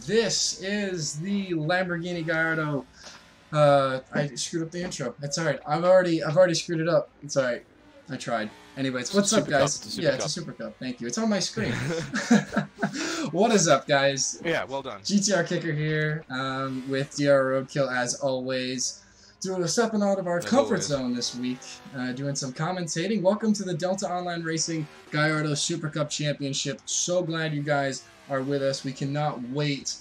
This is the Lamborghini Gallardo. I screwed up the intro. It's alright. I've already screwed it up. It's alright. I tried. Anyways, what's up, guys? It's a Super Cup. Thank you. It's on my screen. What is up, guys? Yeah, well done. GTR Kicker here, with DR Roadkill as always. Stepping out of our comfort zone this week, doing some commentating. Welcome to the Delta Online Racing Gallardo Super Cup Championship. So glad you guys are with us. We cannot wait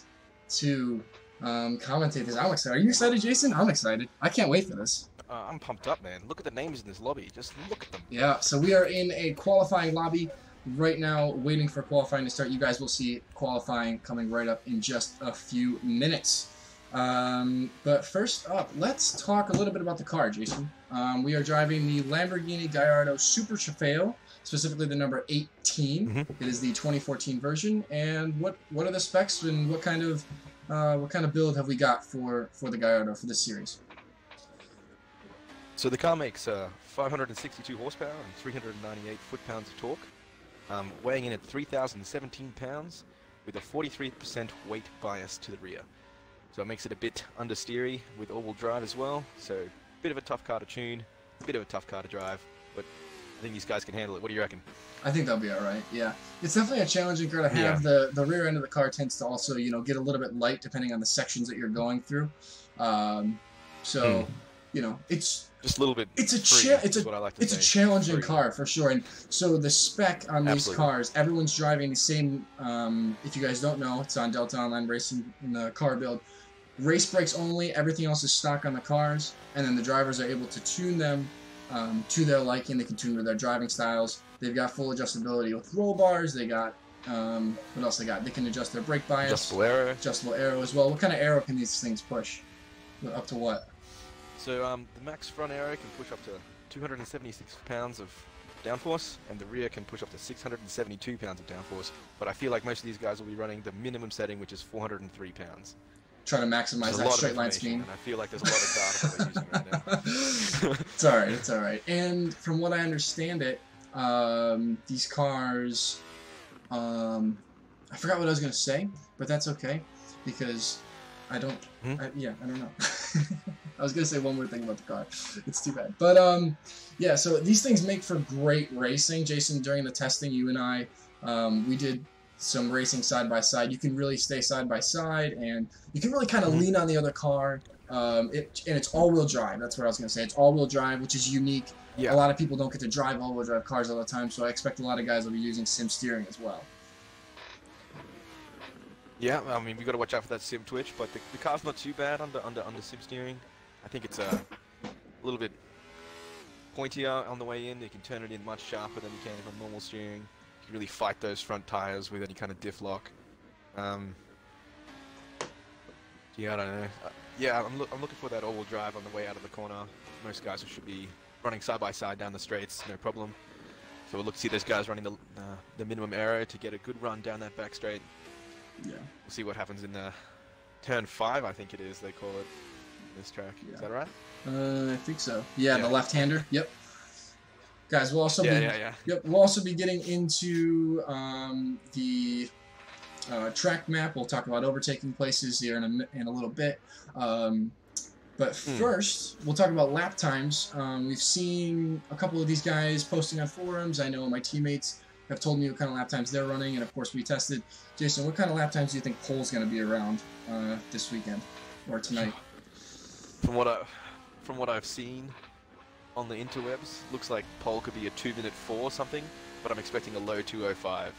to commentate this. I'm excited. Are you excited, Jason? I'm excited. I can't wait for this. I'm pumped up, man. Look at the names in this lobby. Just look at them. Yeah, so we are in a qualifying lobby right now, waiting for qualifying to start. You guys will see qualifying coming right up in just a few minutes. But first up, let's talk a little bit about the car, Jason. We are driving the Lamborghini Gallardo Super Trofeo, specifically the number 18. It is the 2014 version. And what are the specs and what kind of build have we got for the Gallardo for this series? So the car makes 562 horsepower and 398 foot-pounds of torque, weighing in at 3,017 pounds with a 43% weight bias to the rear. So it makes it a bit understeery with all-wheel drive as well. So a bit of a tough car to tune, a bit of a tough car to drive, but I think these guys can handle it. What do you reckon? I think they'll be all right. Yeah, it's definitely a challenging car to have. Yeah. The rear end of the car tends to also get a little bit light depending on the sections that you're going through. It's just a little bit. It's a challenging car for sure. And so the spec on these cars, everyone's driving the same. If you guys don't know, it's on Delta Online Racing in the car build. Race brakes only. Everything else is stock on the cars, and then the drivers are able to tune them to their liking. They can tune to their driving styles. They've got full adjustability with roll bars. They got what else they got? They can adjust their brake bias. Adjustable aero as well. What kind of aero can these things push? Up to what? So the max front aero can push up to 276 pounds of downforce, and the rear can push up to 672 pounds of downforce. But I feel like most of these guys will be running the minimum setting, which is 403 pounds. Trying to maximize that straight line speed. And I feel like there's a lot of data that we're using right now. It's alright, it's alright. And from what I understand it, these cars, I forgot what I was going to say, but that's okay, because I don't know. I was going to say one more thing about the car. It's too bad. But, yeah, so these things make for great racing. Jason, during the testing, you and I, we did some racing side by side. You can really stay side by side, and you can really kind of lean on the other car. And it's all-wheel drive. That's what I was going to say. It's all-wheel drive, which is unique. Yeah. A lot of people don't get to drive all-wheel drive cars all the time, so I expect a lot of guys will be using sim steering as well. Yeah, I mean, we got to watch out for that sim twitch, but the car's not too bad under sim steering. I think it's a little bit pointier on the way in. You can turn it in much sharper than you can on normal steering. You can really fight those front tires with any kind of diff lock. Yeah, I don't know. Yeah, I'm looking for that all-wheel drive on the way out of the corner. Most guys should be running side by side down the straights, no problem. So we'll look to see those guys running the minimum aero to get a good run down that back straight. Yeah. We'll see what happens in turn 5, I think it is, they call it, this track. Yeah. Is that right? I think so. Yeah, the left-hander. Yep. Guys, we'll also we'll also be getting into the track map. We'll talk about overtaking places here in a little bit. But first, we'll talk about lap times. We've seen a couple of these guys posting on forums. I know my teammates have told me what kind of lap times they're running, and of course we tested. Jason, what kind of lap times do you think Pole's going to be around this weekend or tonight? From what I've seen on the interwebs, looks like Pole could be a 2-minute 4 or something, but I'm expecting a low 2:05.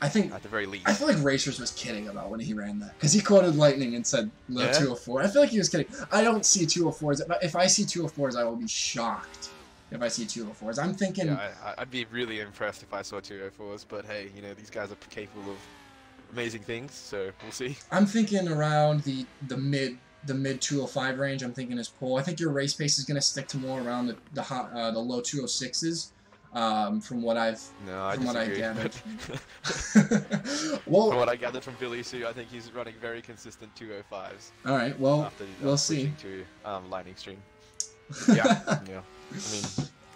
I think at the very least. I feel like Racers was kidding about when he ran that, because he quoted Lightning and said low 2:04. I feel like he was kidding. I don't see 2:04s. If I see 2:04s, I will be shocked. If I see 2:04s, I'm thinking. Yeah, I'd be really impressed if I saw 2:04s. But hey, these guys are capable of amazing things, so we'll see. I'm thinking around the mid 2:05 range. I'm thinking is Pole. I think your race pace is going to stick to more around the low 2:06s. From what I gathered. Well, from what I gathered from Billy Sue, I think he's running very consistent 2:05s. All right, well, we'll see. To Lightning Stream. Yeah, yeah. I mean,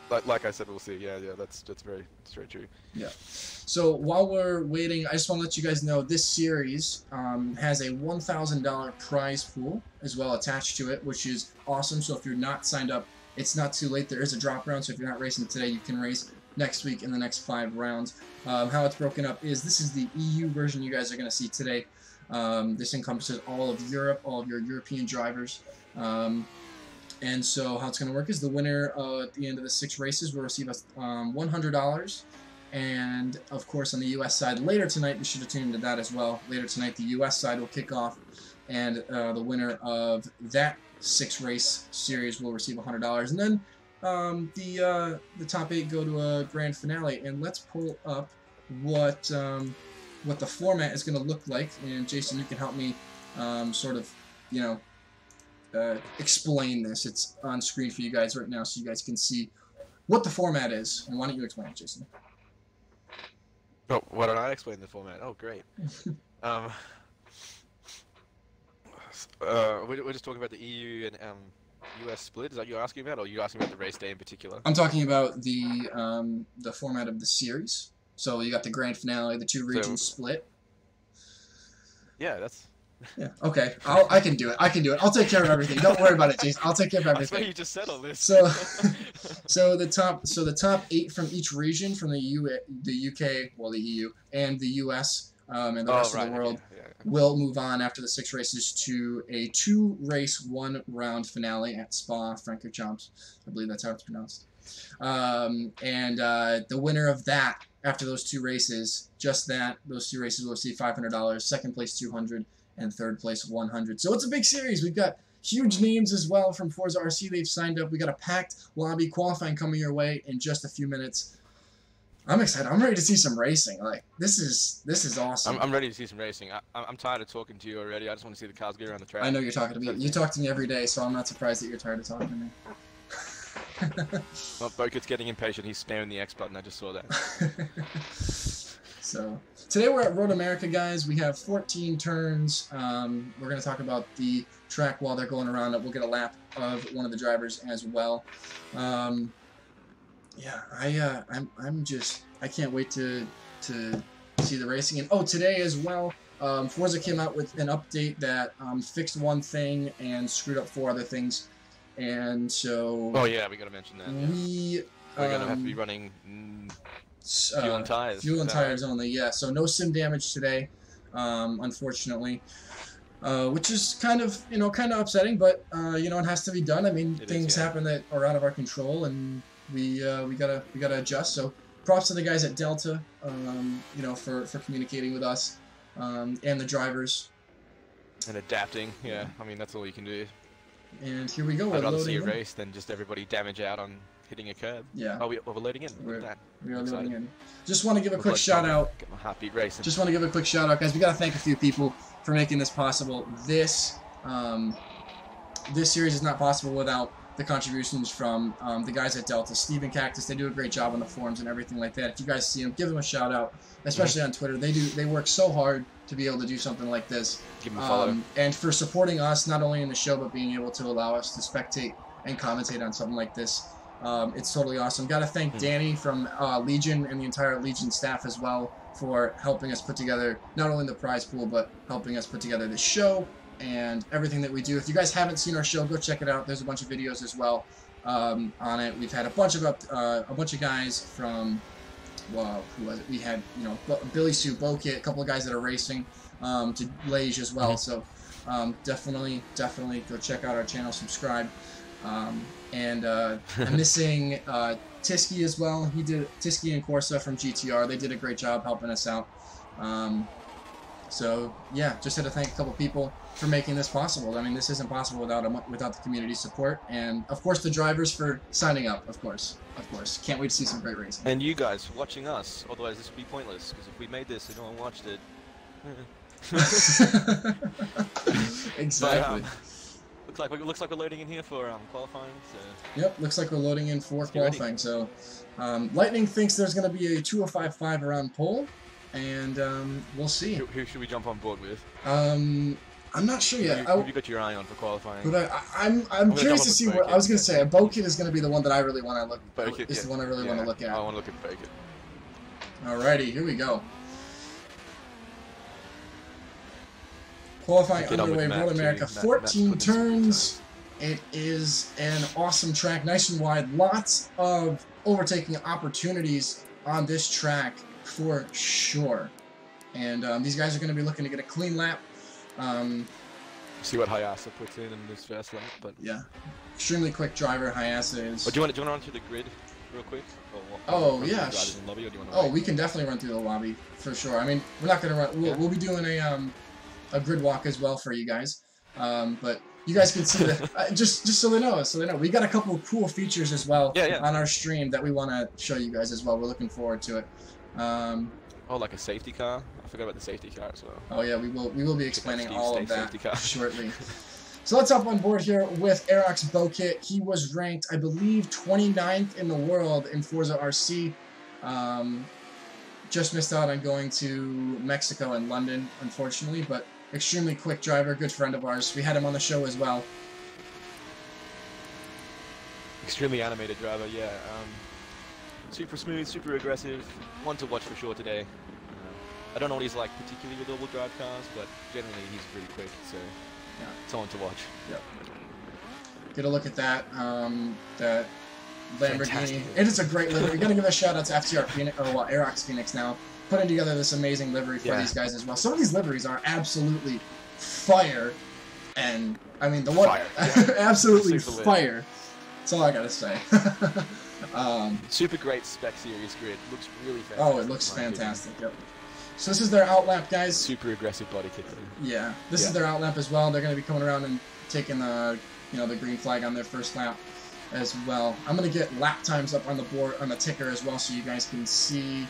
like I said, we'll see. Yeah, that's very true. Yeah. So while we're waiting, I just want to let you guys know this series has a $1,000 prize pool as well attached to it, which is awesome. So if you're not signed up, it's not too late. There is a drop round, so if you're not racing today, you can race next week in the next 5 rounds. How it's broken up is this is the EU version you guys are going to see today. This encompasses all of Europe, all of your European drivers. And so how it's going to work is the winner at the end of the 6 races will receive $100. And, of course, on the U.S. side, later tonight, we should have tuned into that as well. Later tonight, the U.S. side will kick off, and the winner of that 6-race series will receive $100. And then the top 8 go to a grand finale. And let's pull up what the format is going to look like. And, Jason, you can help me sort of, you know, explain this. It's on screen for you guys right now so you guys can see what the format is. And why don't you explain it, Jason? Oh, why don't I explain the format? Oh, great. We're just talking about the EU and US split. Is that what you're asking about, or are you asking about the race day in particular? I'm talking about the format of the series. So you got the grand finale, the 2 regions split. Yeah, that's... Yeah. Okay. I can do it. I can do it. I'll take care of everything. Don't worry about it, Jason. I'll take care of everything. I swear you just said all this. So the top 8 from each region, from the UK, well, the EU, and the US, and the rest of the world, will move on after the 6 races to a 2-race, 1-round finale at Spa-Francorchamps. I believe that's how it's pronounced. The winner of that, after those 2 races, those 2 races will receive $500, second place $200. And third place 100. So it's a big series. We've got huge names as well from Forza RC. They've signed up. We got a packed lobby, qualifying coming your way in just a few minutes. I'm excited. I'm ready to see some racing. Like this is awesome. I'm ready to see some racing. I'm tired of talking to you already. I just want to see the cars get around the track. I know you're talking to me. You talk to me every day, so I'm not surprised that you're tired of talking to me. Well, Bokit's getting impatient. He's spamming the X button. I just saw that. So today we're at Road America, guys. We have 14 turns. We're going to talk about the track while they're going around it. We'll get a lap of one of the drivers as well. Yeah, I can't wait to see the racing. And today as well, Forza came out with an update that fixed one thing and screwed up 4 other things. And so oh yeah, we got to mention that. Yeah. We're going to have to be running fuel and tires. Fuel and tires only, yeah. So no sim damage today, unfortunately, which is kind of upsetting, but it has to be done. I mean, things happen that are out of our control, and we gotta adjust. So props to the guys at Delta, for communicating with us, and the drivers. And adapting, yeah. I mean, that's all you can do. And here we go. I'd rather see a race than just everybody damage out on hitting a curb. Yeah. Oh, we're loading in. Look at that. We are loading in. Just want to give a quick shout out. Get my heartbeat racing. Just want to give a quick shout out, guys. We got to thank a few people for making this possible. This series is not possible without the contributions from the guys at Delta, Steve and Cactus. They do a great job on the forums and everything like that. If you guys see them, give them a shout out, especially on Twitter. They work so hard to be able to do something like this. Give them a follow. And for supporting us, not only in the show, but being able to allow us to spectate and commentate on something like this. It's totally awesome. Got to thank Danny from Legion and the entire Legion staff as well for helping us put together not only the prize pool, but helping us put together this show and everything that we do. If you guys haven't seen our show, go check it out. There's a bunch of videos as well on it. We've had a bunch of guys from, well, who was it? We had Billy Sue Bokit, a couple of guys that are racing, to Lage as well. So definitely go check out our channel, subscribe. And I'm missing Tiski as well. He did Tiski and Corsa from GTR. They did a great job helping us out. So yeah, just had to thank a couple people for making this possible. I mean, this isn't possible without the community support, and of course the drivers for signing up. Of course. Can't wait to see some great racing. And you guys for watching us. Otherwise, this would be pointless. Because if we made this and no one watched it. Exactly. But, looks like we're loading in here for qualifying. So. Yep, looks like we're loading in for qualifying. So, Lightning thinks there's going to be a 205.5 around pole, and we'll see. Who should we jump on board with? I'm I'm not sure yet. Who have you got your eye on for qualifying? But I'm curious to see what I was going to say. Bokit is going to be the one that I really want to look. Bokit is the one I really want to look at. I want to look at Bokit. Alrighty, here we go. Qualifying underway, Road America, 14 turns. It is an awesome track, nice and wide. Lots of overtaking opportunities on this track for sure. And these guys are going to be looking to get a clean lap. See what Hayasa puts in this first lap, but yeah, extremely quick driver. Hayasa is. But do you want to run through the grid real quick? Oh yeah. Lobby, or do you want to oh, we can definitely run through the lobby for sure. I mean, we're not going to run. We'll be doing a grid walk as well for you guys. But you guys can see the just so they know. We got a couple of cool features as well on our stream that we want to show you guys as well. We're looking forward to it. Oh, like a safety car? I forgot about the safety car as well. Oh yeah, we will be explaining all of that shortly. So let's hop on board here with Aerox Bokit. He was ranked, I believe, 29th in the world in Forza RC. Just missed out on going to Mexico and London, unfortunately, but extremely quick driver, good friend of ours. We had him on the show as well. Extremely animated driver, yeah. Super smooth, super aggressive. One to watch for sure today. I don't know what he's like particularly with all-wheel drive cars, but generally he's pretty quick, so yeah, someone to watch. Yep. Get a look at that. That Lamborghini. Fantastic. It is a great livery. We're gonna give a shout out to FTR Phoenix, or well, Aerox Phoenix now, putting together this amazing livery for these guys as well. Some of these liveries are absolutely fire, and I mean the one absolutely fire. That's all I gotta say. Super great spec series grid. Looks really fantastic. Oh, it looks fantastic. Yep. So this is their outlap, guys. Super aggressive body kit. Yeah, this is their outlap as well. They're going to be coming around and taking the, the green flag on their first lap as well. I'm going to get lap times up on the board, on the ticker as well, so you guys can see.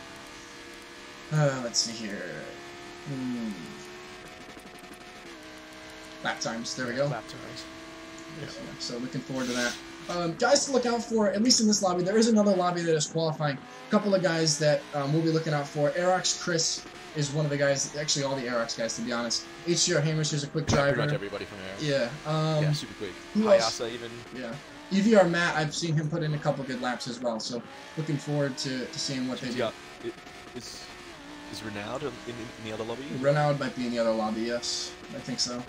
Let's see here. Lap times. There we go. Lap times. Yeah. So looking forward to that. Guys to look out for, at least in this lobby. There is another lobby that is qualifying. A couple of guys that we'll be looking out for. Aerox Chris is one of the guys, actually all the Aerox guys, to be honest. HCR Hamish is a quick driver. Pretty much everybody from Aerox. Yeah. Yeah, super quick. Hayasa even. Yeah. EVR Matt, I've seen him put in a couple good laps as well, so looking forward to seeing what they do. Is Renaud in the other lobby? Renaud might be in the other lobby, yes. I think so.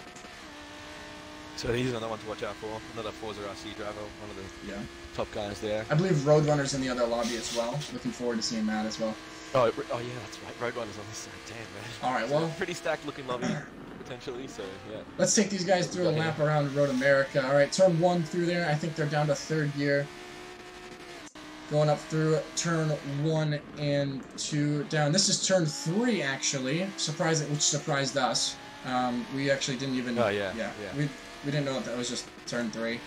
So he's another one to watch out for. Another Forza RC driver, one of the top guys there. I believe Roadrunner's in the other lobby as well. Looking forward to seeing that as well. Oh yeah, that's right. Roadrunner's on this side. Damn, man. All right, well, pretty stacked looking lobby potentially. So yeah. Let's take these guys through a lap around Road America. All right, turn 1 through there. I think they're down to 3rd gear. Going up through turn 1 and 2 down. This is turn 3 actually, which surprised us. We actually didn't even. Oh yeah. We didn't know that was just turn 3.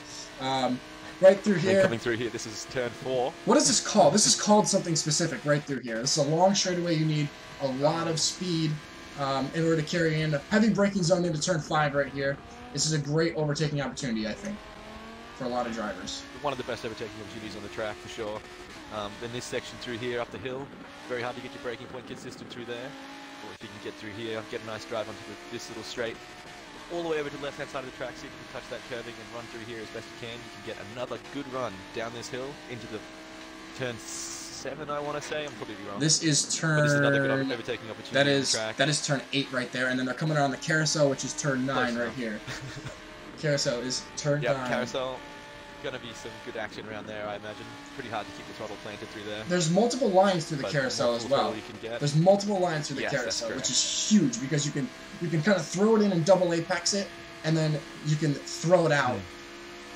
Right through here. Coming through here, this is turn 4. What is this called? This is called something specific right through here. This is a long straightaway. You need a lot of speed in order to carry in. A heavy braking zone into turn 5 right here. This is a great overtaking opportunity, I think, for a lot of drivers. One of the best overtaking opportunities on the track, for sure. Then this section through here, up the hill, very hard to get your braking point consistent through there. Or if you can get through here, get a nice drive onto this little straight. All the way over to the left-hand side of the track, so you can touch that curving and run through here as best you can. You can get another good run down this hill into the turn 7, I want to say. I'm probably wrong. This is turn. But this is another good overtaking opportunity. That is turn 8 right there, and then they're coming around the carousel, which is turn 9 right here. Carousel is turn 9. Carousel. Gonna be some good action around there, I imagine. Pretty hard to keep the throttle planted through there. There's multiple lines through the carousel as well. There's multiple lines through the carousel, which is huge because you can kind of throw it in and double apex it, and then you can throw it out,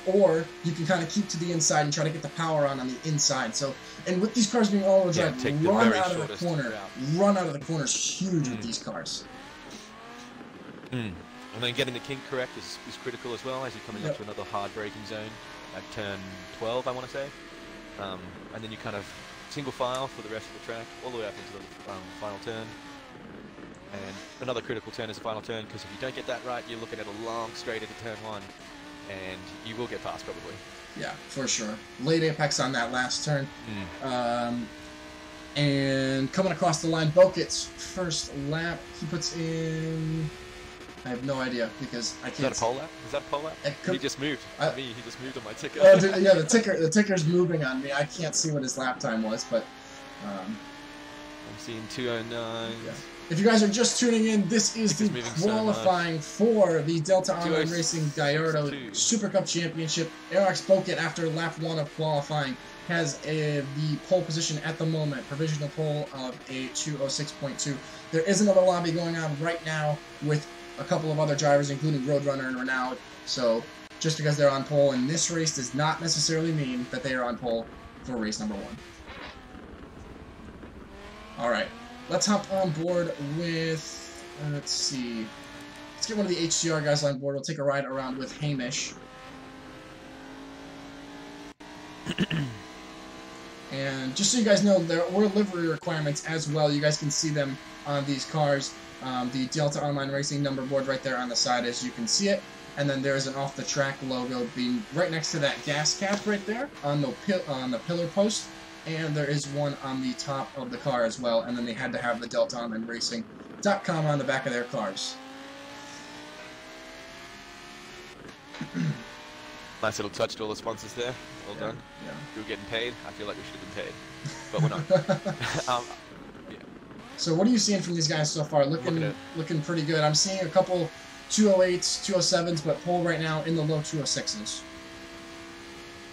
or you can kind of keep to the inside and try to get the power on the inside. So, and with these cars being all-wheel drive, run out of the corner. Run out of the corner is huge with these cars. And then getting the kink correct is critical as well as you're coming up to another hard braking zone. At turn 12, I want to say, and then you kind of single file for the rest of the track all the way up into the final turn, and another critical turn is the final turn, because if you don't get that right, you're looking at a long straight into turn 1, and you will get past probably. Yeah, for sure. Late apex on that last turn. And coming across the line, Bokit's first lap, he puts in, I have no idea because I can't. Is that a pole lap? Is that a pole lap? He just moved. He just moved on my ticker. Yeah, the ticker's moving on me. I can't see what his lap time was, but I'm seeing 209. Yeah. If you guys are just tuning in, this is the qualifying for the Delta Online Racing Gallardo Super Cup Championship. Eric Spoken, after lap 1 of qualifying, has the pole position at the moment, provisional pole of a 206.2. There is another lobby going on right now with a couple of other drivers, including Roadrunner and Renaud. So just because they're on pole in this race does not necessarily mean that they are on pole for race number 1. All right, let's hop on board with, let's see, let's get one of the HCR guys on board. We'll take a ride around with Hamish. And just so you guys know, there were livery requirements as well. You guys can see them on these cars. The Delta Online Racing number board right there on the side, as you can see it. And then there's an Off the Track logo being right next to that gas cap right there on the pillar post. And there is one on the top of the car as well. And then they had to have the Delta Online Racing.com on the back of their cars. Nice little touch to all the sponsors there. Well done. Yeah. We were getting paid. I feel like we should have been paid, but we're not. Yeah. So what are you seeing from these guys so far? Looking pretty good. I'm seeing a couple 208s, 207s, but pole right now in the low 206s.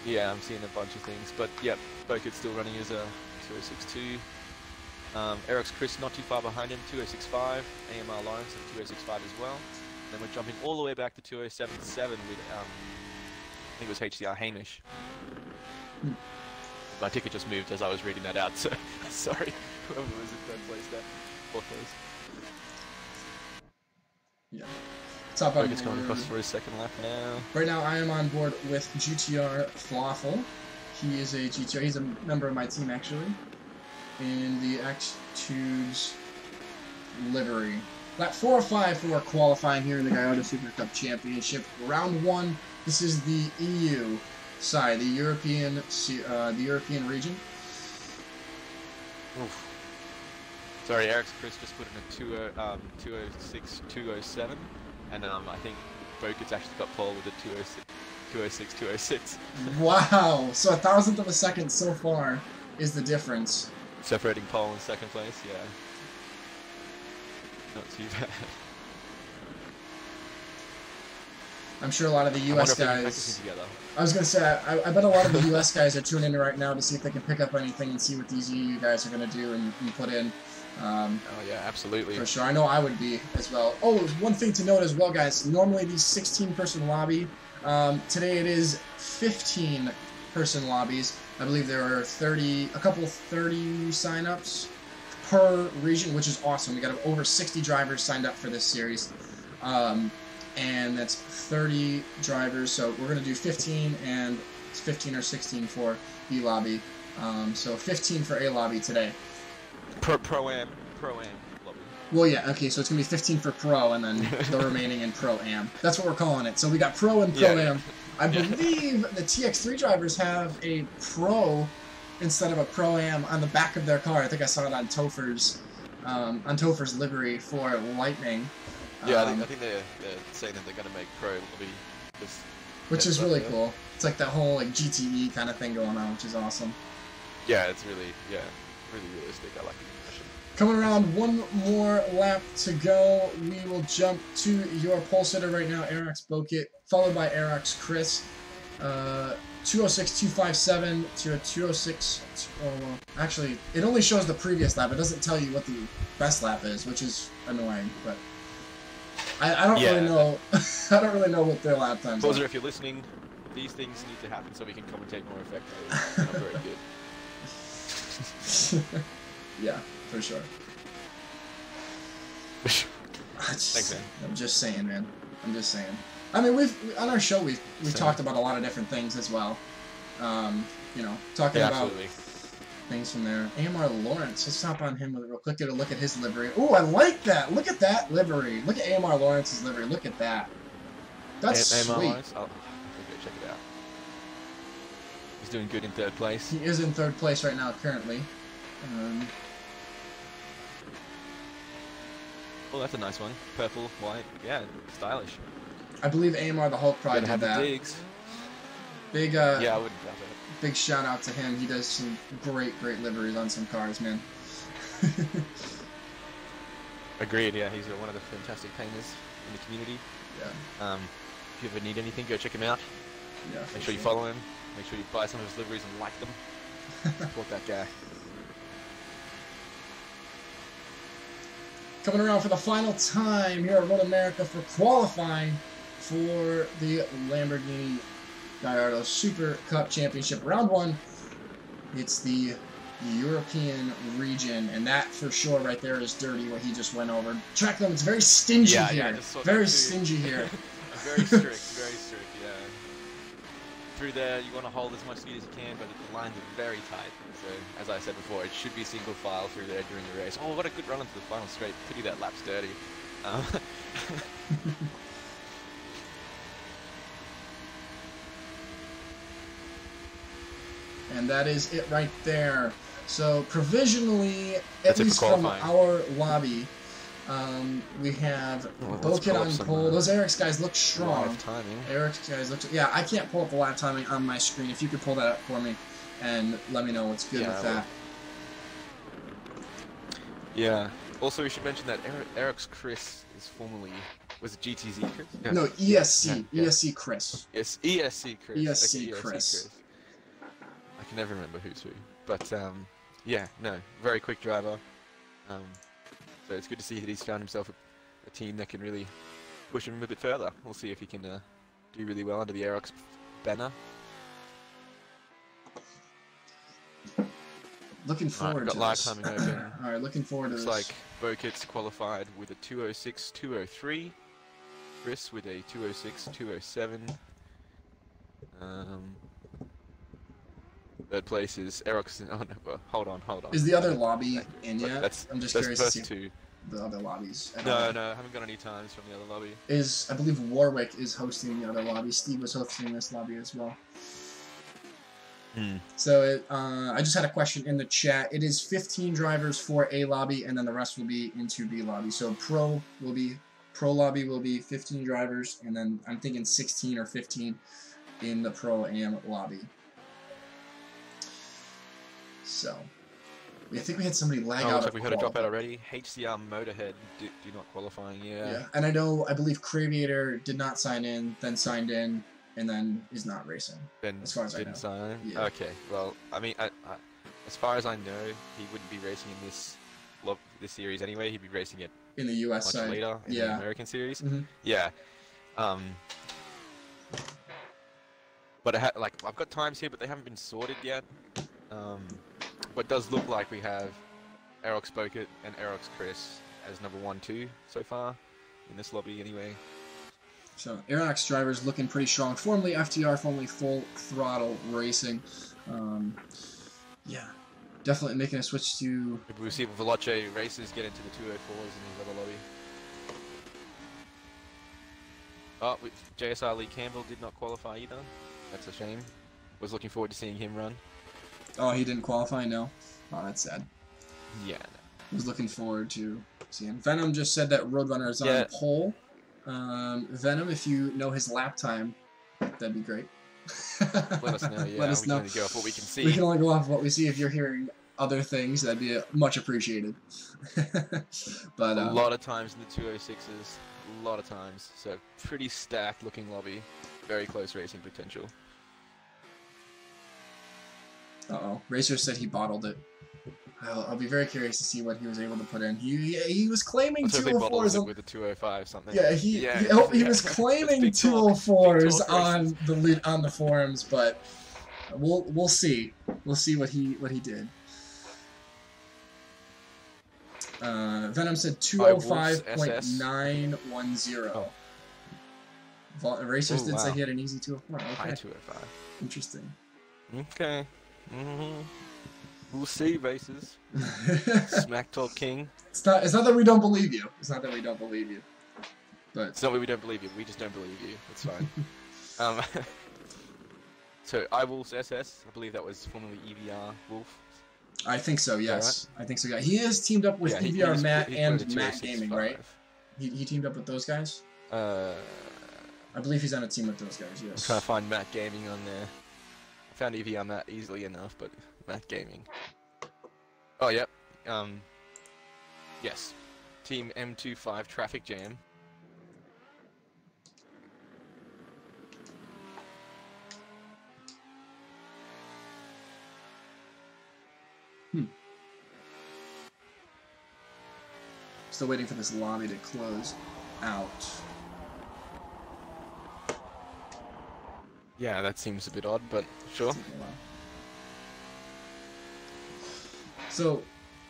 Yeah, I'm seeing a bunch of things, but yeah, Bokit's still running as a 2062. Eric's Chris not too far behind him, 2065. AMR Lawrence at 2065 as well. Then we're jumping all the way back to 2077 with I think it was HCR Hamish. My ticket just moved as I was reading that out, so sorry, whoever was in third place there. Fourth place. Yeah. Top on Bokit's going across for his second lap now. Right now I am on board with GTR Flawful. He is a GTR, he's a member of my team actually. In the X-Tubes livery. Lap 4 of 5 for qualifying here in the Gallardo Super Cup Championship. Round 1, this is the EU side, the European region. Oof. Sorry, Eric's Chris just put in a 206, 207, and I think Bokit's actually got pole with a 206, 206. Wow, so 1,000th of a second so far is the difference. Separating pole in second place, yeah. Not too bad. I'm sure a lot of the US guys. I was gonna say, I bet a lot of the US guys are tuning in right now to see if they can pick up anything and see what these EU guys are gonna do and put in. Oh yeah, absolutely. For sure, I know I would be as well. Oh, one thing to note as well, guys. Normally these 16-person lobby. Today it is 15-person lobbies. I believe there are 30 signups per region, which is awesome. We got over 60 drivers signed up for this series, and that's 30 drivers. So we're gonna do 15 and 15 or 16 for B lobby. So 15 for A lobby today. Pro-am lobby. Well, yeah, okay. So it's gonna be 15 for pro, and then the remaining in pro-am. That's what we're calling it. So we got pro and pro-am. Yeah. I believe the TX3 drivers have a pro instead of a pro-am on the back of their car. I think I saw it on Topher's livery for Lightning. Yeah, I think they're saying that they're going to make pro lobby, which is really cool. It's like that whole like GTE kind of thing going on, which is awesome. Yeah, it's really realistic. I like the impression. Coming around, one more lap to go. We will jump to your pole sitter right now, Eric's Bokit, followed by Eric's Chris. 206, 257 to a 206. Oh, well, actually, it only shows the previous lap. It doesn't tell you what the best lap is, which is annoying. But I don't really know. I don't really know what their lap times are. If you're listening, these things need to happen so we can commentate more effectively. Not very good. Yeah, for sure. Thanks, man. I'm just saying, man. I'm just saying. I mean, on our show we've talked about a lot of different things as well. You know, talking about things from there. AMR Lawrence, let's hop on him real quick. Get a look at his livery. Oh, I like that. Look at that livery. Look at AMR Lawrence's livery. Look at that. That's sweet. Lawrence? I'll go check it out. He's doing good in third place. He is in third place right now, currently. Oh, that's a nice one. Purple, white. Yeah, stylish. I believe AMR the Hulk probably Gotta did have the that. digs. Big Yeah, I wouldn't doubt it. big shout out to him. He does some great liveries on some cars, man. Agreed. Yeah, he's one of the fantastic painters in the community. Yeah. If you ever need anything, go check him out. Yeah. Make sure you follow him. Make sure you buy some of his liveries and like them. Support that guy. Coming around for the final time here at Road America for qualifying for the Lamborghini Gallardo Super Cup Championship. Round 1, it's the European region, and that for sure right there is dirty what he just went over. Track limits very stingy here. Very stingy here. Very strict, yeah. Through there, you want to hold as much speed as you can, but the lines are very tight. So, as I said before, it should be single file through there during the race. Oh, what a good run into the final straight. Pity that lap's dirty. And that is it right there. So provisionally, at least from our lobby, we have Bokit on pole. Those Eric's guys look strong. Eric's guys look. Yeah, I can't pull up the lap timing on my screen. If you could pull that up for me, and let me know what's good with that. Yeah. Also, we should mention that Eric's Chris is formerly, was it GTZ Chris? Yeah. No, ESC. Yeah. ESC Chris. Yes, ESC Chris. ESC okay, Chris. I can never remember who's who. But, yeah, no, very quick driver. So it's good to see that he's found himself a team that can really push him a bit further. We'll see if he can do really well under the Aerox banner. Looking forward to this. Timing open. Alright, looking forward to this. Looks like Bokit's qualified with a 206.203. Chris with a 206.207. Third place is Aerox. Oh no, well, hold on. Is the other lobby in yet? I'm just curious to see two. The other lobbies. No, I haven't got any times from the other lobby. I believe Warwick is hosting the other lobby. Steve was hosting this lobby as well. So I just had a question in the chat. It is 15 drivers for A lobby, and then the rest will be into B lobby. So Pro lobby will be 15 drivers, and then I'm thinking 16 or 15 in the Pro Am lobby. So I think we had somebody lag out. Like we had a dropout already. HCR Motorhead do not qualifying. Yeah. And I believe Craviator did not sign in, then signed in, and then is not racing. Then as far as I know. Sign in? Yeah. Okay. Well, I mean, as far as I know, he wouldn't be racing in this series anyway. He'd be racing it in the US much side later in the American series. Yeah. But I've got times here, but they haven't been sorted yet. But it does look like we have Aerox Bokit and Aerox Chris as number 1, 2 so far in this lobby anyway. So Aerox drivers looking pretty strong. Formerly FTR, formerly Full Throttle Racing. Yeah, definitely making a switch to. We'll see if Veloce races get into the 204s in his other lobby. Oh, JSR Lee Campbell did not qualify either. That's a shame. Was looking forward to seeing him run. Oh, he didn't qualify? No. Oh, that's sad. Yeah. Was looking forward to seeing. Venom just said that Roadrunner is on pole. Venom, if you know his lap time, that'd be great. Let us know, yeah. Let us know. We can only go off what we can see. We can only go off what we see. If you're hearing other things, that'd be much appreciated. But a lot of times in the 206s, a lot of times. So pretty stacked looking lobby. Very close racing potential. Uh-oh. Racer said he bottled it. I'll be very curious to see what he was able to put in. He was claiming 204s with a 205 something. Yeah, he was claiming 204s on the forums, but we'll see. We'll see what he did. Venom said 205.910. Racers did say he had an easy 204. Okay. High 205. Interesting. Okay. We'll see, Races. Smack Talk King. It's not that we don't believe you. It's not that we don't believe you. But it's not that we don't believe you. We just don't believe you. It's fine. So iWolf's SS. I believe that was formerly EVR Wolf. I think so. Yes, right? I think so. Yeah, he is teamed up with EVR Matt and Matt Gaming, right? He teamed up with those guys. Uh, I believe he's on a team with those guys. Yes. I'm trying to find Matt Gaming on there. I found EV on that easily enough, but Matt Gaming. Oh, yep. Yes. Team M25 Traffic Jam. Still waiting for this lobby to close out. Yeah, that seems a bit odd, but sure. So,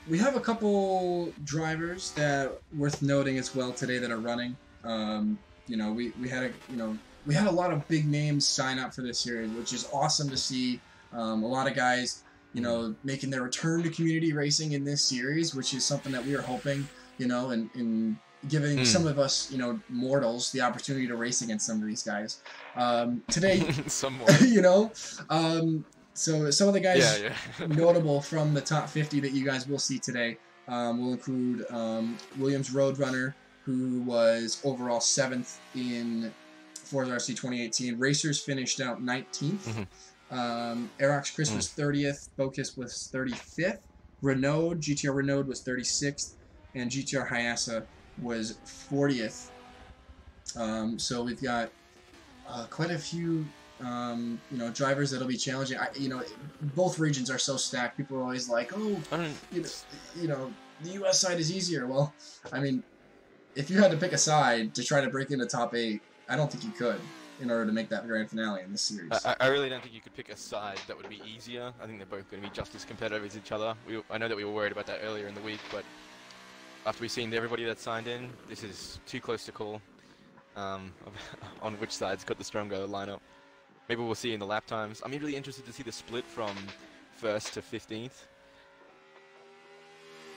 we have a couple drivers that worth noting as well today that are running. You know, we had a lot of big names sign up for this series, which is awesome to see. A lot of guys, you know, making their return to community racing in this series, which is something that we are hoping, you know, and giving some of us, you know, mortals the opportunity to race against some of these guys. Today, you know, so some of the guys notable from the top 50 that you guys will see today will include Williams Roadrunner, who was overall 7th in Forza RC 2018. Racers finished out 19th. Aerox Chris was 30th. Bocus was 35th. GTR Renault was 36th. And GTR Hayasa was 40th. So we've got quite a few, you know, drivers that'll be challenging. You know, both regions are so stacked. People are always like, oh, you know, the U.S. side is easier. Well, I mean, if you had to pick a side to try to break into top 8, I don't think you could in order to make that grand finale in this series. I really don't think you could pick a side that would be easier. I think they're both going to be just as competitive as each other. I know that we were worried about that earlier in the week, but after we've seen everybody that signed in, this is too close to call on which side's got the stronger lineup. Maybe we'll see in the lap times. I'm really interested to see the split from 1st to 15th.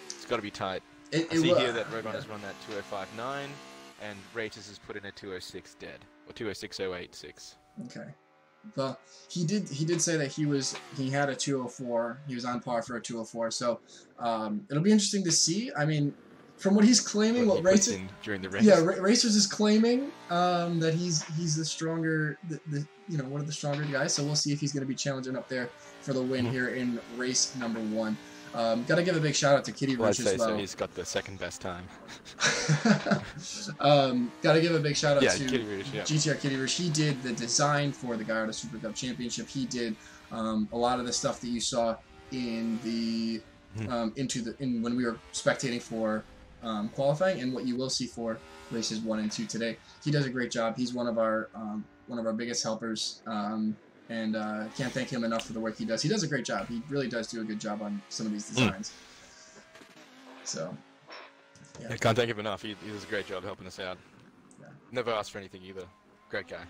It's got to be tight. I see here that Roadrunner's run that 205.9, and Ratus has put in a 206 dead, or 206.086. Okay. Well, he did say that he had a 204. He was on par for a 204. So it'll be interesting to see. I mean, from what he's claiming, what Racers during the race. Yeah, Racers is claiming that he's the stronger, you know, one of the stronger guys. So we'll see if he's going to be challenging up there for the win here in race number 1. Got to give a big shout out to Kitty Rich as well. So he's got the second best time. Got to give a big shout out to Kitty Rich, GTR Kitty Rich. He did the design for the Gallardo Super Cup Championship. He did a lot of the stuff that you saw in the when we were spectating for qualifying, and what you will see for races 1 and 2 today. He does a great job. He's one of our biggest helpers. And can't thank him enough for the work he does. He does a great job. He really does do a good job on some of these designs. So, yeah. Can't thank him enough. He does a great job helping us out. Yeah. Never asked for anything either. Great guy. Okay.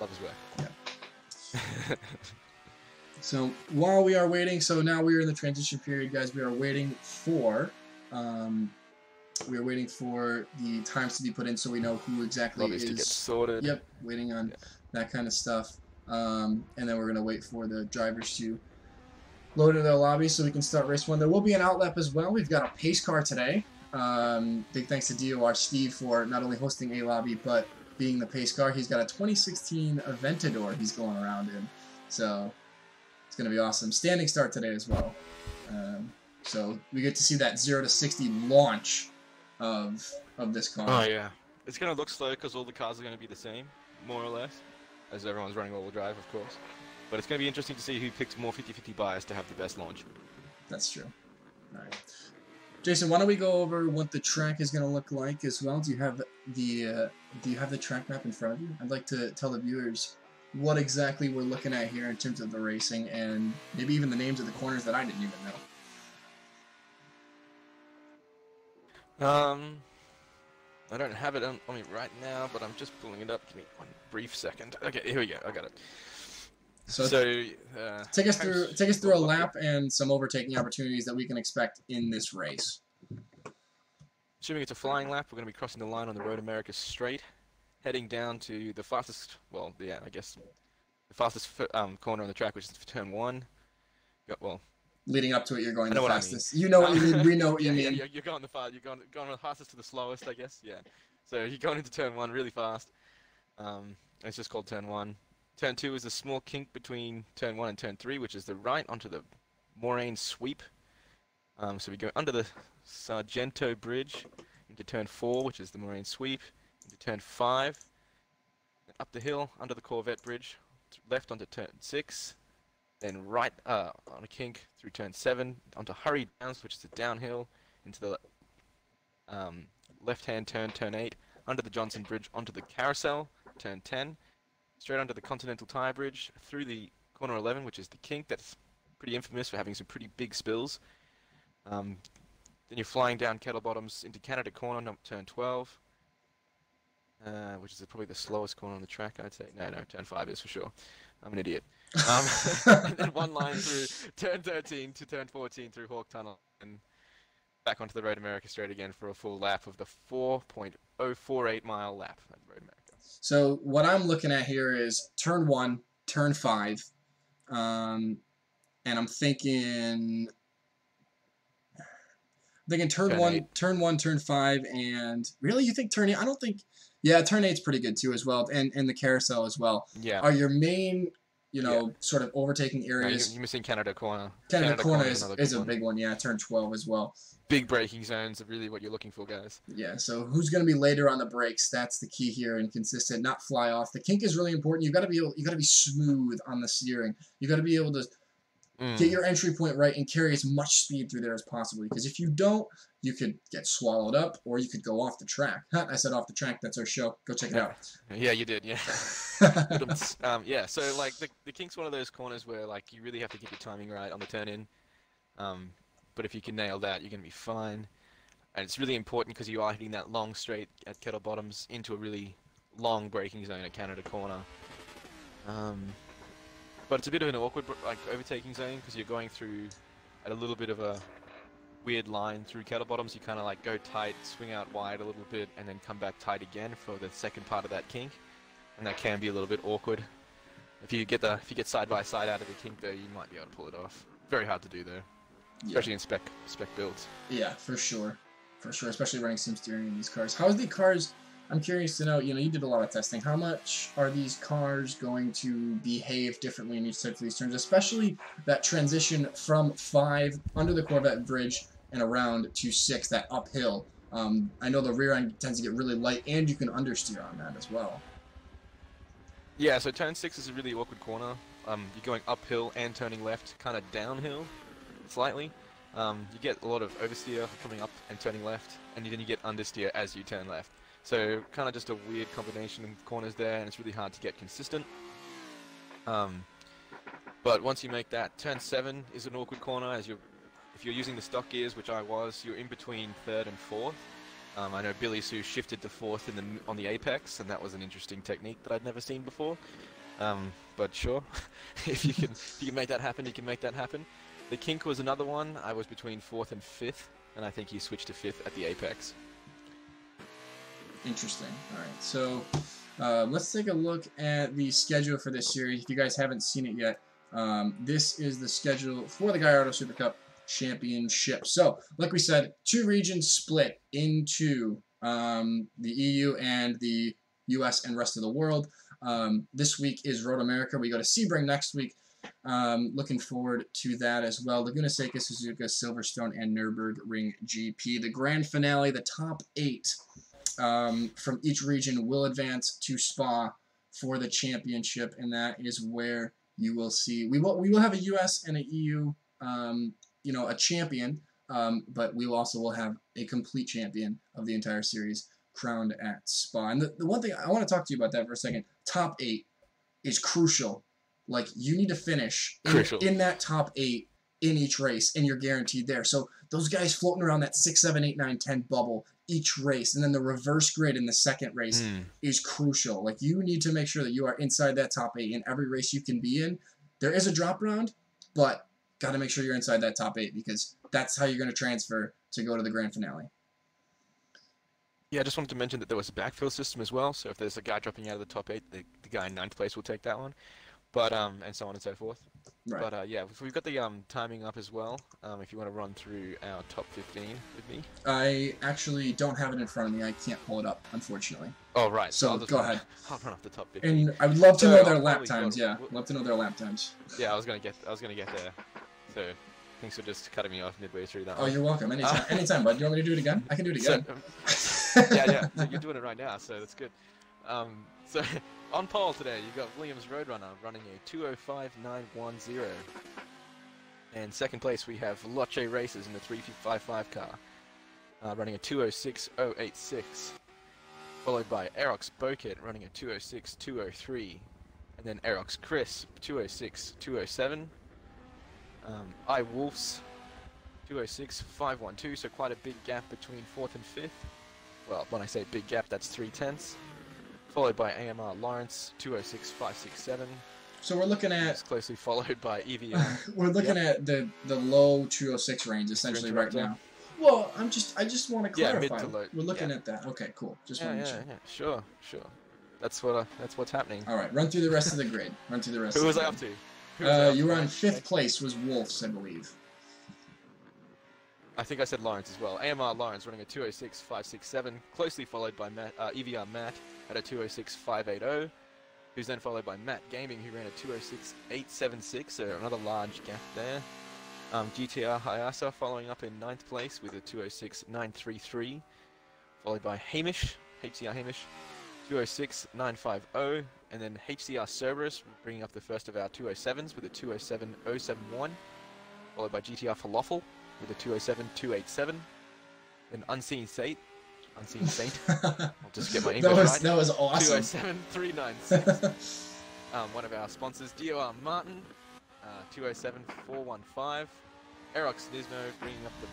Love his work. Yeah. So while we are waiting, so now we are in the transition period, guys. We are waiting for the times to be put in, so we know who exactly Lobbies to get sorted. Yep, waiting on that kind of stuff. And then we're going to wait for the drivers to load into their lobby so we can start race 1. There will be an outlap as well. We've got a pace car today. Big thanks to DOR Steve for not only hosting a lobby, but being the pace car. He's got a 2016 Aventador he's going around in. So it's going to be awesome. Standing start today as well. So we get to see that 0 to 60 launch of this car. Oh, yeah. It's going to look slow because all the cars are going to be the same, more or less, as everyone's running all-wheel drive, of course. But it's going to be interesting to see who picks more 50-50 bias to have the best launch. That's true. All right. Jason, why don't we go over what the track is going to look like as well? Do you have the track map in front of you? I'd like to tell the viewers what exactly we're looking at here in terms of the racing, and maybe even the names of the corners that I didn't even know. I don't have it on me right now, but I'm just pulling it up. Give me one brief second. Okay, here we go. I got it. So take us through a lap and some overtaking opportunities that we can expect in this race. Assuming it's a flying lap, we're going to be crossing the line on the Road America straight, heading down to the fastest, well, yeah, I guess the fastest corner on the track, which is for turn 1. Well, leading up to it, you're going I the know what fastest. I mean. You know what you mean. We know what you Yeah, mean. you're going the fast. You're going the fastest to the slowest, I guess. Yeah. So you're going into turn one really fast. It's just called turn one. Turn two is a small kink between turn one and turn three, which is the right onto the moraine sweep. So we go under the Sargento Bridge into turn four, which is the moraine sweep, into turn five, up the hill under the Corvette Bridge, left onto turn six, then right on a kink through turn seven onto Hurry Downs, which is the downhill, into the left-hand turn, turn eight, under the Johnson Bridge onto the Carousel, turn 10, straight under the Continental Tire Bridge, through the corner 11, which is the kink that's pretty infamous for having some pretty big spills. Then you're flying down Kettle Bottoms into Canada Corner, turn 12, which is probably the slowest corner on the track, I'd say. No, turn 5 is for sure. I'm an idiot. And then one line through turn 13 to turn 14 through Hawk Tunnel, and back onto the Road America straight again for a full lap of the 4.048 mile lap at Road America. So what I'm looking at here is turn 1, turn 5, and I'm thinking turn 1, eight. turn 1, turn 5, and really you think turn 8? I don't think. Yeah, turn 8's pretty good too as well, and the carousel as well. Yeah. Are your main, sort of overtaking areas? No, you're missing Canada Corner. Canada Corner is a big one. Yeah, turn 12 as well. Big braking zones are really what you're looking for, guys. Yeah, so who's going to be later on the brakes? That's the key here, and consistent, not fly off. The kink is really important. You got to be smooth on the steering. You got to be able to get your entry point right and carry as much speed through there as possible. Because if you don't, you could get swallowed up, or you could go off the track. I said off the track. That's our show. Go check it out. Yeah, you did. Yeah. Yeah. So like the kink's one of those corners where like you really have to get your timing right on the turn in. But if you can nail that, you're gonna be fine. And it's really important because you are hitting that long straight at Kettle Bottoms into a really long braking zone at Canada Corner. But it's a bit of an awkward overtaking zone because you're going through at a little bit of a weird line through Kettle Bottoms. You kind of like go tight, swing out wide a little bit, and then come back tight again for the second part of that kink, and that can be a little bit awkward. If you get side by side out of the kink though, you might be able to pull it off. Very hard to do though, especially in spec builds. Yeah, for sure, especially running sim steering in these cars. How's the cars? I'm curious to know, you did a lot of testing. How much are these cars going to behave differently in each type of these turns, especially that transition from 5 under the Corvette bridge and around to 6, that uphill? I know the rear end tends to get really light, and you can understeer on that as well. Yeah, so turn 6 is a really awkward corner. You're going uphill and turning left, kind of downhill, slightly. You get a lot of oversteer coming up and turning left, and then you get understeer as you turn left. So kind of just a weird combination of corners there, and it's really hard to get consistent. But once you make that, turn 7 is an awkward corner if you're using the stock gears, which I was, you're in between 3rd and 4th. I know Billy Sue shifted to 4th on the apex, and that was an interesting technique that I'd never seen before. But sure, if you can make that happen, you can make that happen. The kink was another one. I was between 4th and 5th, and I think he switched to 5th at the apex. Interesting. All right, so let's take a look at the schedule for this series. If you guys haven't seen it yet, this is the schedule for the Gallardo Super Cup Championship. So, like we said, 2 regions split into the EU and the US and rest of the world. This week is Road America. We go to Sebring next week. Looking forward to that as well. Laguna Seca, Suzuka, Silverstone, and Nürburgring GP. The grand finale, the top 8 from each region will advance to Spa for the championship, and that is where you will see we will have a US and a EU a champion, but we also will have a complete champion of the entire series crowned at Spa. And the one thing I want to talk to you about that for a second, top 8 is crucial. Like, you need to finish in that top 8 in each race, and you're guaranteed there. So those guys floating around that 6, 7, 8, 9, 10 bubble each race, and then the reverse grid in the second race is crucial. Like, you need to make sure that you are inside that top 8 in every race you can be in. There is a drop round, but got to make sure you're inside that top 8, because that's how you're going to transfer to go to the grand finale. Yeah, I just wanted to mention that there was a backfill system as well, so if there's a guy dropping out of the top 8, the guy in 9th place will take that one, but and so on and so forth. Right. But yeah, so we've got the timing up as well. If you want to run through our top 15 with me. I actually don't have it in front of me. I can't pull it up, unfortunately. Oh right. So I'll just go run, ahead. I'll run off the top 15. And I would love to So know their I'll lap probably times. go- Yeah, love to know their lap times. Yeah, I was gonna get there. So thanks for just cutting me off midway through that. Oh, one. you're welcome. Anytime, anytime, bud. Do you want me to do it again? I can do it again. Yeah. So you're doing it right now, so that's good. So on pole today, you've got Williams Roadrunner running a 2:05.910, and second place we have Loche Races in the 355 car, running a 2:06.086, followed by Aerox Boket running a 2:06.203, and then Aerox Chris 2:06.207. I Wolves 2:06.512, so quite a big gap between 4th and 5th. Well, when I say big gap, that's 3/10. Followed by AMR Lawrence 2:06.567. So we're looking It's at closely followed by EVR. we're looking at the low 206 range essentially right now. Well, I just want to clarify. mid to low. We're looking at that. Okay, cool. Just want to check. Sure. That's what's happening. All right, run through the rest of the grid. Run through the rest. Who of was the I grid. up to? Who was I up You to? were on 5th place. Was Wolves, I believe. I think I said Lawrence as well. AMR Lawrence running a 2:06.567, closely followed by EVR Matt at a 2:06.580, who's then followed by Matt Gaming, who ran a 2:06.876, so another large gap there. GTR Hayasa following up in 9th place with a 2:06.933, followed by Hamish, HCR Hamish, 2:06.950, and then HCR Cerberus bringing up the first of our 2:07s with a 2:07.071, followed by GTR Falafel with a 2:07.287, then Unseen Saint, I'll just get my English right. That was awesome. 2:07.396. One of our sponsors, DOR Martin, 2:07.415. Aerox Nismo bringing up the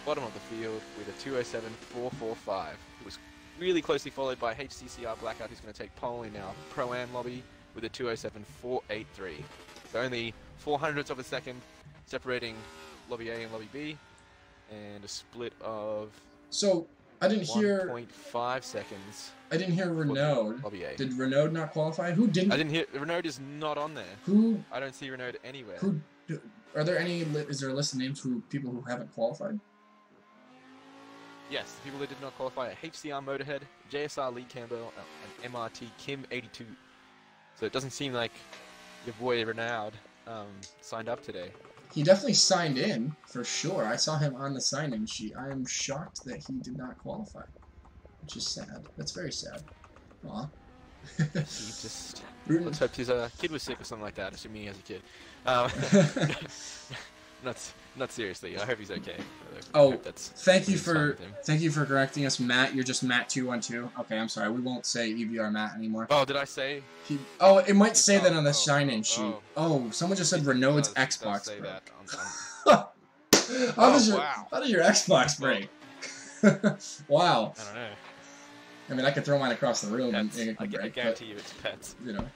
bottom of the field with a 2:07.445. It was really closely followed by HCCR Blackout, who's going to take pole in our Pro-Am lobby with a 2:07.483. So only 400ths of a second separating Lobby A and Lobby B, and a split of So I didn't hear 1.5 seconds. I didn't hear Renaud. Lobby A. Did Renaud not qualify? Who didn't? I didn't hear. Renaud is not on there. Who? I don't see Renaud anywhere. Who? Are there any? Is there a list of names who people who haven't qualified? Yes, people that did not qualify are HCR Motorhead, JSR Lee Campbell, and MRT Kim 82. So it doesn't seem like your boy Renaud signed up today. He definitely signed in for sure. I saw him on the sign-in sheet. I am shocked that he did not qualify, which is sad. That's very sad. Aw. He just. Let's hope his kid was sick or something like that. Assuming he has a kid. Not seriously. I hope he's okay. Thank you for correcting us, Matt. You're just Matt212. Okay, I'm sorry. We won't say EVR Matt anymore. Oh, did I say? It might say that on the sign-in sheet. Oh, someone just said Renaud's Xbox. Say that How did your Xbox break? Wow. I don't know. I mean, I could throw mine across the room Pets. and it could break. I guarantee you it's pets. You know.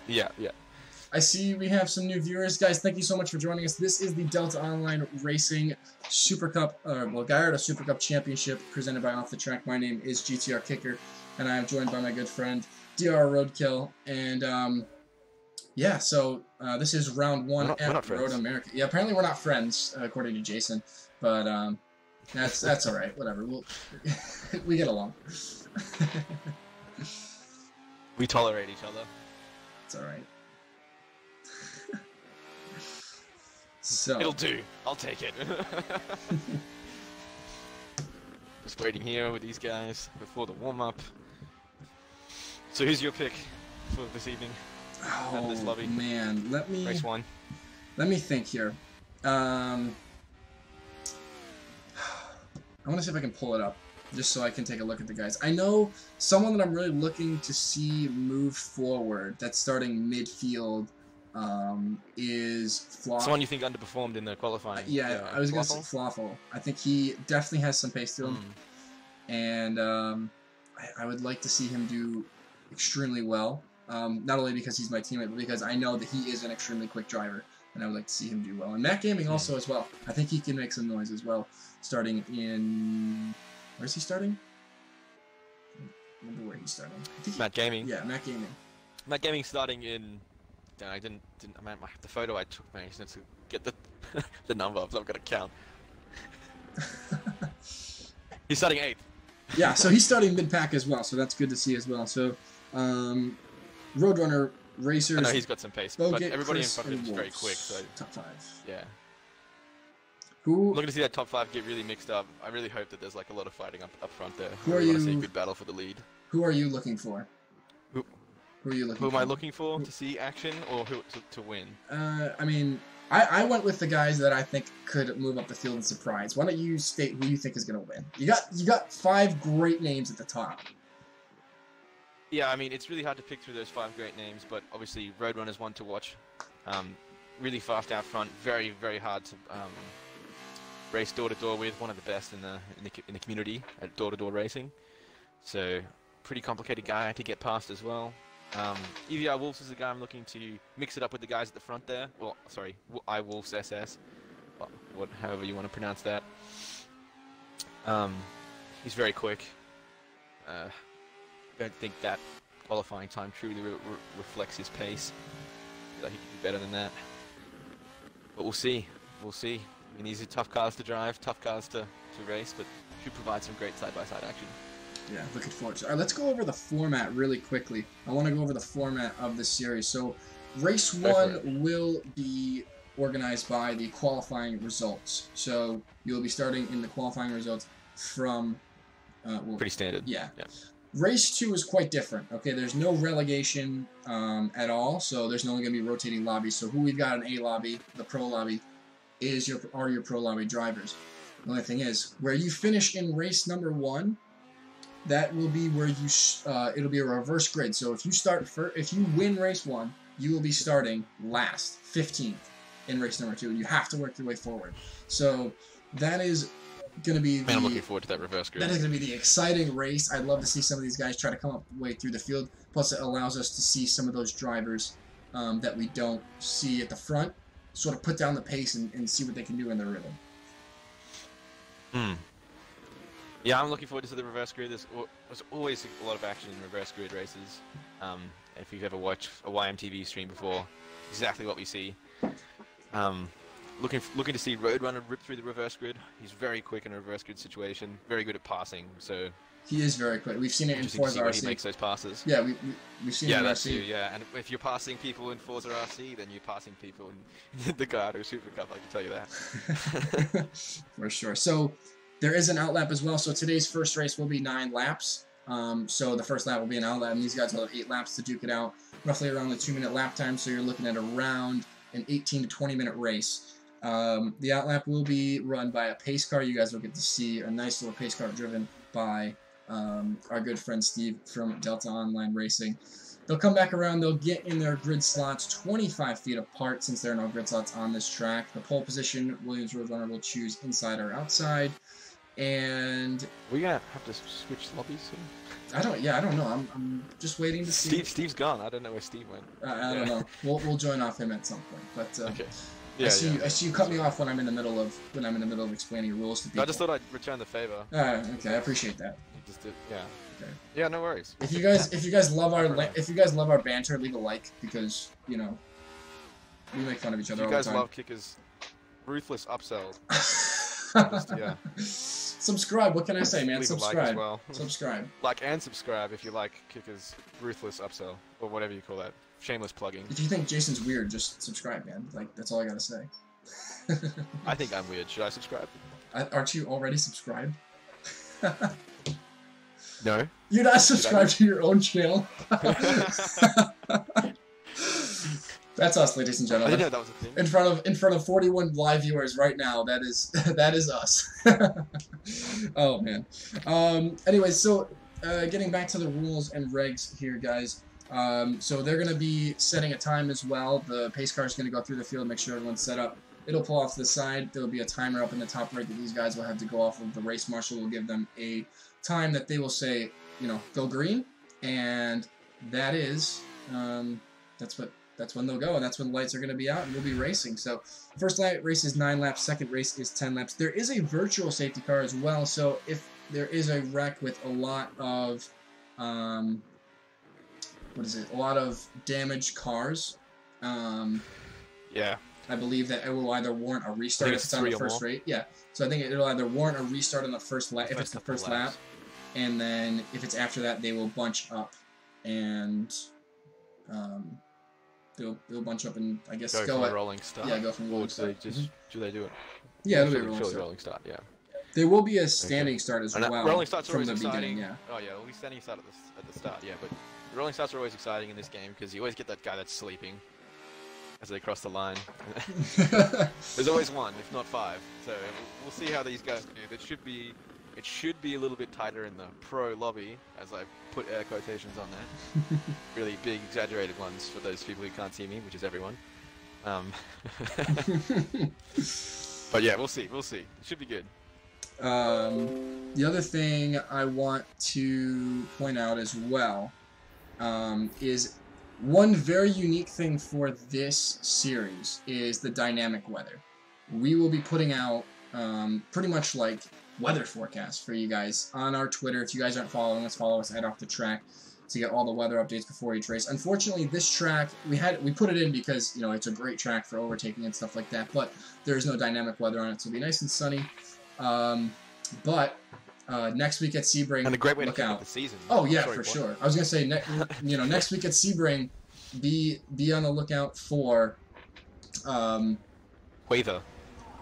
Yeah. I see we have some new viewers. Guys, thank you so much for joining us. This is the Delta Online Racing Super Cup, Gallardo Super Cup Championship presented by Off the Track. My name is GTR Kicker, and I am joined by my good friend, DR Roadkill. And, yeah, so this is round one at Road America. Yeah, apparently we're not friends, according to Jason. But that's all right. Whatever. We get along. We tolerate each other. It's all right. So it'll do. I'll take it. Just waiting here with these guys before the warm-up. So who's your pick for this evening? Oh this lobby? Man, Race 1. Let me think here. I want to see if I can pull it up, just so I can take a look at the guys. I know someone that I'm really looking to see move forward. That's starting midfield. Is Flawful. Someone you think underperformed in the qualifying? Yeah, I was going to say Flawful. I think he definitely has some pace to him. And I would like to see him do extremely well. Not only because he's my teammate, but because I know that he is an extremely quick driver. And I would like to see him do well. And Matt Gaming also as well. I think he can make some noise as well. Starting in... Where's he starting? I remember where he's starting. Matt Gaming. Yeah, Matt Gaming. Matt Gaming starting in down. I didn't. I mean, the photo I took managed to get the the number, so I've got to count. He's starting 8th. Yeah, so he's starting mid-pack as well, so that's good to see as well. So, Roadrunner racers. I know he's got some pace, Bogut, but everybody Chris, in front of him is and very Wolves. quick. So Top 5. yeah, Who? I'm looking to see that top 5 get really mixed up. I really hope that there's like a lot of fighting up front there. Who I are really want to see a you- good battle for the lead. Who are you looking for? Who are you looking Who for? am I looking for to see action or who to win? I mean, I went with the guys that I think could move up the field and surprise. Why don't you state who you think is going to win? You got 5 great names at the top. Yeah, I mean, it's really hard to pick through those 5 great names, but obviously Roadrunner's one to watch. Really fast out front, very, very hard to race door-to-door with, one of the best in the community at door-to-door racing. So, pretty complicated guy to get past as well. EVR Wolves is the guy I'm looking to mix it up with the guys at the front there. Well, sorry, iWolves SS, however you want to pronounce that. He's very quick. I don't think that qualifying time truly reflects his pace. I feel like he could be better than that. But we'll see. We'll see. I mean, these are tough cars to drive, tough cars to race, but should provide some great side-by-side action. Yeah, looking forward to it. All right, let's go over the format really quickly. I want to go over the format of this series. So, race 1 will be organized by the qualifying results. So, you'll be starting in the qualifying results from... well, pretty standard. Yeah. Yeah. Race 2 is quite different. Okay, there's no relegation at all, so there's only going to be rotating lobbies. So who we've got in A lobby, the pro lobby, are your pro lobby drivers. The only thing is, where you finish in race number 1, that will be where you it'll be a reverse grid. So if you win race 1, you will be starting last, 15th in race number 2, and you have to work your way forward. So that is going to be Man, I'm looking forward to that reverse grid. That is going to be the exciting race. I'd love to see some of these guys try to come up the way through the field. Plus, it allows us to see some of those drivers that we don't see at the front, sort of put down the pace and see what they can do in their rhythm. Yeah, I'm looking forward to the reverse grid. There's always a lot of action in reverse grid races. If you've ever watched a YMTV stream before, exactly what we see. Looking to see Roadrunner rip through the reverse grid. He's very quick in a reverse grid situation. Very good at passing. So he is very quick. We've seen it in Forza RC. RC. He makes those passes. Yeah, we've seen it in that's RC. too. Yeah, and if you're passing people in Forza RC, then you're passing people in the Gallardo Super Cup. I can tell you that. For sure. So there is an outlap as well. So today's first race will be 9 laps. So the first lap will be an outlap, and these guys will have 8 laps to duke it out, roughly around the 2-minute lap time. So you're looking at around an 18 to 20-minute race. The outlap will be run by a pace car. You guys will get to see a nice little pace car driven by our good friend Steve from Delta Online Racing. They'll come back around. They'll get in their grid slots 25 feet apart since there are no grid slots on this track. The pole position, Williams Roadrunner will choose inside or outside. And we're gonna have to switch lobbies soon. I don't know. I'm just waiting to see. Steve's gone. I don't know where Steve went. I don't know. We'll join off him at some point. But okay. I see you cut me off when I'm in the middle of explaining rules to people. I just thought I'd return the favor. Okay, I appreciate that. You just did, yeah. Okay. Yeah, no worries. If you guys love our banter, leave a like because we make fun of each other all the time. If you guys love Kicker's ruthless upsell, yeah. Subscribe. What can I say, man? Leave Subscribe. a like as well. Subscribe. Like and subscribe if you like Kicker's ruthless upsell or whatever you call that. Shameless plugging. If you think Jason's weird, just subscribe, man. Like that's all I gotta say. I think I'm weird. Should I subscribe? Aren't you already subscribed? No. You're not subscribed to your own channel. That's us, ladies and I gentlemen. didn't know that was a thing. In front of 41 live viewers right now. That is us. Oh man. Anyways, so getting back to the rules and regs here, guys. So they're gonna be setting a time as well. The pace car is gonna go through the field, make sure everyone's set up. It'll pull off to the side. There'll be a timer up in the top right that these guys will have to go off of. The race marshal will give them a time that they will say, go green, and that is that's when they'll go, and that's when the lights are going to be out, and we'll be racing. So first race is 9 laps, second race is 10 laps. There is a virtual safety car as well, so if there is a wreck with a lot of, a lot of damaged cars, Yeah. I believe that it will either warrant a restart if it's on the first rate. Yeah. So I think it'll either warrant a restart on the first lap if it's the first lap, and then if it's after that, they will bunch up and they'll bunch up and I guess go from a rolling start. Yeah, go from a rolling start. Do they do it? Yeah, it'll be a rolling start. Yeah. There will be a standing start as well. Rolling starts are from always the exciting. beginning. Yeah. Oh yeah, it'll be standing start at the start. Yeah, but the rolling starts are always exciting in this game because you always get that guy that's sleeping as they cross the line. There's always one, if not five. So we'll see how these guys do. It should be a little bit tighter in the pro lobby, as I put air quotations on that. Really big, exaggerated ones for those people who can't see me, which is everyone. But yeah, we'll see. It should be good. The other thing I want to point out as well is one very unique thing for this series is the dynamic weather. We will be putting out pretty much like weather forecasts for you guys on our Twitter. If you guys aren't following us, follow us at OffTheTrack to get all the weather updates before each race. Unfortunately, this track, we put it in because, you know, it's a great track for overtaking and stuff like that, but there's no dynamic weather on it, so it'll be nice and sunny. But next week at Sebring, and a great way to kick off the season. Oh yeah, for sure. I was gonna say, next week at Sebring, be on the lookout for weather,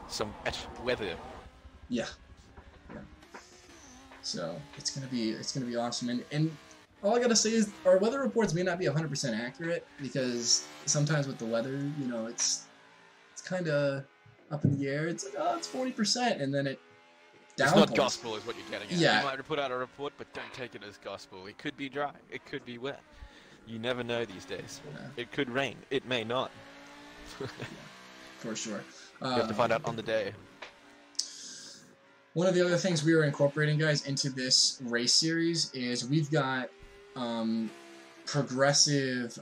some weather. Yeah. So it's gonna be awesome, and all I gotta say is our weather reports may not be 100% accurate because sometimes with the weather, you know, it's kind of up in the air. It's like, oh, it's 40%, and then it downpours. It's not gospel, is what you're getting at. Yeah. You might put out a report, but don't take it as gospel. It could be dry. It could be wet. You never know these days. Yeah. It could rain. It may not. Yeah, for sure. You have to find out on the day. One of the other things we are incorporating, guys, into this race series is we've got progressive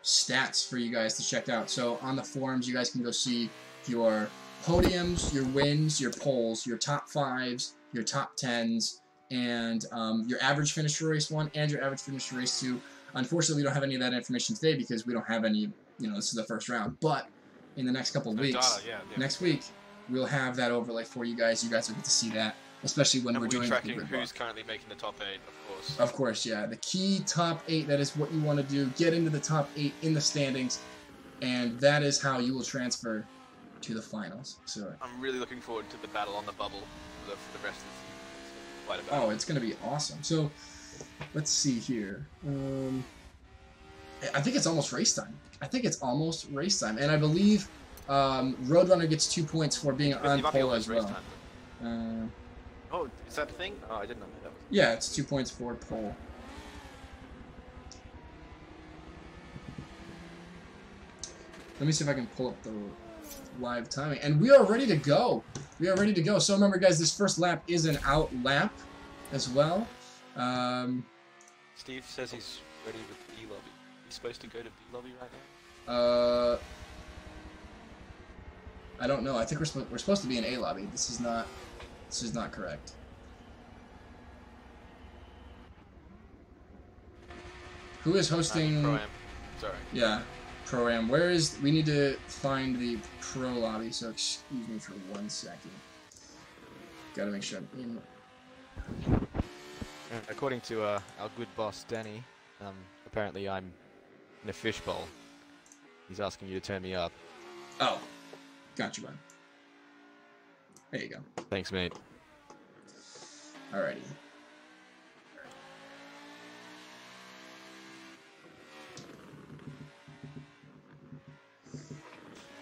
stats for you guys to check out. So on the forums, you guys can go see your podiums, your wins, your poles, your top 5s, your top 10s, and your average finish for race 1 and your average finish for race 2. Unfortunately, we don't have any of that information today because we don't have any, you know, this is the first round. But in the next couple of weeks, next week, we'll have that overlay for you guys. You guys will get to see that, especially when we're doing tracking who's currently making the top 8, of course. Of course, yeah. The key top 8, that is what you want to do. Get into the top 8 in the standings, and that is how you will transfer to the finals. So I'm really looking forward to the battle on the bubble for the rest of the season. Quite a battle. Oh, it's going to be awesome. So let's see here. I think it's almost race time. And I believe Roadrunner gets 2 points for being on pole as well. Oh, is that a thing? Oh, I didn't know that. Yeah, it's 2 points for pole. Let me see if I can pull up the live timing. And we are ready to go. So remember, guys, this first lap is an out lap as well. Steve says he's ready with B lobby. He's supposed to go to B lobby right now? I don't know. I think we're supposed to be in A lobby. This is not correct. Who is hosting? Pro-Am. Sorry. Yeah, Pro-Am. Where is? We need to find the pro lobby. So excuse me for 1 second. Gotta make sure I'm in. According to our good boss Danny, apparently I'm in a fishbowl. He's asking you to turn me up. Oh, got you, bud. There you go. Thanks, mate. Alrighty.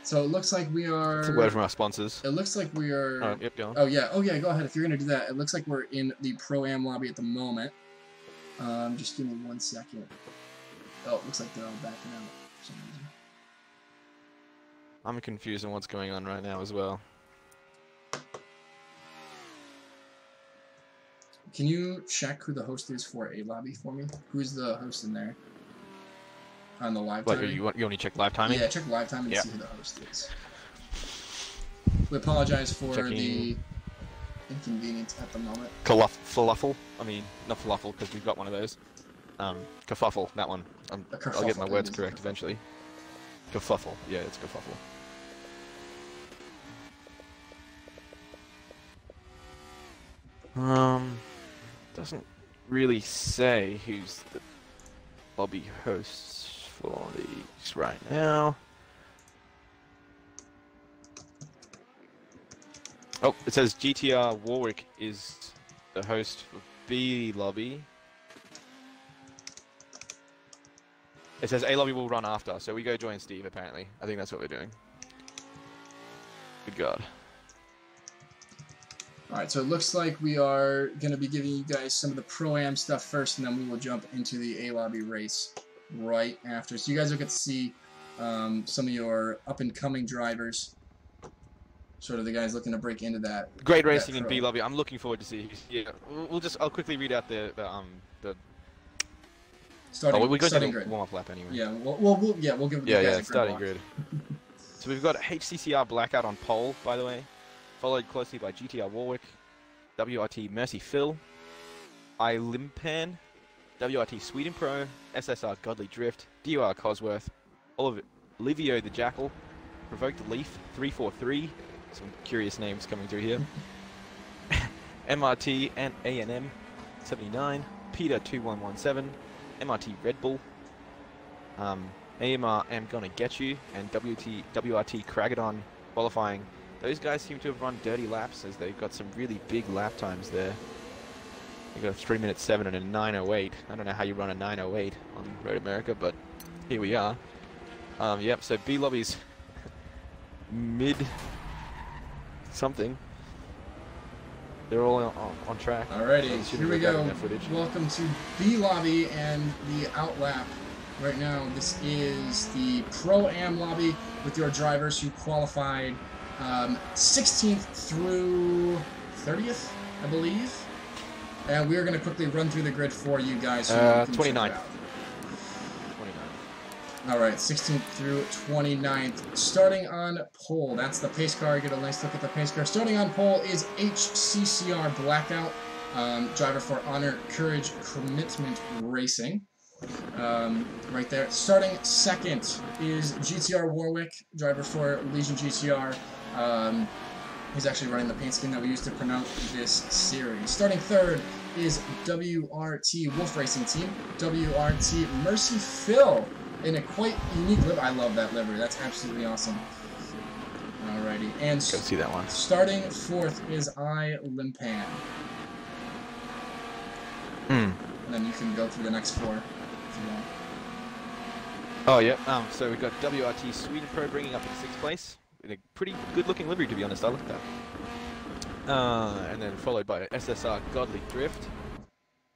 So it looks like we are... It's a word from our sponsors. It looks like we are... Yep, go on. Oh, yeah, go ahead. If you're going to do that. It looks like we're in the Pro-Am lobby at the moment. Just give me 1 second. Oh, it looks like they're all backing out for some reason. I'm confused on what's going on right now as well. Can you check who the host is for A lobby for me? Who's the host in there? On the live timing? You want to check live timing? Yeah, check live timing and see who the host is. We apologize for the inconvenience at the moment. Falafel? I mean, not falafel, because we've got one of those. Kerfuffle, that one. I'll get my words correct eventually. Kerfuffle. Yeah, it's Kerfuffle. Doesn't really say who's the lobby hosts for these right now. Oh, it says GTR Warwick is the host for B lobby. It says A lobby will run after, so we go join Steve apparently. I think that's what we're doing. Good God. Alright, so it looks like we are going to be giving you guys some of the Pro-Am stuff first, and then we will jump into the A-Lobby race right after. So you guys will get to see some of your up-and-coming drivers, sort of the guys looking to break into that. Great racing in B-Lobby. I'm looking forward to see. Yeah, I'll quickly read out the Starting, we got starting to grid. warm-up lap anyway. Yeah, we'll give you guys a starting grid. So we've got HCCR Blackout on pole, by the way. Followed closely by GTR Warwick, WRT Mercy Phil, Limpan, WRT Sweden Pro, SSR Godly Drift, DUR Cosworth, Olivio the Jackal, Provoked Leaf 343, some curious names coming through here, MRT and A&M 79, Peter 2117, MRT Red Bull, AMR I'm Gonna Get You, and WRT Kragadon qualifying. Those guys seem to have run dirty laps as they've got some really big lap times there. They got a 3:07 and a 9:08. I don't know how you run a 9:08 on Road America, but here we are. Yep, so B lobby's mid something. They're all on track. Alrighty, So here we go. Welcome to B lobby and the out lap. Right now, this is the Pro-Am lobby with your drivers who qualified 16th through 30th, I believe. And we're going to quickly run through the grid for you guys. 29th. Alright, 16th through 29th. Starting on pole, that's the pace car. Get a nice look at the pace car. Starting on pole is HCCR Blackout, driver for Honor, Courage, Commitment Racing. Right there. Starting second is GTR Warwick, driver for Legion GTR. He's actually running the paint scheme that we used to promote this series. Starting third is WRT Wolf Racing Team, WRT Mercy Phil, in a quite unique livery. I love that livery. That's absolutely awesome. Alrighty. And go see that one. Starting fourth is Limpan. And then you can go through the next four if you want. Oh, yeah. So we've got WRT Sweden Pro bringing up in 6th place. In a pretty good-looking livery, to be honest. I like that. And then followed by SSR Godly Drift.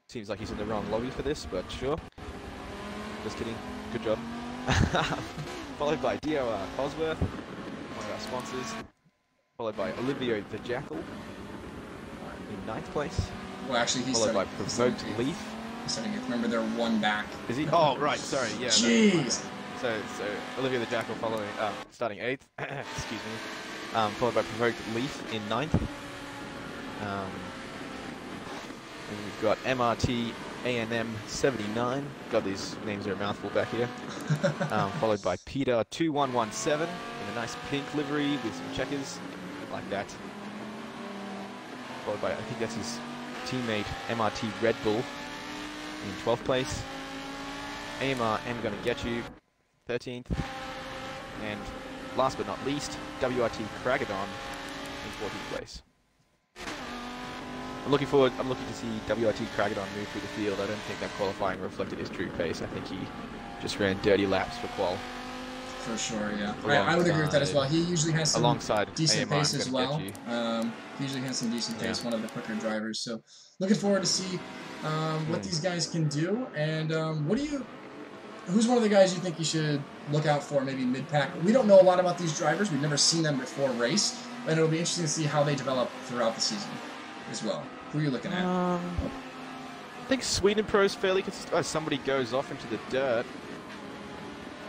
Seems like he's in the wrong lobby for this, but sure. Just kidding. Good job. Followed by DOR Cosworth, one of our sponsors. Followed by Olivio the Jackal in 9th place. Well, actually, he's followed by Provoked Leaf. He's starting it. Remember, they're one back. Is he? Oh, right. Sorry. Yeah. Jeez. So Olivia the Jackal following, starting 8th, excuse me, followed by Provoked Leaf in 9th. And we've got MRT A&M 79. God, these names are a mouthful back here. Followed by Peter 2117 in a nice pink livery with some checkers, like that. Followed by, I think that's his teammate MRT Red Bull in 12th place. AMR I'm Gonna Get You 13th, and last but not least, WRT Kragadon in 14th place. I'm looking to see WRT Kragadon move through the field. I don't think that qualifying reflected his true pace. I think he just ran dirty laps for qual. For sure, yeah. I would agree with that as well. He usually has some decent pace as well. He usually has some decent pace, one of the quicker drivers. So looking forward to see what these guys can do. And who's one of the guys you think you should look out for, maybe mid-pack? We don't know a lot about these drivers. We've never seen them before race, and it'll be interesting to see how they develop throughout the season as well. Who are you looking at? I think Sweden Pro is fairly consistent. Oh, somebody goes off into the dirt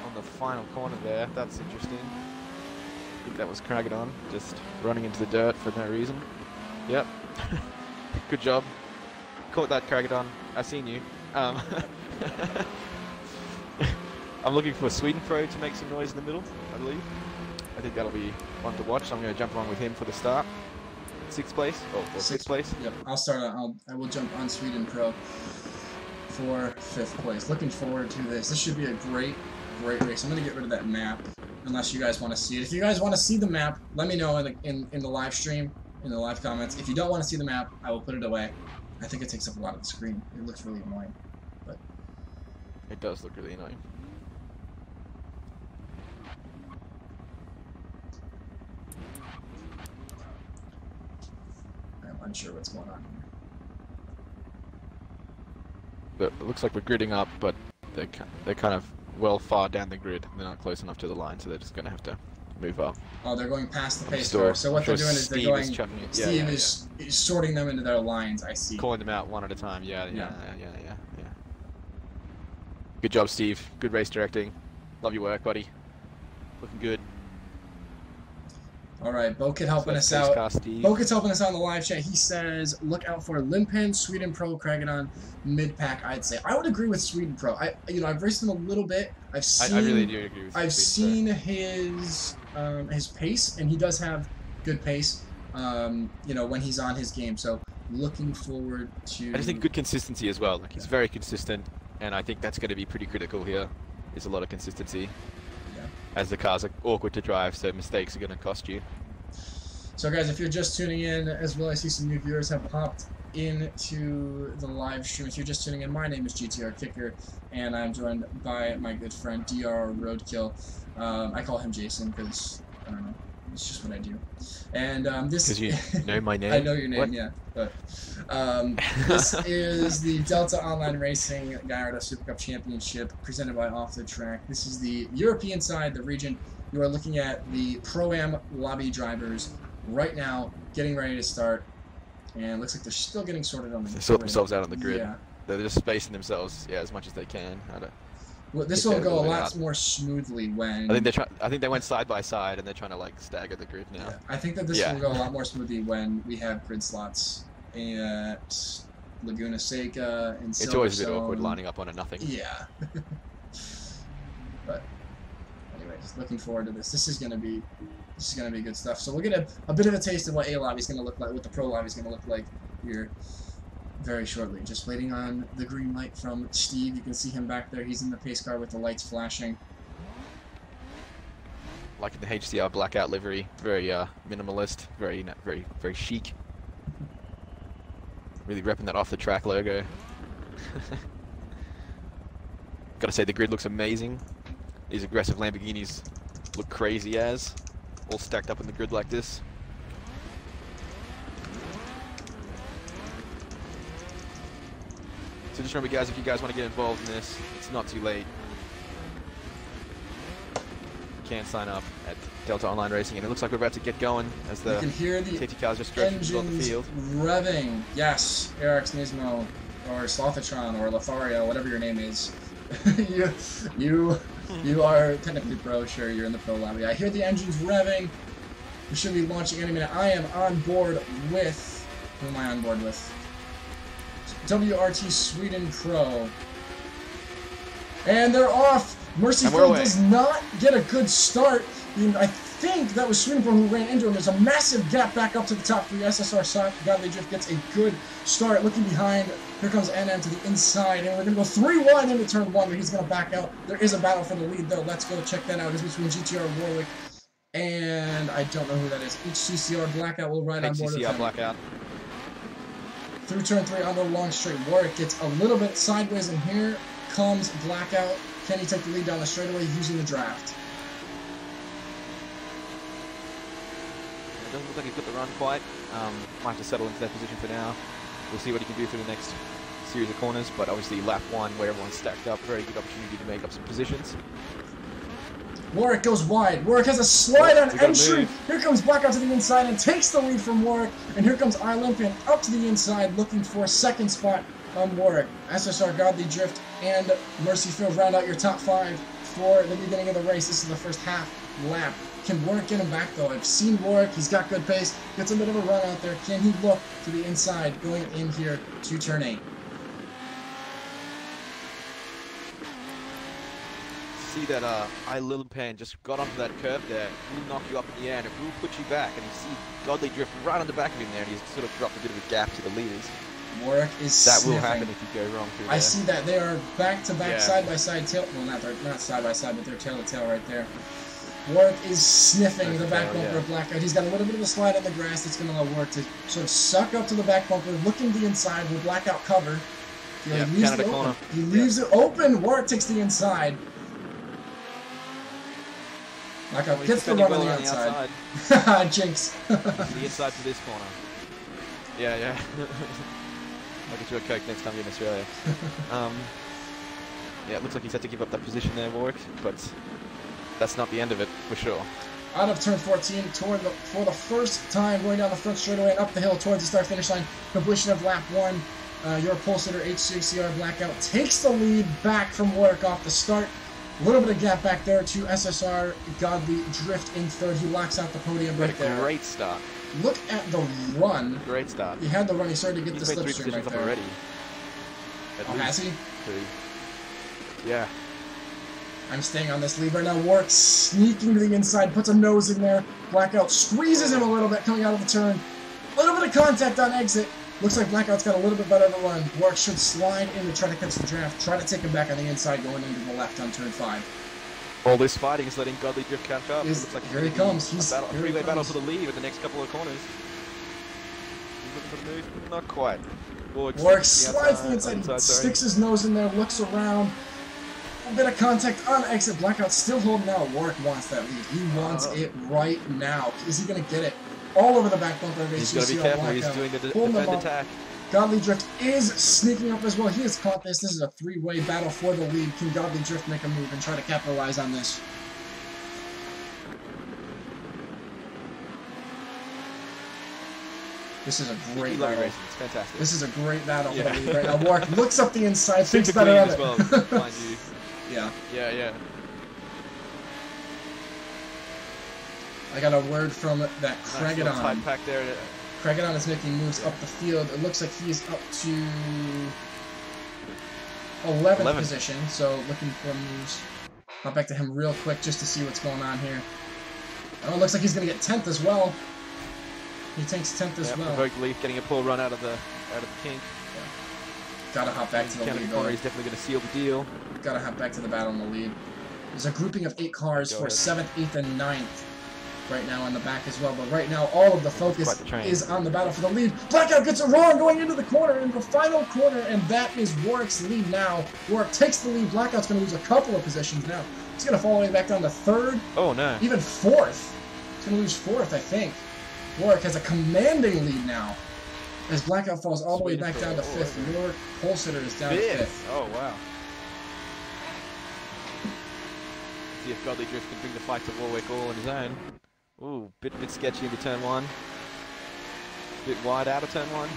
on the final corner there. That's interesting. I think that was Kragadon, just running into the dirt for no reason. Yep. Good job. Caught that, Kragadon. I seen you. I'm looking for Sweden Pro to make some noise in the middle, I believe. I think that'll be fun to watch. So I'm going to jump on with him for the start. 6th place, or 6th place. Yep, I'll start. I will jump on Sweden Pro for 5th place. Looking forward to this. This should be a great race. I'm going to get rid of that map, unless you guys want to see it. If you guys want to see the map, let me know in the live stream, in the live comments. If you don't want to see the map, I will put it away. I think it takes up a lot of the screen. It looks really annoying, but it does look really annoying. I'm unsure what's going on here. It looks like we're gridding up, but they're kind of well far down the grid. They're not close enough to the line, so they're just going to have to move up. Oh, they're going past the pace car. So what they're doing is they're going. Steve is sorting them into their lines. I see. Calling them out one at a time. Yeah. Good job, Steve. Good race directing. Love your work, buddy. Looking good. All right, Bokit helping us out. Bokit's helping us out in the live chat. He says, look out for Limpen, Sweden Pro, Craggadon, mid-pack, I'd say. I would agree with Sweden Pro. I've raced him a little bit. I really do agree with I've seen his pace, and he does have good pace, when he's on his game. So looking forward to... I just think good consistency as well. Like, he's very consistent, and I think that's going to be pretty critical here. There's a lot of consistency. As the cars are awkward to drive, so mistakes are going to cost you. So guys, if you're just tuning in, as well, I see some new viewers have popped into the live stream. If you're just tuning in, my name is GTR Kicker, and I'm joined by my good friend DR Roadkill. I call him Jason because, I don't know, it's just what I do. And this... Because you know my name? I know your name, what? Yeah. But this is the Delta Online Racing Gallardo Super Cup Championship presented by Off the Track. This is the European side, the region. You are looking at the Pro-Am lobby drivers right now, getting ready to start. And it looks like they're still getting sorted on the grid. They sort themselves out on the grid. Yeah. They're just spacing themselves, as much as they can. Well, this will go a lot more smoothly when... I think they went side by side, and they're trying to like stagger the grid now. Yeah, I think that this will go a lot more smoothly when we have grid slots at Laguna Seca and Silverstone. It's always a bit awkward lining up on a nothing. Yeah. But anyways, looking forward to this. This is gonna be good stuff. So we'll get a bit of a taste of what A lobby is gonna look like, what the Pro lobby is gonna look like here very shortly. Just waiting on the green light from Steve. You can see him back there. He's in the pace car with the lights flashing. Like the HCR blackout livery, very minimalist, very chic. Really repping that Off the Track logo. Gotta say the grid looks amazing. These aggressive Lamborghinis look crazy all stacked up in the grid like this. So just remember, guys, if you guys want to get involved in this, it's not too late. You can sign up at Delta Online Racing, and it looks like we're about to get going as the TT cars just drove through the field. Revving. Yes, Eric's Nismo, or Slothatron, or Lothario, whatever your name is. you are technically pro. Sure, you're in the pro lobby. I hear the engines revving. We should be launching any minute. I am on board with... Who am I on board with? WRT Sweden Pro. And they're off! Mercyfield does not get a good start. I think that was Sweden Pro who ran into him. There's a massive gap back up to the top 3. SSR Godly Drift gets a good start. Looking behind, here comes NM to the inside. And we're going to go 3 wide into turn 1, but he's going to back out. There is a battle for the lead, though. Let's go check that out. It's between GTR Warwick and I don't know who that is. HCCR Blackout will ride on board with him. Blackout. Through turn 3 on the long straight. Warwick gets a little bit sideways, and here comes Blackout. Can he take the lead down the straightaway using the draft? It doesn't look like he's got the run quite. Might have to settle into that position for now. We'll see what he can do through the next series of corners, but obviously lap 1, where everyone's stacked up, very good opportunity to make up some positions. Warwick goes wide. Warwick has a slide on entry. Here comes Blackout to the inside and takes the lead from Warwick. And here comes Olympian up to the inside, looking for a second spot on Warwick. SSR Godly Drift and Mercyfield round out your top 5 for the beginning of the race. This is the first half lap. Can Warwick get him back, though? I've seen Warwick. He's got good pace. Gets a bit of a run out there. Can he look to the inside going in here to turn 8? see that Lilipan just got onto that curve there, will knock you up in the air, and it will put you back, and you see Godly Drift right on the back of him there, and he's sort of dropped a bit of a gap to the leaders. Warwick is That sniffing. will happen if you go wrong through there. I see that. They are back-to-back, side-by-side tail... Well, not side-by-side, but they're tail-to-tail right there. Warwick is sniffing the back bumper of Blackout. He's got a little bit of a slide on the grass that's going to allow Warwick to sort of suck up to the back bumper, looking the inside with Blackout cover. He leaves it open. He leaves it open. Warwick takes the inside. Blackout gets the run on the outside. Jinx. The inside to this corner. Yeah. I'll get you a Coke next time you're in Australia. Yeah, it looks like he's had to give up that position there, Warwick, but that's not the end of it, for sure. Out of turn 14, for the first time, going down the front straightaway and up the hill towards the start-finish line. Completion of lap 1. Your pole sitter, HCR Blackout, takes the lead back from Warwick off the start. A little bit of gap back there to SSR Godly Drift in third. He locks out the podium right there. Great start. Look at the run. Great start. He had the run. He started to get the He's made 3 slipstream right positions there. up already. Oh, has he? 3. Yeah. I'm staying on this lead right now. Warwick sneaking to the inside, puts a nose in there. Blackout squeezes him a little bit coming out of the turn. A little bit of contact on exit. Looks like Blackout's got a little bit better of a run. Warwick should slide in to try to catch the draft. Try to take him back on the inside going into the left on turn 5. All this fighting is letting Godly Drift catch up. It looks like here he comes. He's a three-way battle for the lead with the next couple of corners. He's looking for the move. Not quite. Warwick slides to the inside. He sticks his nose in there, looks around. A bit of contact on exit. Blackout still holding out. Warwick wants that lead. He wants it right now. Is he going to get it? All over the back bumper of HCR. He's got to be careful. He's doing the defend attack. Godly Drift is sneaking up as well. He has caught this. This is a 3-way battle for the lead. Can Godly Drift make a move and try to capitalize on this? This is a great battle. It's fantastic. This is a great battle for the lead right now. Warwick looks up the inside, thinks super better clean of as it. well, mind you. Yeah. I got a word from that Craigadon. Nice tight pack there. Craigadon is making moves up the field. It looks like he is up to 11th position, so looking for moves. Hop back to him real quick just to see what's going on here. Oh, it looks like he's going to get 10th as well. He takes 10th as well. Provoked Leaf getting a pull run out of the kink. Yeah. Gotta hop back to the lead. Corner, he's definitely going to seal the deal. Gotta hop back to the battle in the lead. There's a grouping of 8 cars for 7th, 8th, and 9th. Right now in the back as well, but right now all of the focus is on the battle for the lead. Blackout gets it wrong going into the corner, into the final corner, and that is Warwick's lead now. Warwick takes the lead. Blackout's going to lose a couple of positions now. He's going to fall all the way back down to 3rd. Oh, no. Even 4th. He's going to lose 4th, I think. Warwick has a commanding lead now. As Blackout falls all the way back down to 5th. Your pole sitter is down to 5th. Oh, wow. See if Godly Drift can bring the fight to Warwick all on his own. Ooh, bit sketchy into turn 1. Bit wide out of turn 1.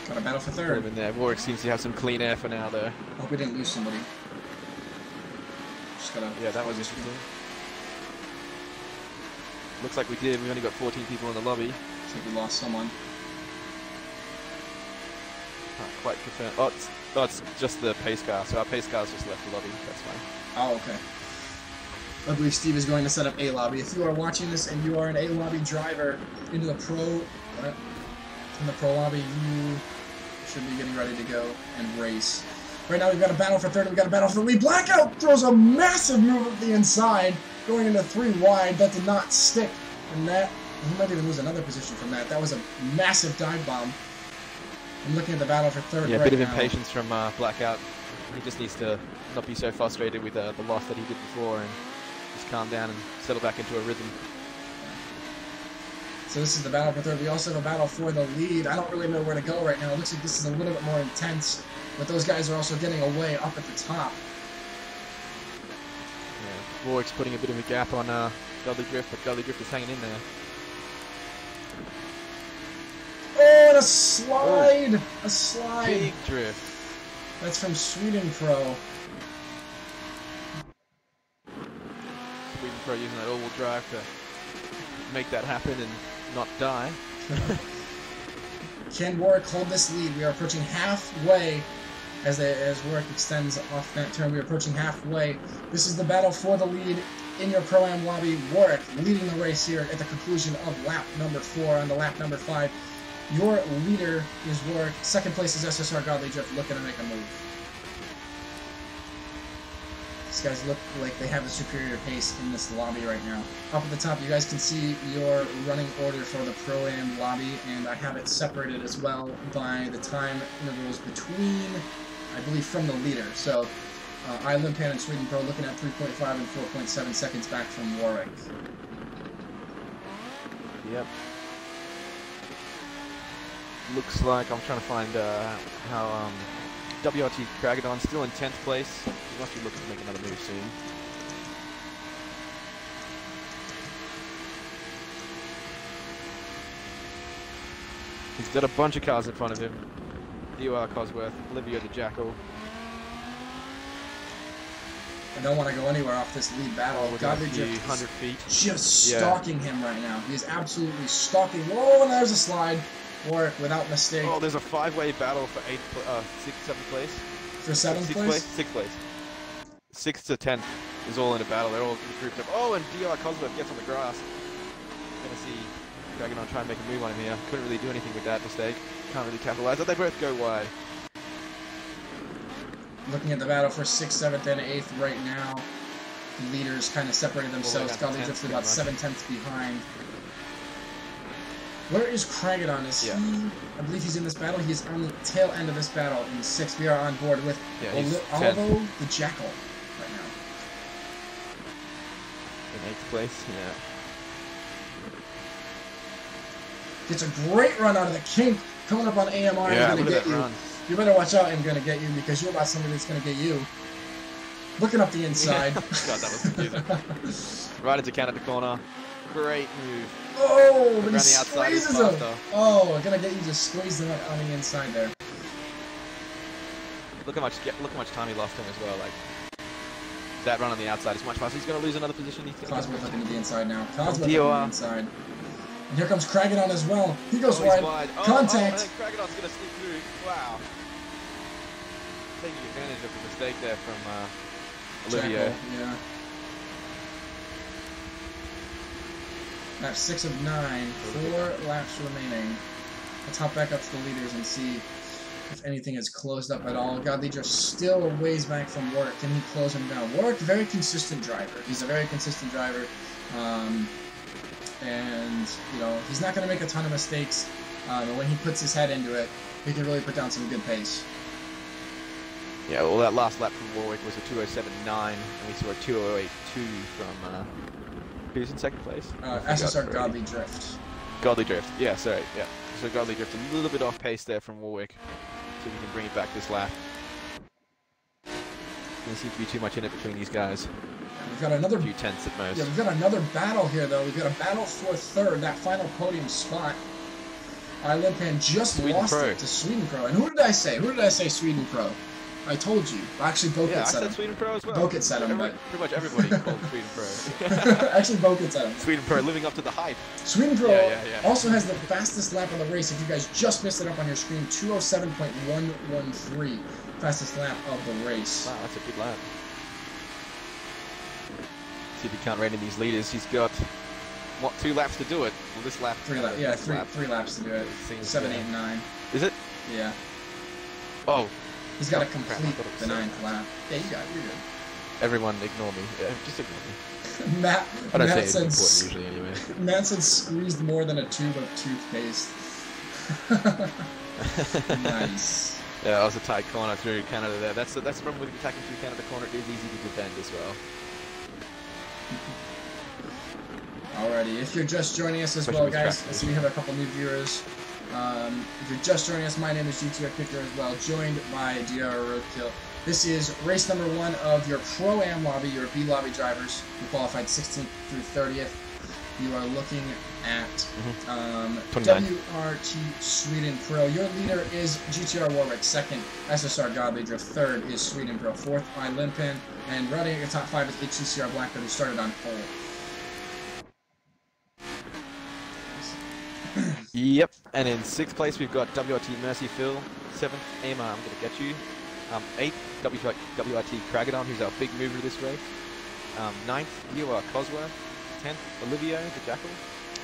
Got a battle for 3rd. In there. Warwick seems to have some clean air for now, though. Hope we didn't lose somebody. Just gotta. Yeah, that was interesting. Looks like we did. We only got 14 people in the lobby. Looks like we lost someone. Not quite confirmed. Oh, it's just the pace car. So our pace car's just left the lobby. That's fine. Oh, okay. I believe Steve is going to set up a lobby. If you are watching this and you are an A lobby driver into the pro lobby, you should be getting ready to go and race. Right now we've got a battle for 3rd, we've got a battle for the lead. Blackout throws a massive move up the inside, going into 3 wide. That did not stick. And that, he might even lose another position from that. That was a massive dive bomb. I'm looking at the battle for 3rd right now. Yeah, a bit of impatience from Blackout. He just needs to not be so frustrated with the loss that he did before and just calm down and settle back into a rhythm. So this is the battle for 3rd. We also have a battle for the lead. I don't really know where to go right now. It looks like this is a little bit more intense, but those guys are also getting away up at the top. Yeah, Warwick's putting a bit of a gap on Godly Drift, but Godly Drift is hanging in there. Oh, and a slide! Oh, a slide! Big drift. That's from Sweden Pro. Sweden Pro using that all-wheel drive to make that happen and not die. Can Warwick hold this lead? We are approaching halfway as Warwick extends off that turn. We're approaching halfway. This is the battle for the lead in your Pro-Am lobby. Warwick leading the race here at the conclusion of lap number 4 on the lap number 5. Your leader is Warwick. Second place is SSR Godly Drift, looking to make a move. These guys look like they have the superior pace in this lobby right now. Up at the top, you guys can see your running order for the Pro-Am lobby, and I have it separated as well by the time intervals between, I believe, from the leader. So, Limpan and Sweden Pro looking at 3.5 and 4.7 seconds back from Warwick. Yep. Looks like I'm trying to find how WRT Kragadon still in 10th place. He must be looking to make another move soon. He's got a bunch of cars in front of him. DOR Cosworth, Olivia the Jackal. I don't want to go anywhere off this lead battle. Godly Drift 100 feet. Just stalking him right now. He is absolutely stalking. Whoa, and there's a slide. Warwick without mistake. Oh, there's a 5-way battle for 7th place. For 7th place? 6th place. 6th to 10th is all in a battle. They're all grouped up. Oh, and DR Cosworth gets on the grass. Gonna see Dragonon try and make a move on him here. Couldn't really do anything with that mistake. Can't really capitalize. They both go wide. Looking at the battle for 6th, 7th, and 8th right now. The leaders kind of separated themselves. Godly Drift about 7/10 behind. Where is Kragadon? Is he? I believe he's in this battle. He's on the tail end of this battle in 6th. We are on board with Olivo the Jackal right now. In 8th place, yeah. Gets a great run out of the kink. Coming up on AMR and going to get you. Run. You better watch out and going to get you because you're about somebody that's going to get you. Looking up the inside. God, that was confusing. Right into Canada corner. Great move. Oh, but he squeezes him. Oh, I'm gonna get you to squeeze them on the inside there. Look how much time he lost him as well. Like that run on the outside is much faster. He's gonna lose another position. Cosworth looking to the inside now. Cosworth looking to the inside. And here comes Kragadon as well. He goes wide. Contact. I think Kragadon's gonna sneak through. Wow. Taking advantage of the mistake there from Olivia. Yeah. Lap 6 of 9, 4 laps remaining. Let's hop back up to the leaders and see if anything is closed up at all. Godly Drift still a ways back from Warwick. Can he close him down? Warwick, very consistent driver. He's a very consistent driver. And, you know, he's not going to make a ton of mistakes. But when he puts his head into it, he can really put down some good pace. Yeah, well, that last lap from Warwick was a 2:07.9, and we saw a 2:08.2 from... Who's in 2nd place? SSR Godly Drift. Godly Drift, yeah, sorry, yeah. So Godly Drift a little bit off pace there from Warwick. So we can bring it back this lap. Doesn't seem to be too much in it between these guys. We've got another... A few tenths at most. Yeah, we've got another battle here, though. We've got a battle for 3rd, that final podium spot. Limpan just lost it to Sweden Pro. And who did I say? Who did I say Sweden Pro? I told you. Actually, Bokit said him. I said Sweden Pro as well. Bokit said him. Pretty much everybody called Sweden Pro. Actually, Bokit said him. Sweden Pro living up to the hype. Sweden Pro also has the fastest lap of the race. If you guys just missed it up on your screen, 2:07.113. Fastest lap of the race. Wow, that's a good lap. See if you can't rate in these leaders. He's got, what, 2 laps to do it? Well, this lap... 3 laps. Yeah, three laps to do it. 7, 8, 9. Is it? Yeah. Oh. He's got to complete the 9th lap. Yeah, you got it. You're good. Everyone ignore me. Just ignore me. Matt said usually anyway. Matt said squeezed more than a tube of toothpaste. Nice. Yeah, that was a tight corner through Canada there. That's the problem with attacking through Canada corner. It is easy to defend as well. Alrighty, if you're just joining us as well, guys, I see we have a couple new viewers. If you're just joining us, my name is GTR Kicker as well, joined by DR Roadkill. This is race number 1 of your Pro-Am lobby, your B lobby drivers. You qualified 16th through 30th. You are looking at WRT Sweden Pro. Your leader is GTR Warwick. 2nd, SSR Godly Drift. 3rd is Sweden Pro. 4th, Limpan. And routing at your top 5 is HCCR Blackbird, who started on pole. Yep, and in 6th place we've got WRT Mercy Phil. 7th, AMR, I'm gonna get you. 8th, WIT Cragadon, who's our big mover of this race. 9th, UR Cosworth. 10th, Olivio, the Jackal.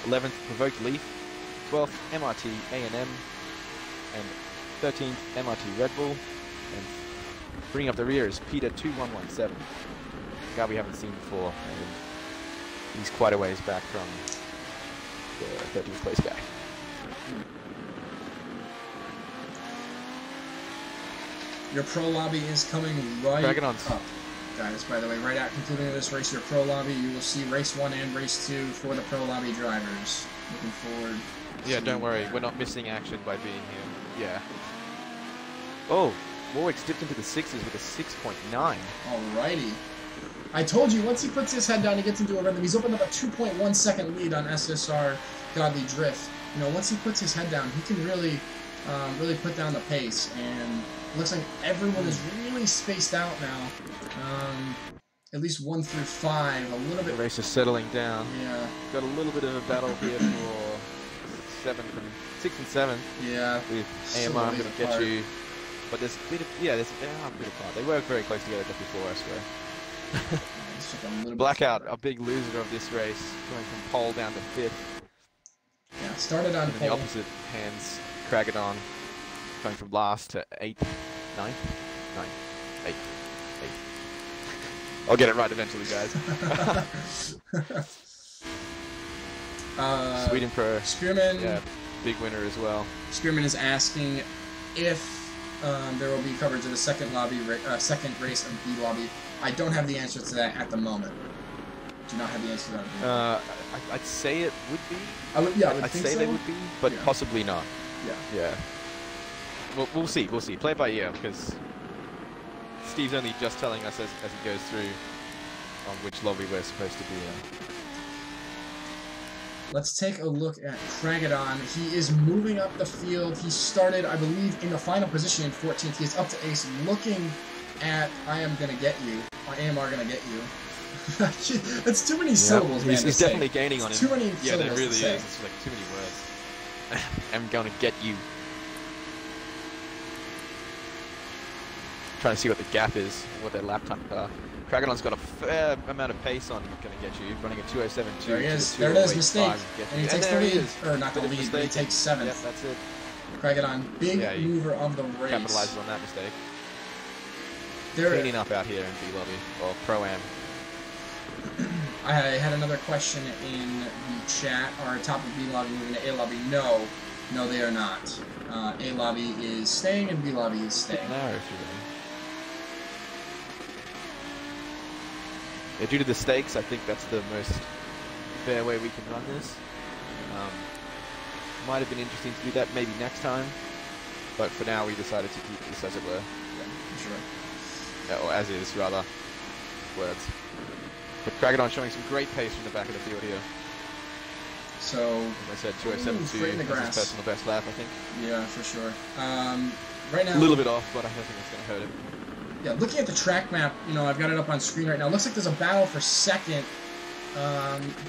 11th, Provoked Leaf. 12th, MRT A&M. And 13th, MRT Red Bull. And bringing up the rear is Peter 2117. A guy we haven't seen before. And he's quite a ways back from the 13th place guy. Your pro lobby is coming right up. Guys, by the way, right at concluding this race, your pro lobby, you will see race 1 and race 2 for the pro lobby drivers. Looking forward. Yeah, don't worry. We're not missing action by being here. Yeah. Oh, Warwick's dipped into the 6s with a 6.9. Alrighty. I told you, once he puts his head down, he gets into a rhythm. He's opened up a 2.1 second lead on SSR Godly Drift. You know, once he puts his head down, he can really put down the pace. And it looks like everyone is really spaced out now. At least 1 through 5, a little bit. The race is settling down. Yeah. Got a little bit of a battle here for 6th and 7th. Yeah. With AMR, I'm going to get you. But there's a bit of, they are a bit apart. They work very close together just before, I swear. Blackout, a big loser of this race, going from pole down to 5th. Yeah, started on pole. The opposite hands, Cragadon, going from last to 8th, 9th, 9th, 8th. I'll get it right eventually, guys. Sweden Pro. Spearman. Yeah, big winner as well. Spearman is asking if there will be coverage of the second race of B lobby. I don't have the answer to that at the moment. Do not have the answer to that. I'd say it would be. I'd say so. They would be, but possibly not. Yeah. Well, we'll see. We'll see. Play it by ear, because Steve's only just telling us as he goes through on which lobby we're supposed to be in. Let's take a look at Cragadon. He is moving up the field. He started, I believe, in the final position in 14th. He is up to ace, looking at I am gonna get you. I am gonna get you. That's too many syllables, man. He's definitely gaining on him. Too many syllables. Yeah, there really is. It's like too many words. I'm gonna get you. Trying to see what the gap is, what their lap times are. Cragadon's got a fair amount of pace on Gonna Get You, running a 2:07.2. There he is. There it is, mistake. And he takes the lead. Or not the lead, but he takes 7th. Yep, that's it. Cragadon, big mover of the race. Capitalizes on that mistake. They're cleaning up out here in B lobby, or Pro-Am. I had another question in the chat. Are top of B lobby moving to A lobby? No, they are not. A lobby is staying and B lobby is staying. Yeah, due to the stakes, I think that's the most fair way we can run this. Might have been interesting to do that maybe next time, but for now we decided to keep this as it were. Yeah, for sure. Or as is, rather. Words. But Cragadon showing some great pace from the back of the field here. So, as I said, 2:07.2 is his personal best lap, I think. Yeah, for sure. Right now, a little bit off, but I don't think it's going to hurt him. Yeah, looking at the track map, you know, I've got it up on screen right now. It looks like there's a battle for second,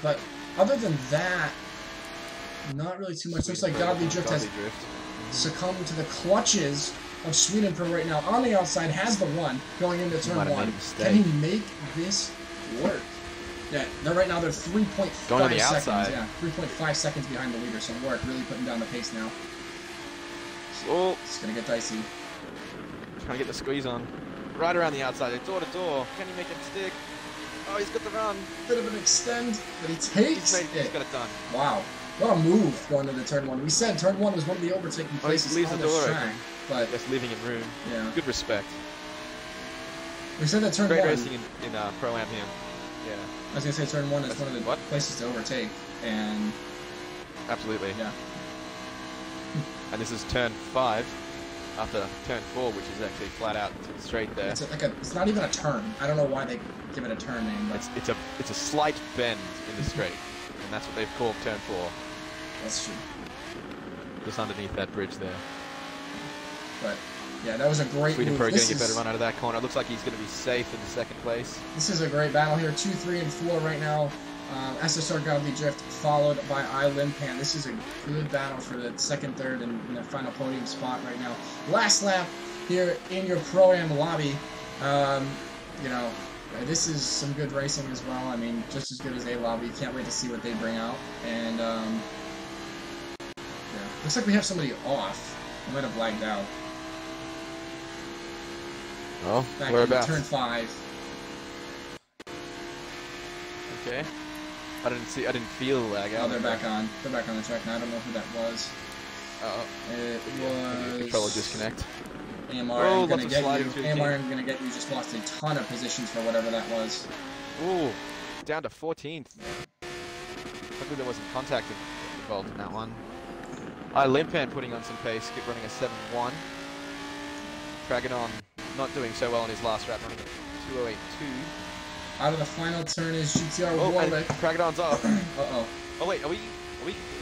but other than that, not really too much. Looks like Godly Drift has succumbed to the clutches of Sweden Pro right now. On the outside, has the run going into turn 1. Can he make this work? Yeah, right now they're 3.5 seconds. Yeah, 3.5 seconds behind the leader. So Work really putting down the pace now. Oh, it's gonna get dicey. Trying to get the squeeze on. Right around the outside, they're door to door. Can he make it stick? Oh, he's got the run. Bit of an extend, but he takes it. He's got it done. Wow. What a move going into turn 1. We said turn 1 was one of the overtaking places on this track. But just leaving him room. Yeah. Good respect. We said that turn 1. Great racing in Pro-Am here. Yeah. I was going to say turn 1 is one of the places to overtake. And absolutely. Yeah. And this is turn 5. After turn 4, which is actually flat out straight there. It's not even a turn. I don't know why they give it a turn name. But it's a slight bend in the straight, and that's what they've called turn 4. That's true. Just underneath that bridge there. But yeah, that was a great Sweden move. Pro getting a better run out of that corner. It looks like he's going to be safe in the second place. This is a great battle here. 2, 3, and 4 right now. SSR Godly Drift followed by Limpan. This is a good battle for the second, third, and the final podium spot right now. Last lap here in your Pro-Am lobby. You know, this is some good racing as well. I mean, just as good as A lobby. Can't wait to see what they bring out. And yeah, looks like we have somebody off. I might have lagged out. Oh, back whereabouts? Turn 5. Okay. I didn't feel lag out. Oh, they're back on. They're back on the track now. I don't know who that was. It was controller disconnect. AMR, I'm gonna get you. AMR, I'm gonna get you. Just lost a ton of positions for whatever that was. Ooh, down to 14th. Hopefully there wasn't contact involved in that one. Limpan putting on some pace, running a 7-1. Dragonon not doing so well in his last lap, running a 2:08.2. Out of the final turn is GTR Warwick. Dragonon's off. Uh-oh. Oh wait, are we?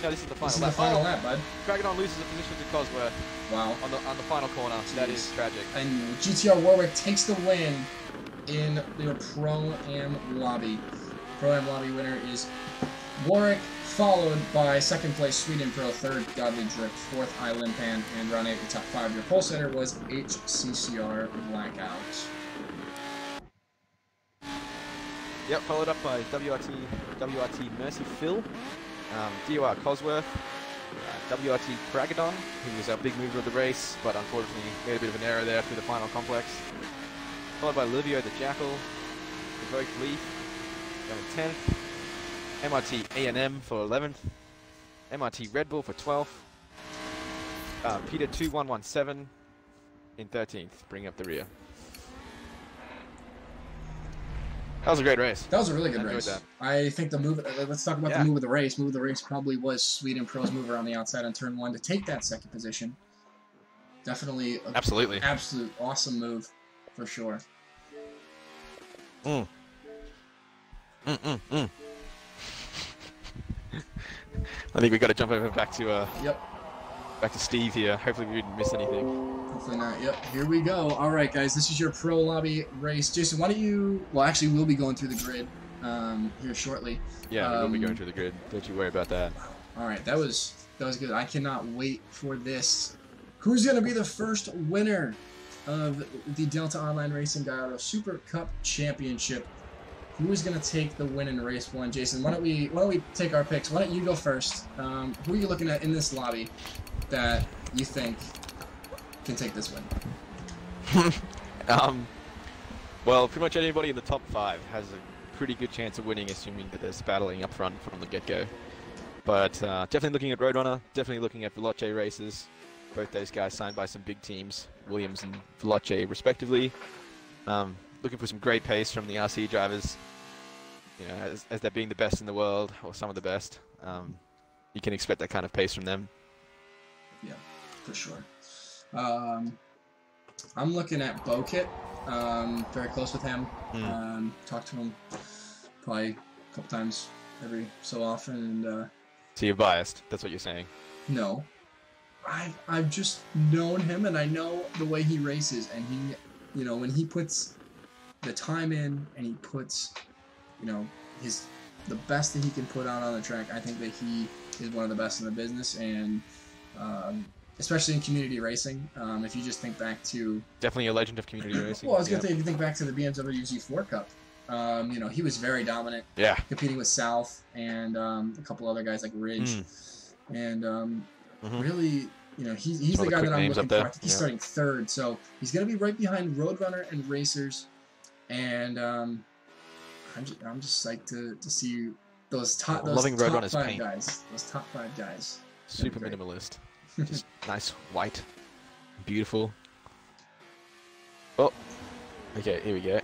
No, this is the final lap. This is the final lap, bud. Dragonon loses a position to Cosworth. Wow. On the final corner. Jeez. That is tragic. And GTR Warwick takes the win in the Pro-Am lobby. Pro-Am lobby winner is Warwick, followed by second place Sweden Pro, third Godly Drift, fourth Limpan, and round 8 the top 5. Your pole setter was HCCR Blackout. Yep, followed up by WRT Mercy Phil, DOR Cosworth, WRT Pragadon, who was our big mover of the race, but unfortunately made a bit of an error there through the final complex. Followed by Livio the Jackal, Evoke Leaf, going 10th, MRT A&M for 11th, MRT Red Bull for 12th, Peter 2117 in 13th, bringing up the rear. That was a great race. That was a really good race. That. I think the move. Let's talk about the move of the race. Move of the race probably was Sweden Pro's mover on the outside on turn 1 to take that second position. Definitely. Absolute awesome move, for sure. I think we got to jump over back to back to Steve here. Hopefully we didn't miss anything. Hopefully not. Yep, here we go. All right, guys, this is your pro lobby race. Jason, why don't you... Well, actually, we'll be going through the grid here shortly. Yeah, we will be going through the grid. Don't you worry about that. All right, that was good. I cannot wait for this. Who's going to be the first winner of the Delta Online Racing Gallardo Super Cup Championship? Who is going to take the win in race 1? Jason, why don't we take our picks? Why don't you go first? Who are you looking at in this lobby that you think can take this win? Well, pretty much anybody in the top 5 has a pretty good chance of winning, assuming that there's battling up front from the get-go. But definitely looking at Roadrunner, definitely looking at Veloce races. Both those guys signed by some big teams, Williams and Veloce respectively. Looking for some great pace from the RC drivers. You know, as they're being the best in the world, or some of the best, you can expect that kind of pace from them. Yeah, for sure. I'm looking at Bokit. Very close with him. Talk to him probably a couple times every so often. And so you're biased? That's what you're saying? No, I've just known him, and I know the way he races, and he, you know, when he puts the time in and he puts, you know, the best that he can put out on the track, I think that he is one of the best in the business, and especially in community racing. If you just think back to... Definitely a legend of community racing. Well, I was going to say, if you think back to the BMW Z4 Cup, you know, he was very dominant. Yeah. Competing with South and a couple other guys like Ridge. And really, you know, he's the guy that I'm looking for. I think he's starting 3rd, so he's going to be right behind Roadrunner and Racers. And I'm just psyched to see those top 5 guys. Those top 5 guys. Super minimalist. Just nice, white, beautiful. Oh, okay, here we go.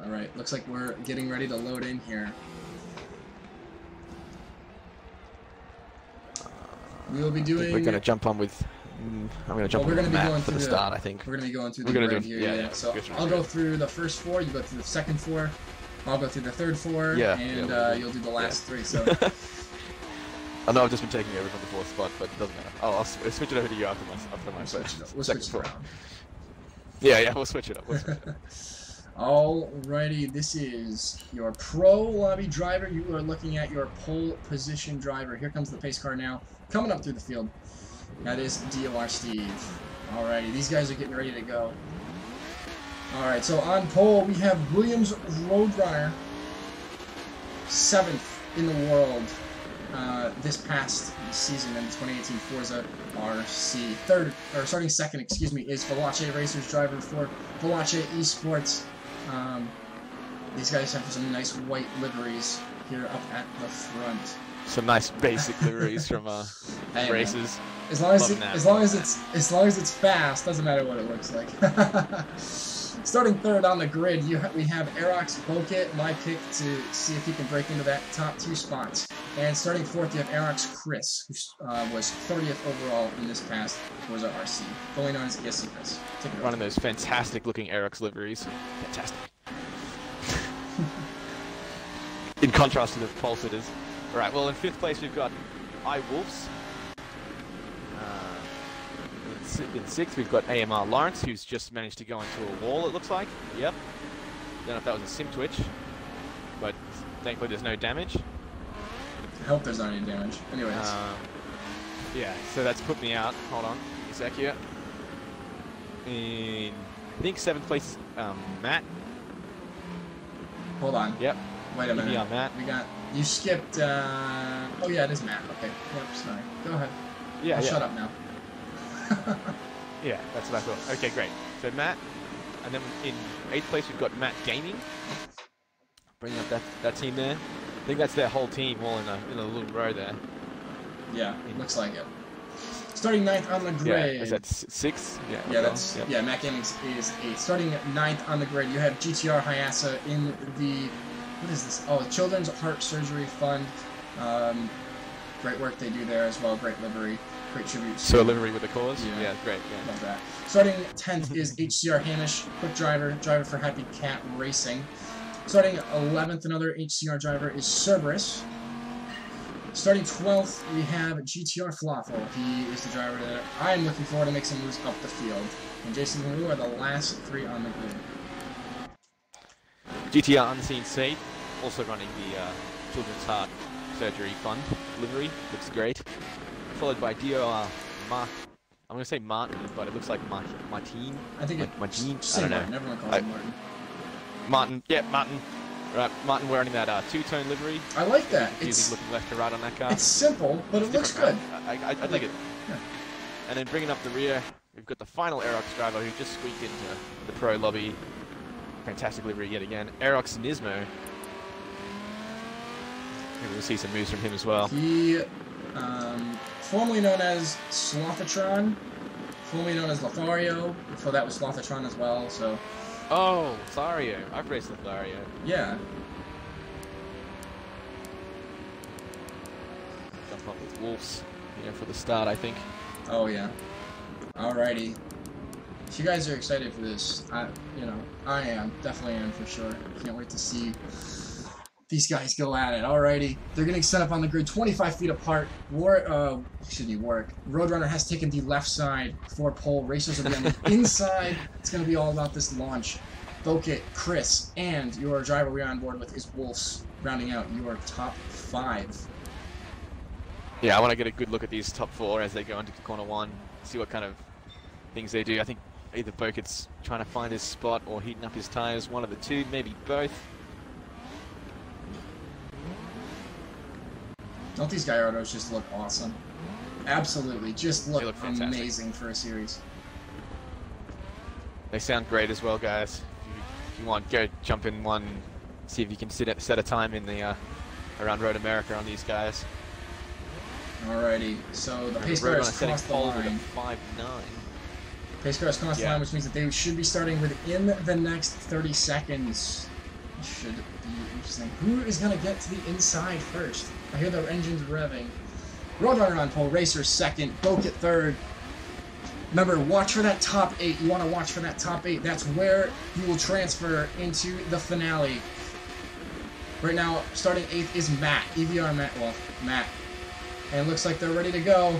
All right, looks like we're getting ready to load in here. We will be doing... We're going to jump on with... I'm going to jump on the map for the start, I think. We're going to be going through the grid here. Yeah. So I'll go through the first 4, you go through the second 4, I'll go through the third 4, and you'll do the last 3. So... I know I've just been taking over from the 4th spot, but it doesn't matter. I'll switch it over to you after my We'll switch it around. Yeah, we'll switch it up. Alrighty, this is your pro lobby driver. You are looking at your pole position driver. Here comes the pace car now, coming up through the field. That is DOR Steve. Alrighty, these guys are getting ready to go. Alright, so on pole we have Williams Roadrunner, 7th in the world this past season in the 2018 Forza RC. Starting second, excuse me, is Veloce Racers driver for Veloce Esports. These guys have some nice white liveries here up at the front. Some nice basic liveries from hey, races. Man. As long as it's fast, doesn't matter what it looks like. Starting third on the grid, we have Aerox Boket, my pick to see if he can break into that top 2 spots. And starting fourth, you have Aerox Chris, who was 30th overall in this past Forza RC, fully known as ESC Chris. Running those fantastic looking Aerox liveries. Fantastic. In contrast to the pole sitters. Alright, well in 5th place we've got iWolves. In 6th we've got AMR Lawrence, who's just managed to go into a wall, it looks like. Yep. Don't know if that was a sim twitch, but thankfully there's no damage. I hope there's not any damage. Anyways. Yeah, so that's put me out. Hold on a sec here. In, I think 7th place, Matt. Hold on. Yep. Wait a minute. Yeah, Matt. We got, you skipped, oh yeah, it is Matt. Okay. Yep, sorry. Go ahead. Yeah, I'll shut up now. Yeah, that's what I thought. Okay, great. So Matt, and then in 8th place we've got Matt Gaming. Bringing up that team there. I think that's their whole team all in a little row there. Yeah, looks like it. Starting 9th on the grid. Yeah, is that 6? Yeah, yeah, that's yeah. Matt Gaming is 8th. Starting 9th on the grid, you have GTR Hayasa in the what is this? Oh, Children's Heart Surgery Fund. Great work they do there as well. Great livery. Great tribute. So a livery with a cause? Yeah, great. Yeah. Love that. Starting 10th is HCR Hamish, quick driver for Happy Cat Racing. Starting 11th, another HCR driver is Cerberus. Starting 12th, we have GTR Falafel. He is the driver that I'm looking forward to make some moves up the field. And Jason and Lou are the last 3 on the grid. GTR Unseen Seed, also running the Children's Heart Surgery Fund livery. Looks great. Followed by DOR Mark. I'm going to say Martin, but it looks like Martin. I think Martin. I don't know. Martin. Everyone calls him Martin. Martin. Yeah, Martin. Right, Martin wearing that two-tone livery. I like that. It's looking left to right on that car. It's simple, but it looks good. I dig it. Yeah. And then bringing up the rear, we've got the final Aerox driver who just squeaked into the pro lobby. Fantastic livery yet again. Aerox Nismo. Maybe we'll see some moves from him as well. He, formerly known as Slothatron, formerly known as Lothario. Before that was Slothatron as well, so... Oh, Lothario. I've raced Lothario. Yeah. Jump up with Wolves here for the start, I think. Oh, yeah. Alrighty. If you guys are excited for this, I am. Definitely am, for sure. Can't wait to see these guys go at it. Alrighty. They're getting set up on the grid 25 feet apart. Roadrunner has taken the left side for pole. Racers will be on the inside. It's going to be all about this launch. Boket, Chris, and your driver we're on board with is Wolves, rounding out your top 5. Yeah, I want to get a good look at these top 4 as they go into corner 1, see what kind of things they do. I think either Boket's trying to find his spot or heating up his tires, one of the two, maybe both. Don't these Gallardos just look awesome? Absolutely, just look amazing for a series. They sound great as well, guys. If you want, go jump in one, see if you can set a time in the around Road America on these guys. Alrighty, so the pace car has crossed the line. 5.9. Pace car has crossed the line, which means that they should be starting within the next 30 seconds. Should be interesting. Who is going to get to the inside first? I hear the engines revving. Roadrunner on pole, Racer second, Boket third. Remember, watch for that top 8. You want to watch for that top 8. That's where you will transfer into the finale. Right now, starting 8th is Matt. EVR Matt. Well, Matt. And it looks like they're ready to go.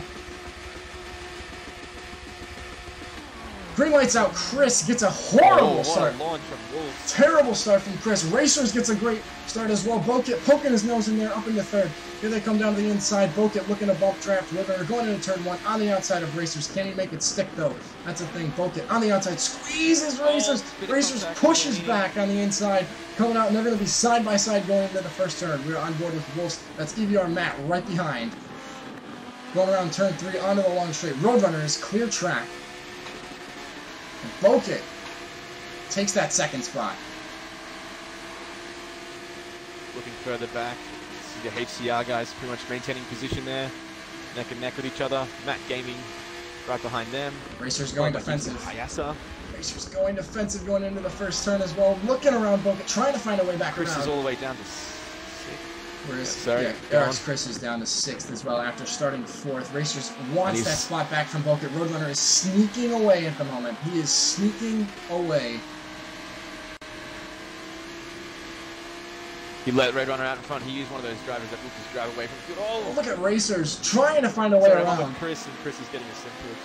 Green light's out. Chris gets a horrible start. What a launch from Wolves. Terrible start from Chris. Racers gets a great start as well. Bokit poking his nose in there, up in the third. Here they come down to the inside. Bokit looking to bump draft River. Going into turn 1 on the outside of Racers. Can he make it stick though? That's the thing. Bokit on the outside squeezes Racers. Racers pushes back on the inside. Coming out, and they're going to be side by side going into the first turn. We're on board with Wolves. That's EVR Matt right behind. Going around turn 3 onto the long straight. Roadrunner is clear track. Bokit takes that second spot. Looking further back, see the HCR guys pretty much maintaining position there, neck and neck with each other. Matt Gaming right behind them. Racers going defensive. Hayasa. Racers going defensive going into the first turn as well. Looking around Bokit, trying to find a way back Chris around. is all the way down to 6th. Eric's Chris is down to 6th as well after starting 4th. Racers wants that spot back from Bokit. Roadrunner is sneaking away at the moment. He is sneaking away. He let Roadrunner out in front. He used one of those drivers that will just drive away from the field. Oh, look at Racers trying to find a way around. Chris, and Chris is getting a simple.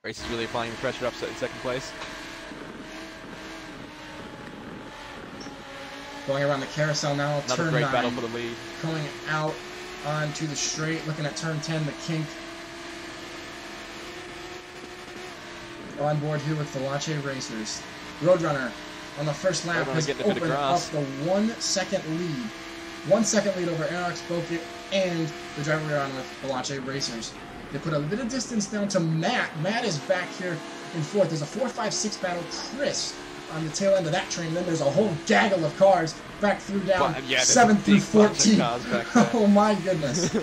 Racers really applying the pressure up in second place. Going around the carousel now, Another turn great 9. battle for the lead. Coming out onto the straight, looking at turn 10, the kink. On board here with Valache Racers. Roadrunner on the first lap has opened up the 1 second lead. 1 second lead over Eric's Bokit and the driver we're on with Valache Racers. They put a bit of distance down to Matt. Matt is back here in 4th. There's a 4-5-6 battle. Chris on the tail end of that train. Then there's a whole gaggle of cars back through down 7 through 14. Oh my goodness.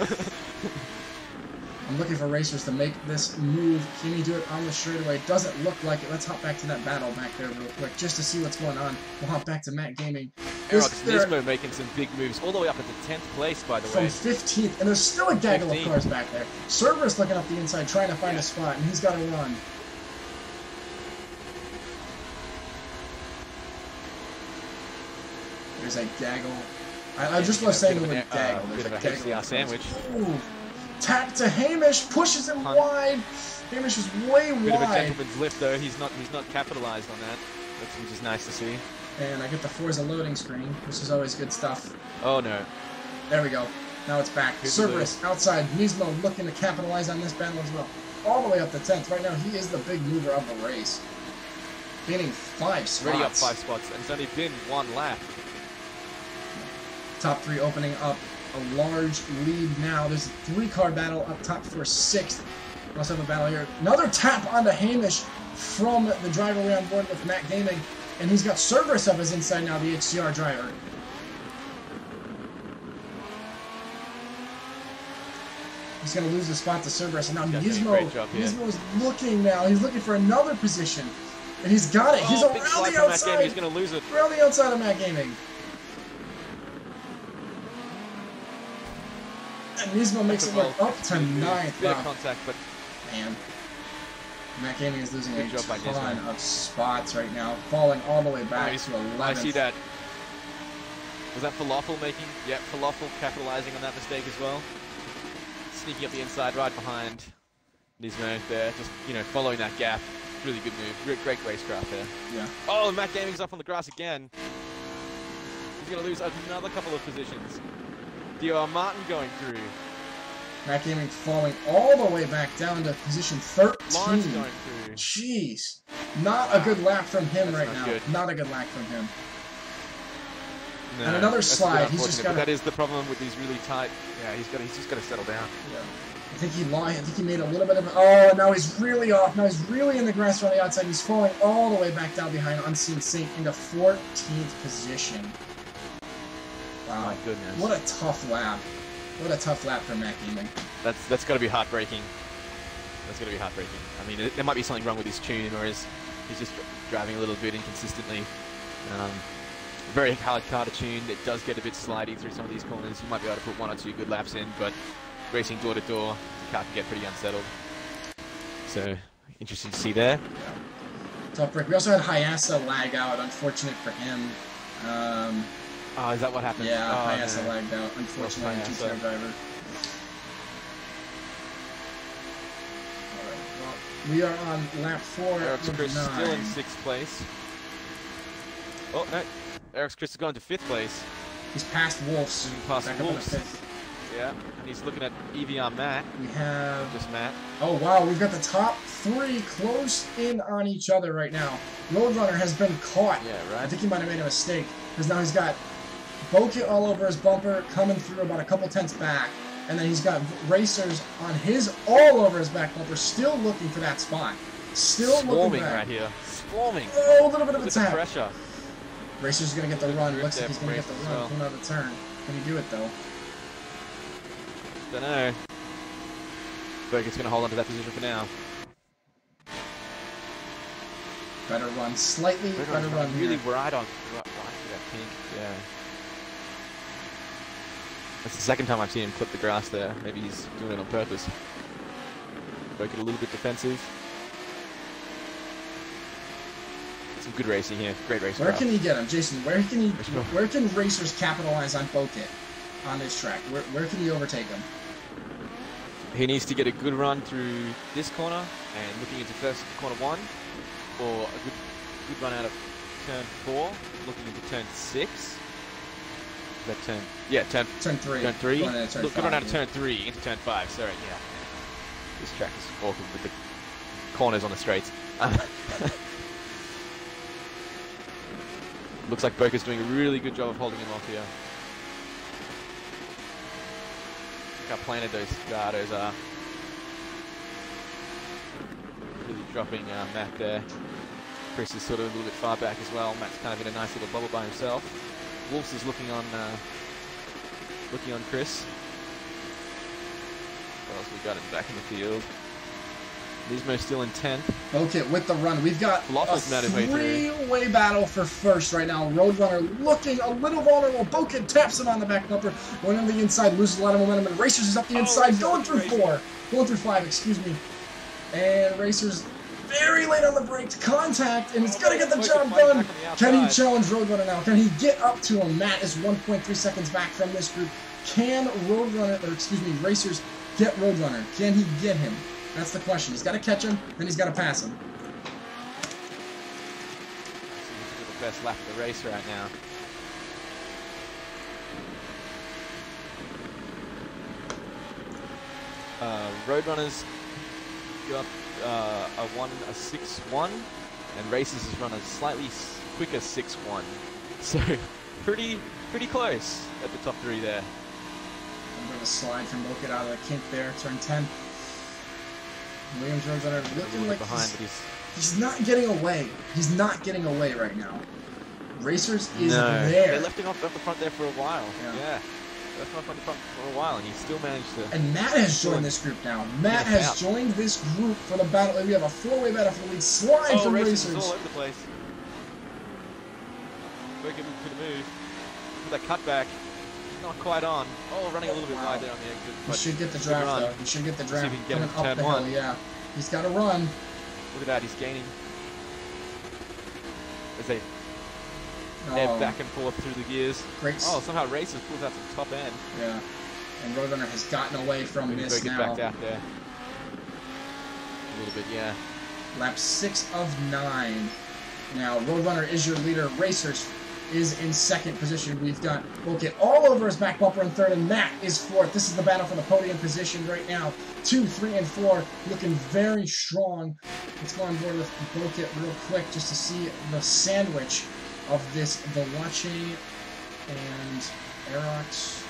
I'm looking for Racers to make this move. Can he do it on the straightaway? Doesn't look like it. Let's hop back to that battle back there real quick just to see what's going on. We'll hop back to Matt Gaming. Nismo making some big moves all the way up into 10th place, by the way. From 15th, and there's still a gaggle of cars back there. Cerberus looking up the inside, trying to find a spot, and he's got to run. There's a gaggle. I just love saying the word gaggle. There's a HCR sandwich. Ooh. Tap to Hamish, pushes him wide. Hamish is way wide. Bit of a gentleman's lift though. He's not capitalized on that, which is nice to see. And I get the Forza loading screen, which is always good stuff. Oh no. There we go. Now it's back. Cerberus outside. Nismo looking to capitalize on this battle as well. All the way up to 10th. Right now he is the big mover of the race. Gaining 5 spots. Already up 5 spots, and it's only been 1 lap. Top 3 opening up a large lead now. There's a 3-car battle up top for 6th. We also have a battle here. Another tap onto Hamish from the driver we're on board with Matt Gaming. And he's got Cerberus up his inside now, the HCR driver. He's going to lose the spot to Cerberus. And now Nismo is looking now. He's looking for another position. And he's got it. He's around the outside. He's going to lose it. Around the outside of Matt Gaming. And Nismo makes it look up to 9th. Bit of contact, but man, Matt Gaming is losing a ton of spots right now, falling all the way back to 11th. I see that. Was that Falafel making? Yep, Falafel capitalizing on that mistake as well. Sneaking up the inside, right behind Nismo there, just following that gap. Really good move. Great racecraft there. Yeah. Oh, Matt Gaming's up on the grass again. He's going to lose another couple of positions. D.R. Martin going through. Matt Gaming falling all the way back down to position 13. Lawrence going through. Jeez. Not a good lap from him right now. Good. Not a good lap from him. No, and another slide. He's just got. That is the problem with these really tight. Yeah, he's just got to settle down. Yeah. I think he made a little bit of. Oh, now he's really off. Now he's really in the grass on the outside. He's falling all the way back down behind Unseen Saint into 14th position. Wow. My goodness. What a tough lap. What a tough lap for Matt Gaming. That's got to be heartbreaking. That's got to be heartbreaking. I mean, there might be something wrong with his tune, or he's just driving a little bit inconsistently. Very hard car to tune. It does get a bit slidey through some of these corners. You might be able to put 1 or 2 good laps in, but racing door to door, the car can get pretty unsettled. So, interesting to see there. Yeah. Tough break. We also had Hayasa lag out, unfortunate for him. Oh, is that what happened? Yeah, Hayasa lagged out, unfortunately, GTR driver. Alright, well, We are on lap 4 Eric's of Chris 9. still in 6th place. Oh, no. Eric's Chris has gone to 5th place. He's past Wolves. Past back Wolves. up in the 5th. Yeah, and he's looking at EVR Matt. We have... Just Matt. Oh, wow. We've got the top 3 close in on each other right now. Roadrunner has been caught. Yeah, right. I think he might have made a mistake, because now he's got Bokit all over his bumper, coming through about a couple tenths back. And then he's got Racers on his all over his back bumper, still looking for that spot. Still Swarming looking back. right here. Swarming. Oh, a little bit of a With the tap. pressure. Racers going to get the run. Grip Looks like there he's going to get for the Racers run. as well. Coming out of the turn. Can he do it, though? Don't know. Berger's going to hold on to that position for now. Better run. Slightly better run Really here. right on. Right to that pink. Yeah. That's the second time I've seen him clip the grass there. Maybe he's doing it on purpose. Berger a little bit defensive. Some good racing here. Great racing. Where can he get him, Jason? Where can Racers capitalize on Bokit on this track? Where can he overtake him? He needs to get a good run through this corner and looking into first corner 1, or a good run out of turn 4, looking into turn 6. Is that turn? Yeah, turn 3. Turn 3. Going into turn Look, good 5, run out of yeah. turn 3 into turn 5. Sorry, yeah. This track is awkward with the corners on the straights. Looks like Boca's doing a really good job of holding him off here. Look how planted those Gallardos are. Really dropping Matt there. Chris is sort of a little bit far back as well. Matt's kind of in a nice little bubble by himself. Wolves is looking on Chris. What else we got in back in the field? Nismo still in 10th. Okay, with the run. We've got Loftus made his way through. three-way battle for first right now. Roadrunner looking a little vulnerable. Bokit taps him on the back bumper. Going on the inside, loses a lot of momentum. And Racers is up the inside, going through 4. Going through 5, excuse me. And Racers very late on the brakes. Contact, and he's going to get the job done. Can he challenge Roadrunner now? Can he get up to him? Matt is 1.3 seconds back from this group. Can Racers get Roadrunner? Can he get him? That's the question. He's got to catch him, then he's got to pass him. This is the best lap of the race right now. Roadrunners got a 6-1, and Racers has run a slightly quicker 6-1. So pretty close at the top 3 there. A bit of a slide from Bokit out of the kink there, turn 10. Williams Roadrunner looking like behind, he's not getting away. He's not getting away right now. Racers is no. there. They left him off the front there for a while. Yeah. Left him off on the front for a while, and he still managed to... And Matt has joined this group now. Matt has joined this group for the battle. We have a 4-way battle for the lead. Slide from Racers. All over the place. Very good to the move. With that cutback. Not quite on. Oh, running a little bit wide there on the exit. He should get the draft, though. He should get the draft. See if he can get coming him up to the turn hill, yeah. He's got to run. Look at that, he's gaining. As they neb back and forth through the gears. Great. Oh, somehow Racers pulls out to the top end. Yeah. And Roadrunner has gotten away from this now. Back out there. A little bit, yeah. Lap 6 of 9. Now, Roadrunner is your leader. Racers is in 2nd position. We've got Bokit all over his back bumper in 3rd, and Matt is 4th. This is the battle for the podium position right now. 2, 3, and 4 looking very strong. Let's go on board with Bokit real quick just to see the sandwich of this Veloce and Aerox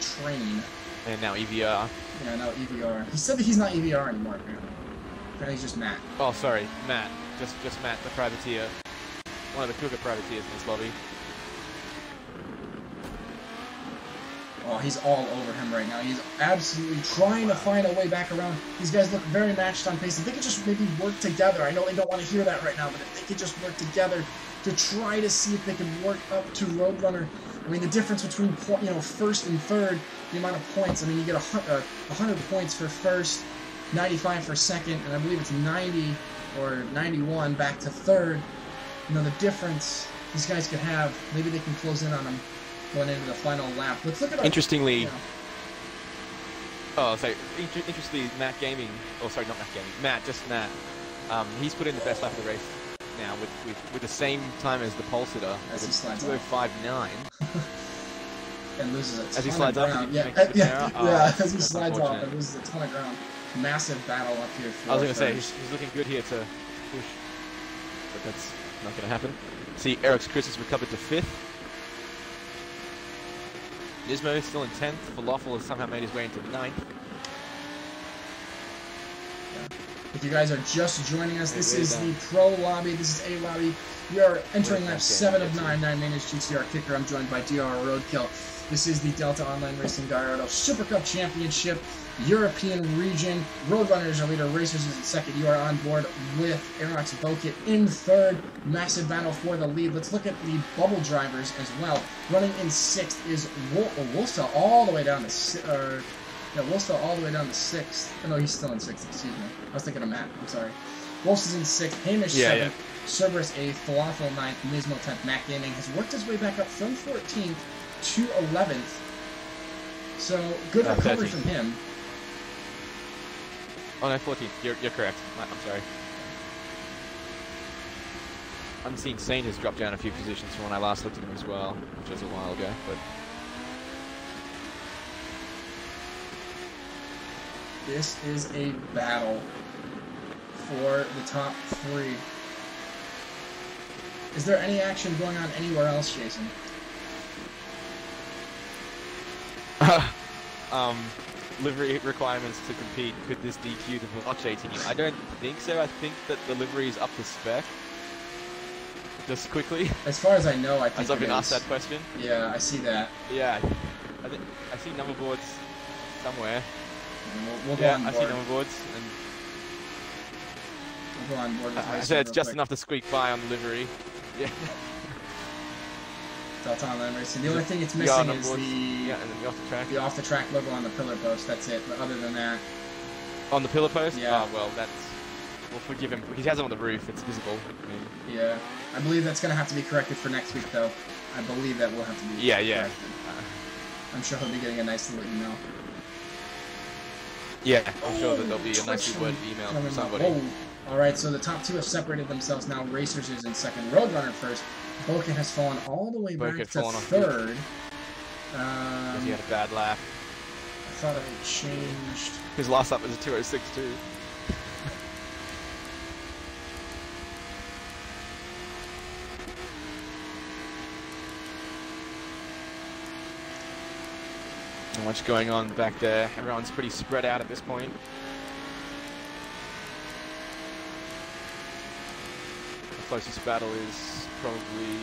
train. And now EVR. Yeah, now EVR. He said that he's not EVR anymore, apparently. Apparently he's just Matt. Oh, sorry, Matt. Just Matt, the privateer. One of the quicker privateers in this lobby. Oh, he's all over him right now. He's absolutely trying to find a way back around. These guys look very matched on pace. If they could just maybe work together. I know they don't want to hear that right now, but if they could just work together to try to see if they can work up to Roadrunner. I mean, the difference between, 1st and 3rd, the amount of points. I mean, you get 100 points for 1st, 95 for 2nd, and I believe it's 90 or 91 back to 3rd. You know, the difference these guys could have, maybe they can close in on them going into the final lap. Let's look at our... Interestingly, Oh, so interestingly, Matt Gaming, oh sorry, not Matt Gaming, just Matt. He's put in the best lap of the race now with the same time as the pole sitter. As he slides 2:05.9. And loses a ton As he slides of up, ground. did he Yeah, make it yeah, there? yeah. Oh, As he that's slides off, unfortunate. and loses a ton of ground. Massive battle up here. For I was going to say, first. he's looking good here to push, but that's not going to happen. See, Eric's Chris has recovered to 5th. Nismo is still in 10th. Falafel has somehow made his way into 9th. If you guys are just joining us, this is the Pro Lobby. This is A Lobby. We are entering lap 7 of 9. 9 main is GTR Kicker. I'm joined by DR Roadkill. This is the Delta Online Racing Gallardo Super Cup Championship, European region. Roadrunner is your leader. Racers is in second. You are on board with Aerox Bokit in third. Massive battle for the lead. Let's look at the bubble drivers as well. Running in sixth is Wolfstall all the way down to Wolfstall all the way down to 6th. Oh, no, he's still in 6th, excuse me. I was thinking of Matt, I'm sorry. Wolf's is in 6th, Hamish 7th, Cerberus 8th, Falafel 9th, Nismo 10th, Matt Gaming has worked his way back up from 14th to 11th. So, good recovery 13th. from him. Oh no, 14th. You're correct. I'm sorry. Unseen Saint has dropped down a few positions from when I last looked at him as well, which was a while ago, but... This is a battle for the top 3. Is there any action going on anywhere else, Jason? Livery requirements to compete. Could this DQ the Veloce team? I don't think so. I think that the livery is up to spec. Just quickly. As far as I know, I think as I've been asked that question. Yeah, I see that. Yeah, I see number boards somewhere. We'll go on board. I see number boards, and we'll go on board with I said it's just enough to squeak by on the livery. Yeah. Delta Online Racing. The only thing it's missing is and then the off the track logo on the pillar post. That's it. But other than that, on the pillar post. Yeah. Oh well, we'll forgive him. He has it on the roof. It's visible. I mean, yeah. I believe that's going to have to be corrected for next week, though. I believe that will have to be corrected. I'm sure he'll be getting a nice little email. Yeah, I'm sure that there'll be a nicely worded email from somebody. Alright, so the top 2 have separated themselves now. Racers is in second. Roadrunner first. Bokit has fallen all the way back to 3rd. He had a bad lap. I thought I changed. His last lap was a 2:06 too. Not much going on back there. Everyone's pretty spread out at this point. The closest battle is probably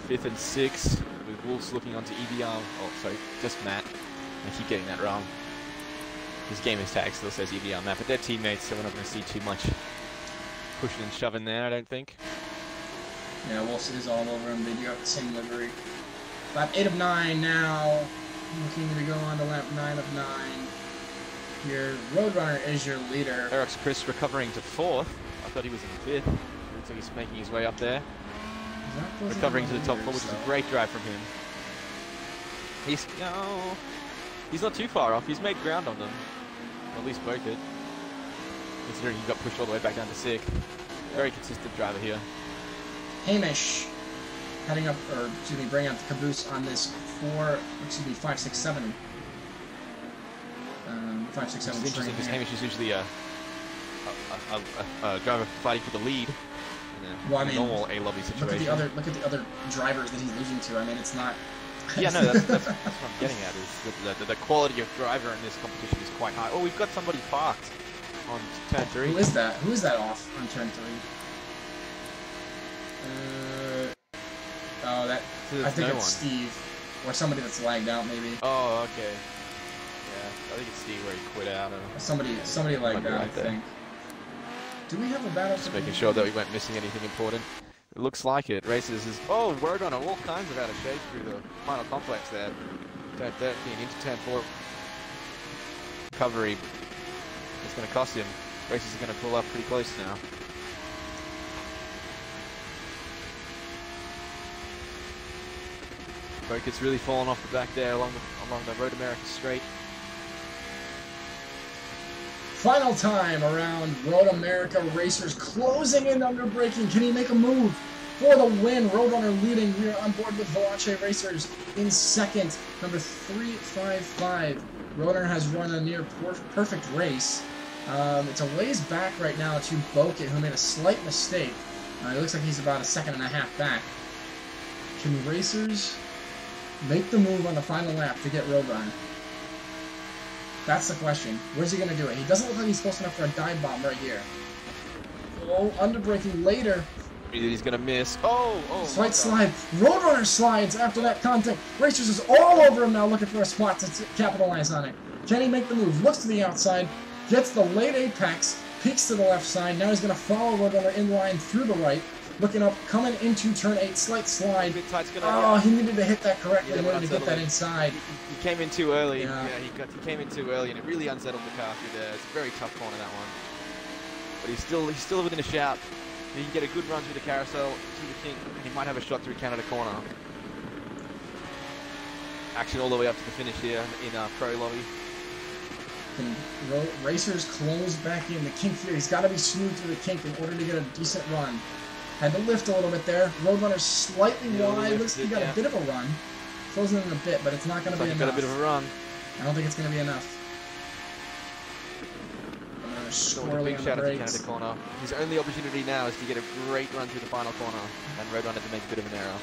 5th and 6th, with Wolves looking onto EBR. Oh, sorry, just Matt. I keep getting that wrong. His gamer's tag still says EBR Matt, but they're teammates, so we're not going to see too much pushing and shoving there, I don't think. Yeah, Wolves is all over him. They do have the same livery. Lap 8 of 9 now. Looking to go on to lap 9 of 9. Your Roadrunner is your leader. Eric's Chris recovering to 4th. I thought he was in 5th. Looks like he's making his way up there. Recovering to the top 4, which is a great drive from him. He's not too far off. He's made ground on them. Or at least broke it. Considering he got pushed all the way back down to 6th. Very consistent driver here. Hamish heading up, or excuse me, bringing up the caboose on this 5, 6, 7. 5, 6, 7. It's interesting because Hamish is usually a driver fighting for the lead in a normal A-lobby situation. Look at the other drivers that he's losing to. I mean, it's not. Yeah, no, that's what I'm getting at. Is the quality of driver in this competition is quite high. Oh, we've got somebody parked on turn 3. Who is that? Who is that off on turn 3? Oh, that. So I think it's Steve, or somebody that's lagged out, maybe. Oh, okay. Yeah, I think it's Steve where he quit out. Or somebody lagged out, I think. Do we have a battle? Just making sure that we weren't missing anything important. It looks like it. Races is word on all kinds of out of shape through the final complex there. Turn 13 into turn 4. Recovery. It's going to cost him. Races are going to pull up pretty close now. Bokit's really fallen off the back there along the Road America straight. Final time around Road America Racers, closing in under braking. Can he make a move for the win? Roadrunner leading. We are on board with Veloce Racers in second, number 355. Roadrunner has run a near perfect race. It's a ways back right now to Bokit, who made a slight mistake. It looks like he's about a second and a half back. Can Racers make the move on the final lap to get Roadrunner? That's the question. Where's he going to do it? He doesn't look like he's close enough for a dive bomb right here. Oh, under braking later. He's going to miss. Oh! Slight slide. Roadrunner slides after that contact. Racers is all over him now looking for a spot to capitalize on it. Can he make the move? Looks to the outside. Gets the late apex. Peeks to the left side. Now he's going to follow Roadrunner in line through the right. Looking up, coming into turn 8, slight slide. Oh, he needed to hit that correctly in order to get that inside. He came in too early. Yeah. He came in too early, and it really unsettled the car through there. It's a very tough corner, that one. But he's still within a shout. He can get a good run through the carousel, through the kink, and he might have a shot through Canada corner. Action all the way up to the finish here in Pro Lobby. Can Racers close back in the kink here? He's got to be smooth through the kink in order to get a decent run. Had to lift a little bit there. Roadrunner slightly wide. Looks like he got a bit of a run. Closing in a bit, but it's not going to be enough. Got a bit of a run. I don't think it's going to be enough. Big shout out to Canada corner. His only opportunity now is to get a great run through the final corner, and Roadrunner to make a bit of an error.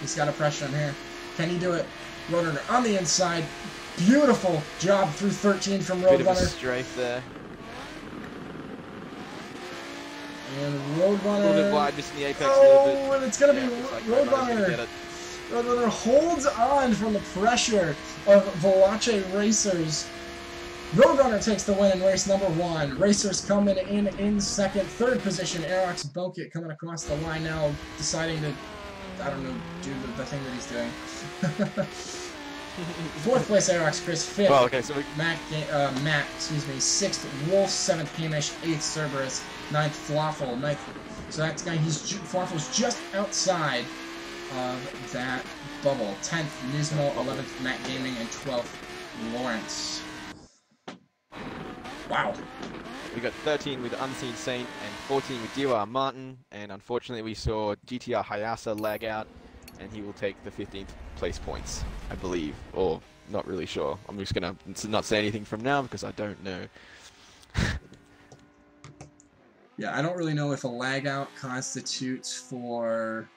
He's got a pressure him here. Can he do it? Roadrunner on the inside. Beautiful job through 13 from Roadrunner. Bit of a strafe there. And Roadrunner. A little bit wide, missing the apex a little bit. And it's going to be like Roadrunner. Roadrunner holds on from the pressure of Veloce Racers. Roadrunner takes the win in race number 1. Racers coming in second. Third position, Aerox Bokit coming across the line now, deciding to, I don't know, do the thing that he's doing. Fourth place, Aerox Chris. Fifth, well, okay, so Matt, excuse me. Sixth, Wolf. Seventh, Hamish. Eighth, Cerberus. Ninth, Flawful. Ninth, so that's the guy, Flawful's just outside of that bubble. 10th, Nismo. 11th, Matt Gaming. And 12th, Lawrence. Wow. We got 13 with Unseen Saint and 14 with DR Martin, and unfortunately we saw GTR Hayasa lag out, and he will take the 15th place points, I believe, or not really sure. I'm just gonna not say anything from now because I don't know. Yeah, I don't really know if a lag out constitutes for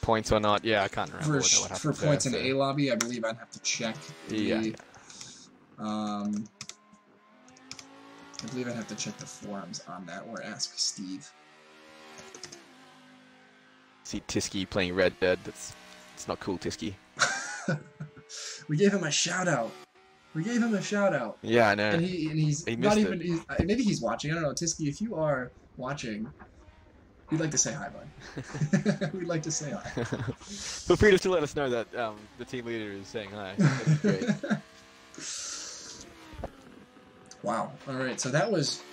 points or not. Yeah, I can't remember for points in A lobby. I believe I'd have to check. I believe I'd have to check the forums on that or ask Steve. See Tisky playing Red Dead. It's not cool, Tisky. We gave him a shout out. Yeah, I know. And he's he not missed even. Maybe he's watching. I don't know, Tisky. If you are watching, we'd like to say hi, bud. We'd like to say hi. Feel free to let us know that the team leader is saying hi. That'd be great. Wow. All right. So that was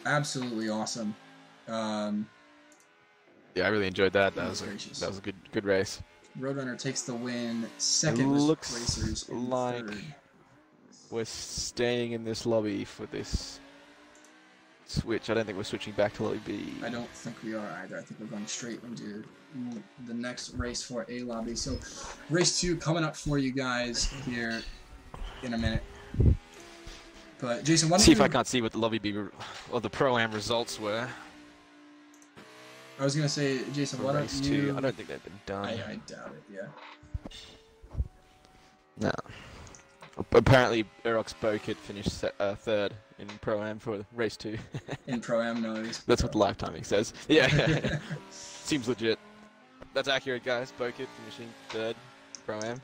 absolutely awesome. Yeah, I really enjoyed that. That was a good race. Roadrunner takes the win. Second looks Racers in like third. We're staying in this lobby for this switch. I don't think we're switching back to lobby B. I don't think we are either. I think we're going straight into the next race for A lobby. So race 2 coming up for you guys here in a minute. But Jason, why don't see if I can't see what the lobby B or the Pro-Am results were. I was gonna say, Jason, why don't you? 2. I don't think they've been done. I doubt it. Yeah. No. Apparently, Aerox Bokit finished third in Pro-Am for race 2. In Pro-Am, no. That's what the live timing says. Yeah. Seems legit. That's accurate, guys. Bokit finishing third Pro-Am.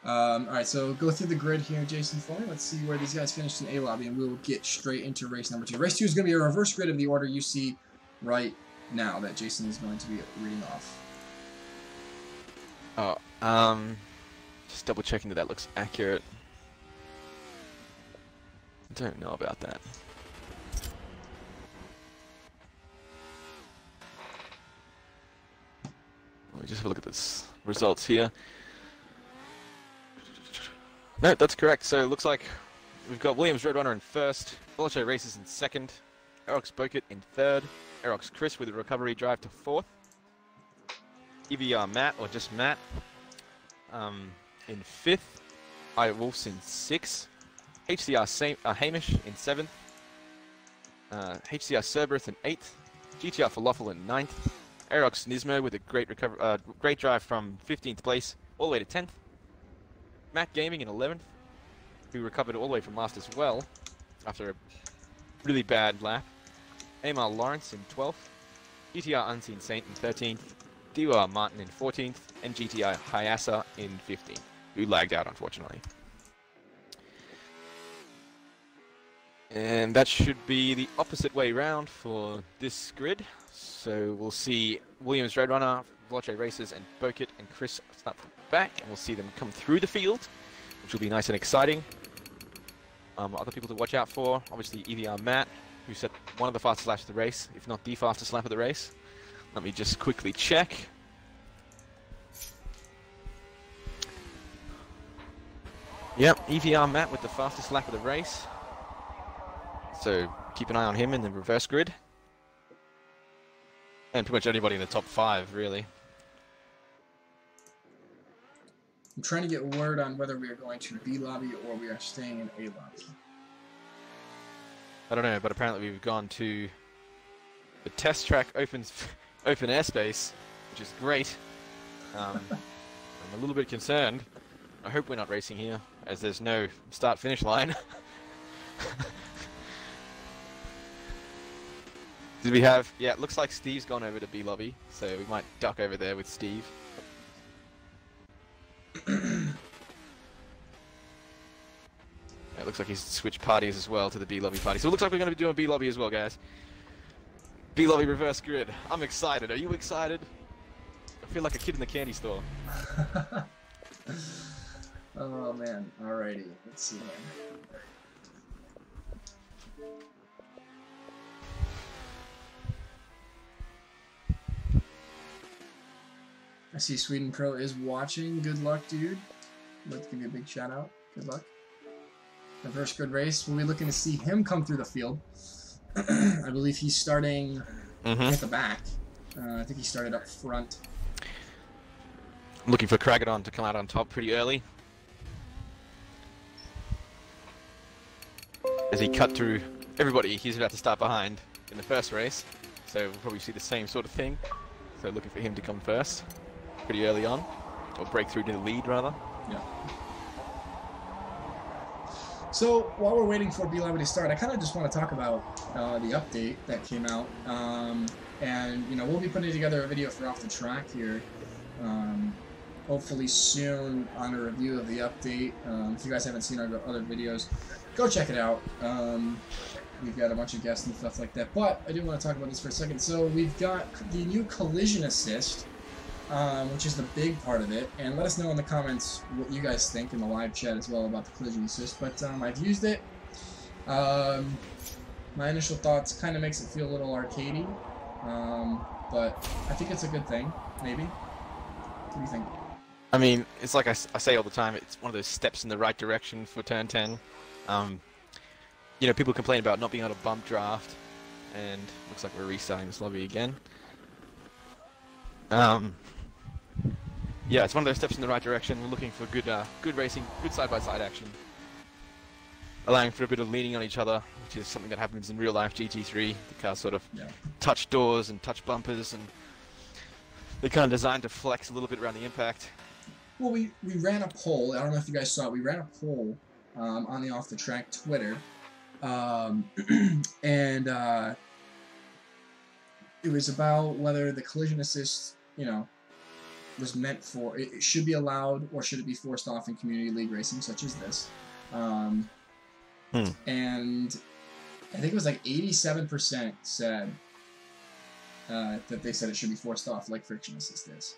Alright, so go through the grid here, Jason, for me. Let's see where these guys finished in A lobby, and we'll get straight into race number 2. Race 2 is going to be a reverse grid of the order you see right now that Jason is going to be reading off. Oh, just double checking that looks accurate. I don't know about that. Let me just have a look at this results here. No, that's correct. So it looks like we've got Williams Roadrunner in first, Veloce Races in second, Aerox Bokit in third, Aerox Chris with a recovery drive to fourth, EVR Matt, or just Matt, in fifth, I Wolves in sixth, HCR Hamish in seventh, HCR Cerberus in eighth, GTR Falafel in ninth, Aerox Nismo with a great drive from 15th place all the way to 10th, Matt Gaming in 11th, who recovered all the way from last as well after a really bad lap, Amar Lawrence in 12th, GTR Unseen Saint in 13th, DUR Martin in 14th, and GTI Hyasa in 15th, who lagged out unfortunately. And that should be the opposite way round for this grid. So we'll see Williams Roadrunner, Veloce Racers, and Bokit and Chris start back, and we'll see them come through the field, which will be nice and exciting. Other people to watch out for, obviously EVR Matt, who set one of the fastest laps of the race, if not the fastest lap of the race. Let me just quickly check. Yep, EVR Matt with the fastest lap of the race. So keep an eye on him in the reverse grid. And pretty much anybody in the top 5, really. I'm trying to get word on whether we are going to B lobby or we are staying in A lobby. I don't know, but apparently we've gone to the test track open airspace, which is great. I'm a little bit concerned. I hope we're not racing here, as there's no start-finish line. Did we have... Yeah, it looks like Steve's gone over to B lobby, so we might duck over there with Steve. It looks like he's switched parties as well to the B lobby party. So it looks like we're going to be doing B lobby as well, guys. B lobby reverse grid. I'm excited. Are you excited? I feel like a kid in the candy store. Oh man. Alrighty. Let's see here. I see Sweden Pro is watching. Good luck, dude. I'd like to give you a big shout out. Good luck. Reverse grid race. We'll be looking to see him come through the field. I believe he's starting at the back. I think he started up front. I'm looking for Kragadon to come out on top pretty early. As he cut through everybody he's about to start behind in the first race. So we'll probably see the same sort of thing. So looking for him to come first pretty early on. Or break through to the lead, rather. Yeah. So while we're waiting for B lobby to start, I kind of just want to talk about the update that came out, and you know, we'll be putting together a video for Off the Track here, hopefully soon, on a review of the update. If you guys haven't seen our other videos, go check it out. We've got a bunch of guests and stuff like that, but I do want to talk about this for a second. So we've got the new collision assist, which is the big part of it, and let us know in the comments what you guys think in the live chat as well about the collision assist. But I've used it. My initial thoughts kind of makes it feel a little arcadey, but I think it's a good thing, maybe. What do you think? I mean, it's like I say all the time, it's one of those steps in the right direction for Turn 10. You know, people complain about not being able to bump draft, and looks like we're restarting this lobby again. Yeah, it's one of those steps in the right direction. We're looking for good racing, good side-by-side action, allowing for a bit of leaning on each other, which is something that happens in real-life GT3. The cars sort of touch doors and touch bumpers, and they're kind of designed to flex a little bit around the impact. Well, we ran a poll. I don't know if you guys saw it. We ran a poll on the Off the Track Twitter, and it was about whether the collision assist, you know, was meant for, it should be allowed or should it be forced off in community league racing such as this. And I think it was like 87% said that they said it should be forced off like friction assist is.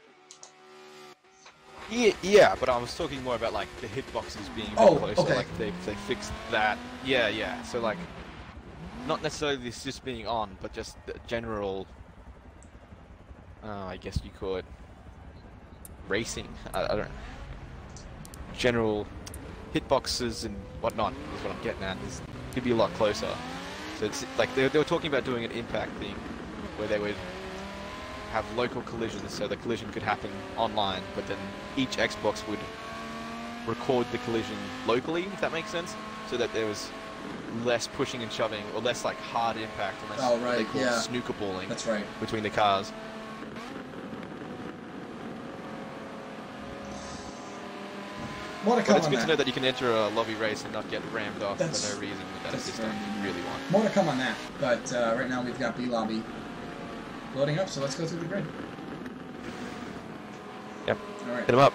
Yeah, but I was talking more about like the hitboxes being a bit closer. Okay. Like they fixed that. Yeah. So like, not necessarily the assist being on, but just the general. I guess you call it racing. I don't know. General hitboxes and whatnot is what I'm getting at. Is could be a lot closer. So it's like they were talking about doing an impact thing where they would have local collisions, so the collision could happen online, but then each Xbox would record the collision locally, if that makes sense, so that there was less pushing and shoving, or less like hard impact, and less what they call snooker balling. That's right. Between the cars. More to come But it's on good that. to know that you can enter a lobby race and not get rammed off for That's- no reason with that that's system. very You really want. More to come on that, but right now we've got B Lobby loading up, so let's go through the grid. Yep. All right. Hit them up.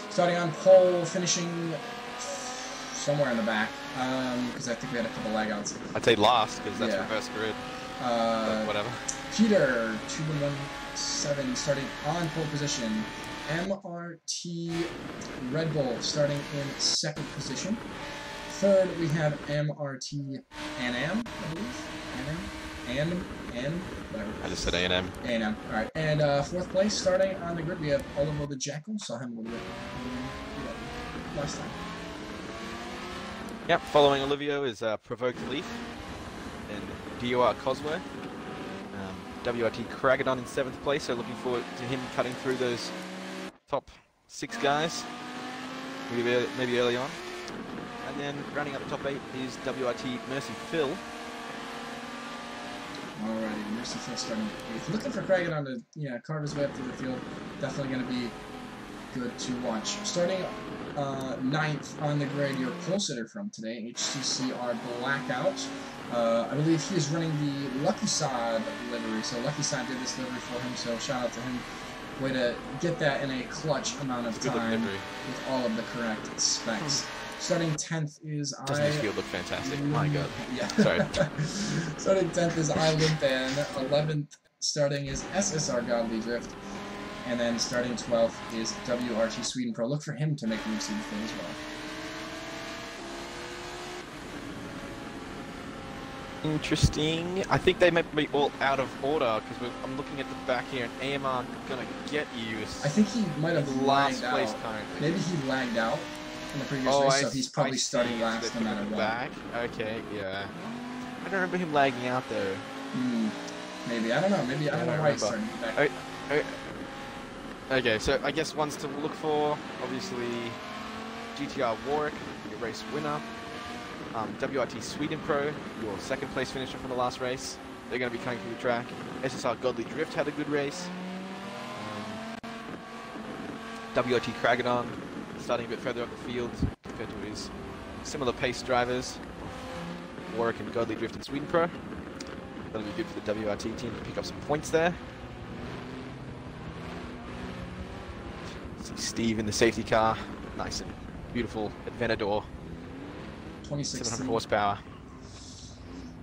Starting on pole, finishing somewhere in the back, because I think we had a couple lag outs. I'd say last, because that's Yeah. reverse grid. But whatever. Peter, 217, starting on pole position. MRT Red Bull starting in second position. Third, we have MRT Anam, I believe. Anam, whatever. I just said A&M. A&M, alright. And fourth place, starting on the grid, we have Oliver the Jackal. Saw him a little bit last time. Yep, following Olivio is Provoked Leaf and DOR Cosway. WRT Kragadon in 7th place, so looking forward to him cutting through those top 6 guys, maybe early on. And then rounding up the top 8 is WRT Mercy Phil. Alrighty, Mercy Phil starting 8th. Looking for Kragadon to carve his way up through the field. Definitely going to be good to watch. Starting 9th on the grid, your pole sitter from today, HCCR Blackout. I believe he is running the Lucky Sod livery, so Lucky Sod did this livery for him, so shout out to him. Way to get that in a clutch amount of time with all of the correct specs. Starting 10th is Doesn't this field look fantastic? My god. Yeah. Sorry. Starting 10th is Limpan. 11th starting is SSR Godly Drift. And then starting 12th is WRT Sweden Pro. Look for him to make moves in the field as well. Interesting. I think they might be all out of order because I'm looking at the back here, and AMR gonna get you. I think he might have last lagged place out. currently. Maybe he lagged out in the previous race, so he's probably starting last no matter what. Back. Okay, yeah. I don't remember him lagging out though. Maybe, I don't know. Maybe I don't know why he's starting back. Okay, so I guess ones to look for, obviously, GTR Warwick, your race winner. WRT Sweden Pro, your 2nd place finisher from the last race. They're going to be coming through the track. SSR Godly Drift had a good race. WRT Kragadon starting a bit further up the field compared to his similar pace drivers. Warwick and Godly Drift and Sweden Pro. That'll be good for the WRT team to pick up some points there. See Steve in the safety car. Nice and beautiful Aventador. 700 horsepower.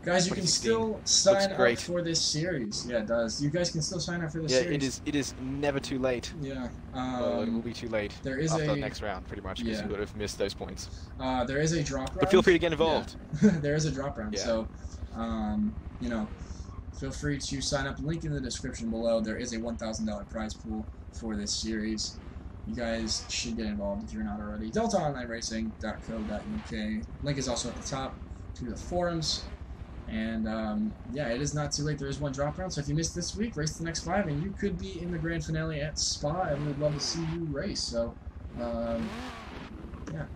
Guys, you can still sign up for this series. Yeah, it does. You guys can still sign up for this series. It is never too late. Yeah. Well, it will be too late there is after the next round, pretty much, because you would have missed those points. There is a drop round. But feel free to get involved. Yeah. There is a drop round, so, you know, feel free to sign up. Link in the description below. There is a $1,000 prize pool for this series. You guys should get involved if you're not already. DeltaOnlineRacing.co.uk. Link is also at the top to the forums. And yeah, it is not too late. There is one drop round, so if you missed this week, race the next 5, and you could be in the grand finale at Spa, and we'd love to see you race. So, yeah,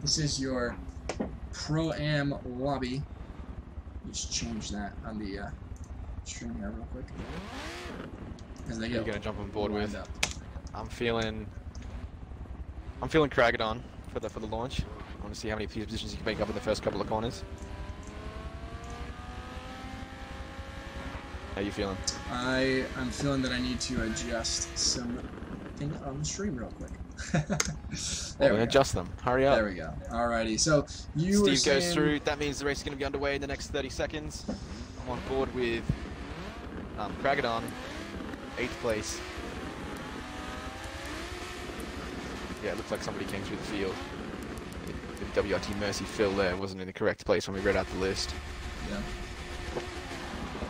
this is your Pro-Am lobby. Just change that on the stream here real quick. As they You're gonna jump on board with. Up. I'm feeling Kragadon for the launch. I want to see how many positions you can make up in the first couple of corners. How you feeling? I'm feeling that I need to adjust something on the stream real quick. There we go. Adjust them. Hurry up. There we go. Alrighty. So Steve goes through. That means the race is going to be underway in the next 30 seconds. I'm on board with Kragadon, 8th place. Yeah, it looks like somebody came through the field. The WRT Mercy Phil there wasn't in the correct place when we read out the list. Yeah.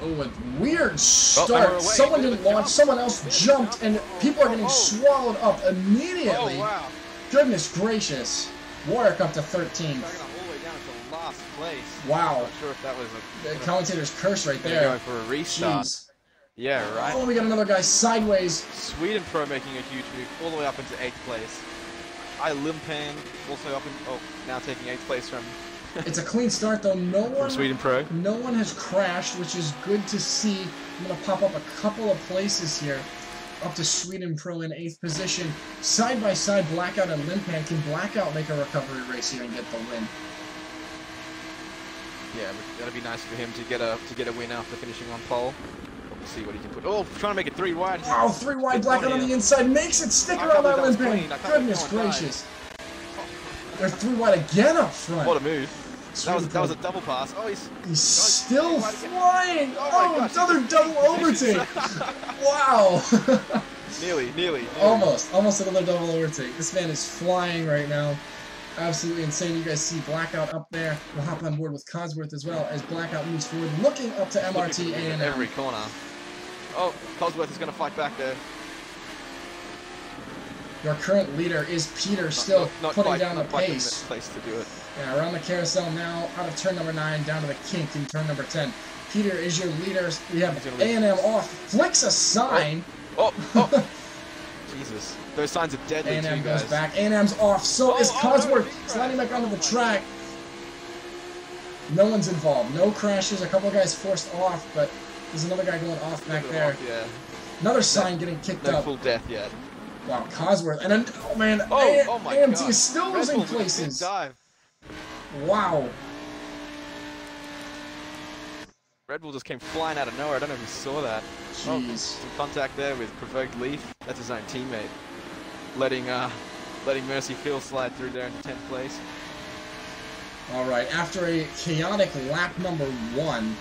Oh, a weird start. Someone didn't launch, someone else jumped, and people are getting swallowed up immediately. Oh, wow. Goodness gracious. Warwick up to 13th. Dragging up all the way down to last place. Wow. Not sure if that was The commentator's curse right going there. for a restart. Jeez. Yeah, right. Oh, we got another guy sideways. Sweden Pro making a huge move all the way up into 8th place. Limpan also up in, now taking 8th place from It's a clean start though. No one Sweden Pro. No one has crashed, which is good to see. I'm gonna pop up a couple of places here. Up to Sweden Pro in 8th position. Side by side, Blackout and Limpan. Can Blackout make a recovery race here and get the win? Yeah, that'd be nice for him to get a win after finishing on pole. We'll see what he can put. Oh, trying to make it 3 wide. Wow, 3 wide. Blackout on the inside makes it. Stick around that Limpan. Goodness gracious. They're 3 wide again up front. What a move. That was a double pass. Oh, he's still flying. Oh, another double overtake. Wow. Nearly. Almost another double overtake. This man is flying right now. Absolutely insane. You guys see Blackout up there. We'll hop on board with Cosworth as well as Blackout moves forward, looking up to MRT and every corner. Oh, Cosworth is going to fight back there. Your current leader is Peter, still putting down the pace. Place to do it. Yeah, around the carousel now, out of turn number 9, down to the kink in turn number 10. Peter is your leader. We have A&M off, flicks a sign. Oh. Jesus. Those signs are deadly too, A&M guys. goes back. A&M's off. So is Cosworth sliding back onto the track. No one's involved. No crashes. A couple guys forced off, but there's another guy going off back there. Yeah. Another sign getting kicked up. No full death yet. Wow, Cosworth. And then, oh man, oh my AMT God. is still losing places. Dive. Wow. Red Bull just came flying out of nowhere. I don't know if you saw that. Jeez. Some contact there with Provoked Leaf. That's his own teammate. Letting Mercy Phil slide through there into 10th place. Alright, after a chaotic lap number 1,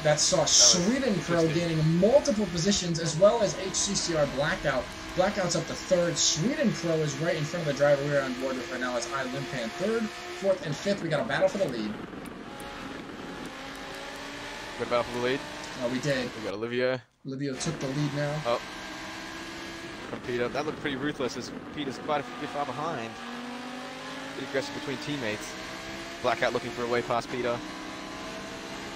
that saw Sweden Pro gaining multiple positions as well as HCCR Blackout. Blackout's up to 3rd. Sweden Pro is right in front of the driver we're on board with right now. It's Limpan 3rd, 4th, and 5th. We got a battle for the lead. Good battle for the lead. Oh, we did. We got Olivia. Olivia took the lead now. Oh. From Peter. That looked pretty ruthless as Peter's quite a bit far behind. Pretty aggressive between teammates. Blackout looking for a way past Peter.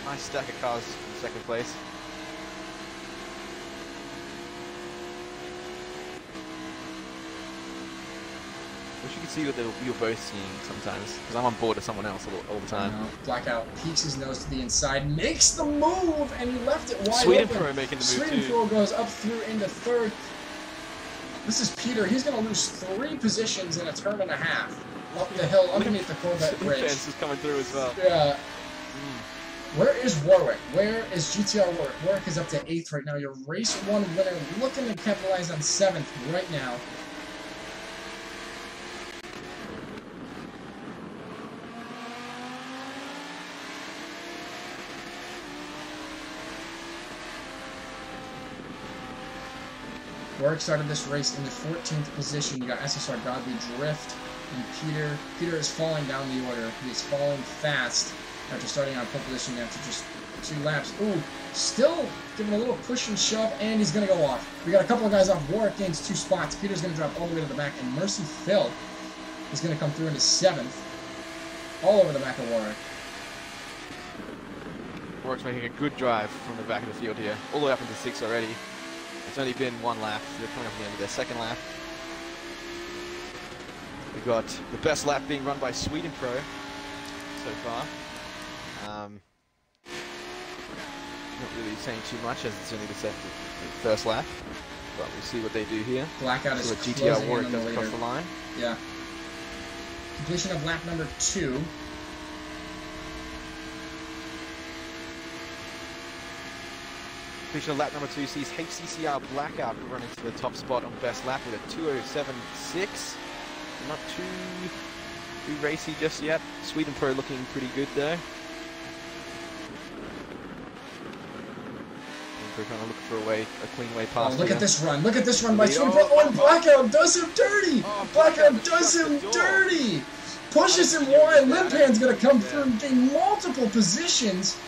Nice stack of cars in 2nd place. Wish you could see what you're both seeing sometimes, because I'm on board with someone else all the time. Blackout peeks his nose to the inside, makes the move, and he left it wide Sweden open. Pro making the move Sweden too. Pro goes up through into 3rd. This is Peter. He's going to lose 3 positions in a turn and a half up the hill underneath the Corvette bridge. Fence is coming through as well. Yeah. Where is Warwick? Where is GTR Warwick? Warwick is up to 8th right now. Your race 1 winner, looking to capitalize on 7th right now. Warwick started this race in the 14th position. You got SSR Godly Drift and Peter. Peter is falling down the order. He is falling fast after starting on pole position after just 2 laps. Ooh, still giving a little push and shove, and he's going to go off. We got a couple of guys off. Warwick gains 2 spots. Peter's going to drop all the way to the back, and Mercy Phil is going to come through into 7th. All over the back of Warwick. Warwick's making a good drive from the back of the field here. All the way up into 6th already. It's only been 1 lap, so they're coming up to the end of their 2nd lap. We've got the best lap being run by Sweden Pro so far. Not really saying too much as it's only the 1st lap, but we'll see what they do here. Blackout is what closing GTR Warwick in on does the across leader. the line. Yeah. Completion of lap number 2. Completion of lap number 2 sees HCCR Blackout run into the top spot on best lap with a 2:07.6. Not too racy just yet. Sweden Pro looking pretty good though. We're trying to look for a clean way past. Look here. at this run. Look at this run by Sweden Pro. Oh, and Blackout does him dirty. Blackout does him dirty. Pushes him wide. Limpan's going to come through and gain multiple positions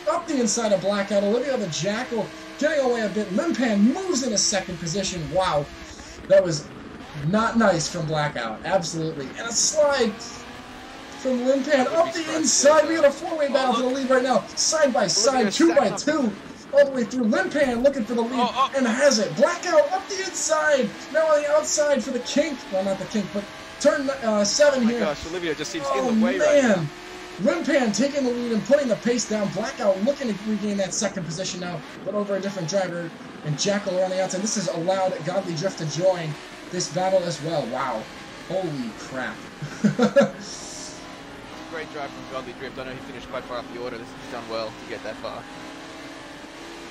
up the inside of Blackout. Olivia the Jackal getting away a bit. Limpan moves in a 2nd position. Wow. That was Not nice from Blackout. Absolutely. And a slide from Limpan up the inside. We got a four-way battle for the lead right now. Side by side, 2 by 2. All the way through. Limpan looking for the lead and has it. Blackout up the inside. Now on the outside for the kink. Well, not the kink, but turn 7 here. Oh my gosh, Olivia just seems in the way right now. Limpan taking the lead and putting the pace down. Blackout looking to regain that second position now, but over a different driver. And Jackal are on the outside. This has allowed Godly Drift to join this battle as well. Wow. Holy crap. Great drive from Godly Drift. I know he finished quite far up the order. This has done well to get that far.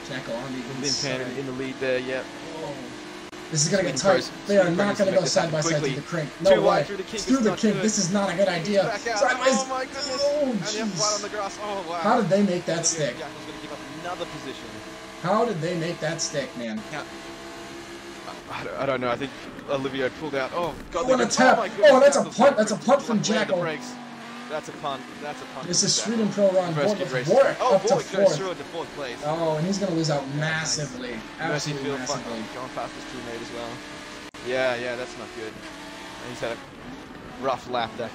Jackal on the inside. Limpan in the lead there, yep. Oh. This is going to get tight. They are not going to go side by side through the kink. No way. Through the kink. This is not a good idea. Side by side. Oh my goodness. Oh, jeez. On the grass. Oh, wow. How did they make that stick? Jackal's going to give up another position. How did they make that stick, man? Yeah. I don't know. I think Olivia pulled out. Oh, God. What a tap. Oh, that's a punt. That's a punt from Jackal. That's a punt. That's a punt. This is Sweden Pro Run. Warwick up to fourth. Goes through into fourth place. Oh, and he's going to lose out massively. Absolutely massively. Going past his teammate as well. Yeah, that's not good. And he's had a rough lap that,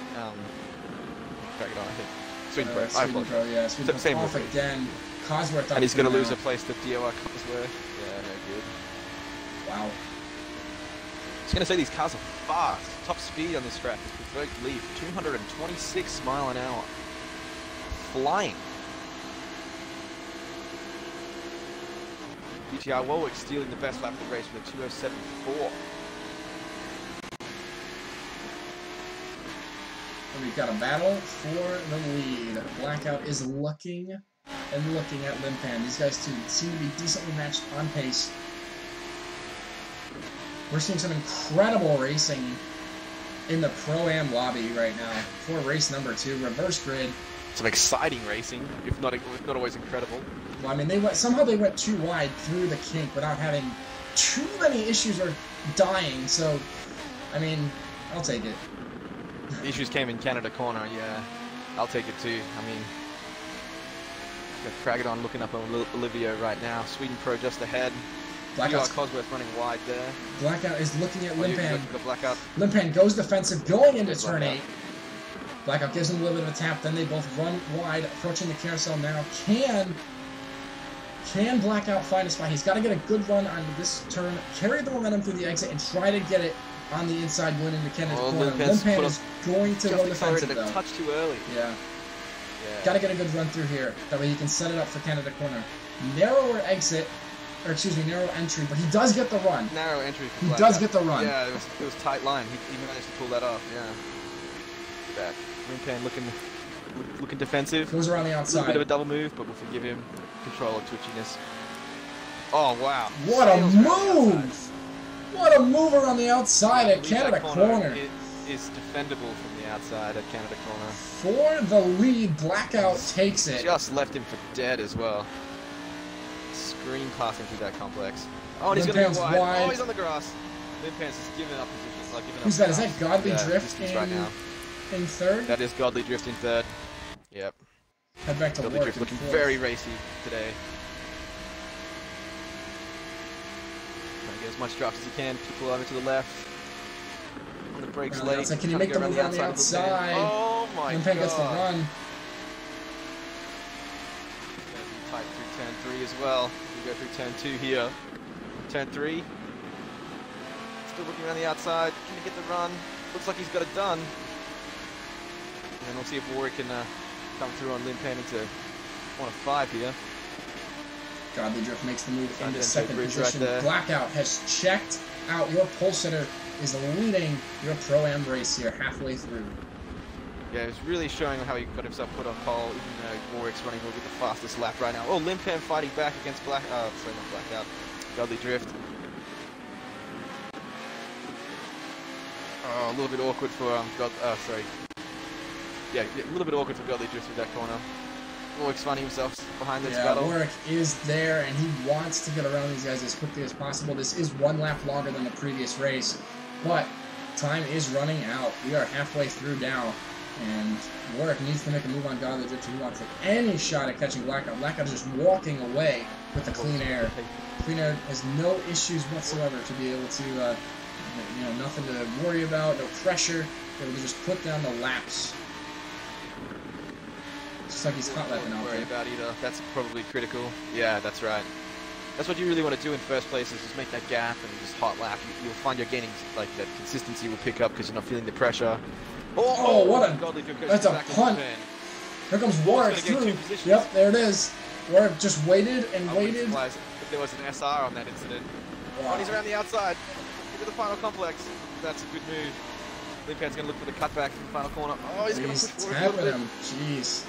drag it on, I think. Sweden Pro. Sweden Pro, yeah. Sweden Pro off again. Cosworth up. And he's going to lose a place to DOR Cosworth. Yeah, no good. Wow. I was going to say these cars are fast. Top speed on this track is preferred lead, 226 mile an hour. Flying. GTR Warwick stealing the best lap of the race with a 207.4. And we've got a battle for the lead. Blackout is looking and looking at Limpan. These guys too seem to be decently matched on pace. We're seeing some incredible racing in the Pro-Am lobby right now for race number 2, reverse grid. Some exciting racing, if not always incredible. Well, I mean, somehow they went too wide through the kink without having too many issues or dying. So, I mean, I'll take it. The issues came in Canada corner, yeah. I'll take it too. I mean, got Kragadon looking up on Olivia right now. Sweden Pro just ahead. Cosworth running wide there. Blackout is looking at Limpan. Blackout. Limpan goes defensive, going into turn 8. Blackout gives him a little bit of a tap, then they both run wide, approaching the carousel now. Can Blackout find a spot? He's got to get a good run on this turn, carry the momentum through the exit, and try to get it on the inside going into Canada's corner. Limpan is going to go defensive, though. A touch too early. Yeah. Got to get a good run through here. That way he can set it up for Canada corner. Narrower exit. Or excuse me, narrow entry, but he does get the run. Narrow entry. He does get the run. Yeah, it was tight line. He managed to pull that off. Yeah. Back. Limpan looking defensive. Goes around the outside. A little bit of a double move, but we'll forgive him. Control of twitchiness. Oh wow! What a move! What a move around the outside at Canada corner. It is defendable from the outside at Canada corner. For the lead, Blackout takes it. Just left him for dead as well. Screen passing through that complex. Oh, and he's going to go wide. Oh, he's on the grass. Limpan's just giving up positions. Like Who's that? Is that Godly Drift in third? That is Godly Drift in third. Yep. Head back to Godly Drift looking very racy today. Trying to get as much draft as he can. People over to the left. On the brakes late. Can he make the move on the outside? Oh my god. Limpan gets the run. Tight through turn 3 as well. We go through turn 2 here. Turn 3. Still looking around the outside. Can he get the run? Looks like he's got it done. And we'll see if Warwick can come through on Limpan into 1 of 5 here. Godly Drift makes the move into second position. Right Blackout has checked out. Your pole sitter is leading your Pro-Am race here halfway through. Yeah, he's really showing how he got himself put on pole, even though Warwick's running a little bit the fastest lap right now. Oh, Limpan fighting back against sorry, not Blackout. Godly Drift. Oh, a little bit awkward for sorry. Yeah, a little bit awkward for Godly Drift through that corner. Warwick's finding himself behind this battle. Warwick is there, and he wants to get around these guys as quickly as possible. This is 1 lap longer than the previous race, but time is running out. We are halfway through now. And Warwick needs to make a move on Godly Drift. He wants any shot at catching Blackout. Blackout is just walking away with the clean air. Clean air has no issues whatsoever to be able to You know, nothing to worry about, no pressure. Able to just put down the laps. Just like he's hot lapping out Don't worry there. about either. That's probably critical. Yeah, that's right. That's what you really want to do in first place, is just make that gap and just hot lap. You'll find you're gaining, like, that consistency will pick up because you're not feeling the pressure. Oh, what a... Godly good That's a back on punt. the pen. Here comes Warwick He's gonna through. get 2 positions. Yep, there it is. Warwick just waited and I wouldn't be waited. surprised if there was an SR on that incident. Wow. Oh, he's around the outside. Look at the final complex. That's a good move. Limpan's going to look for the cutback from the final corner. Oh, he's going to push forward a little tapping bit. him. Jeez.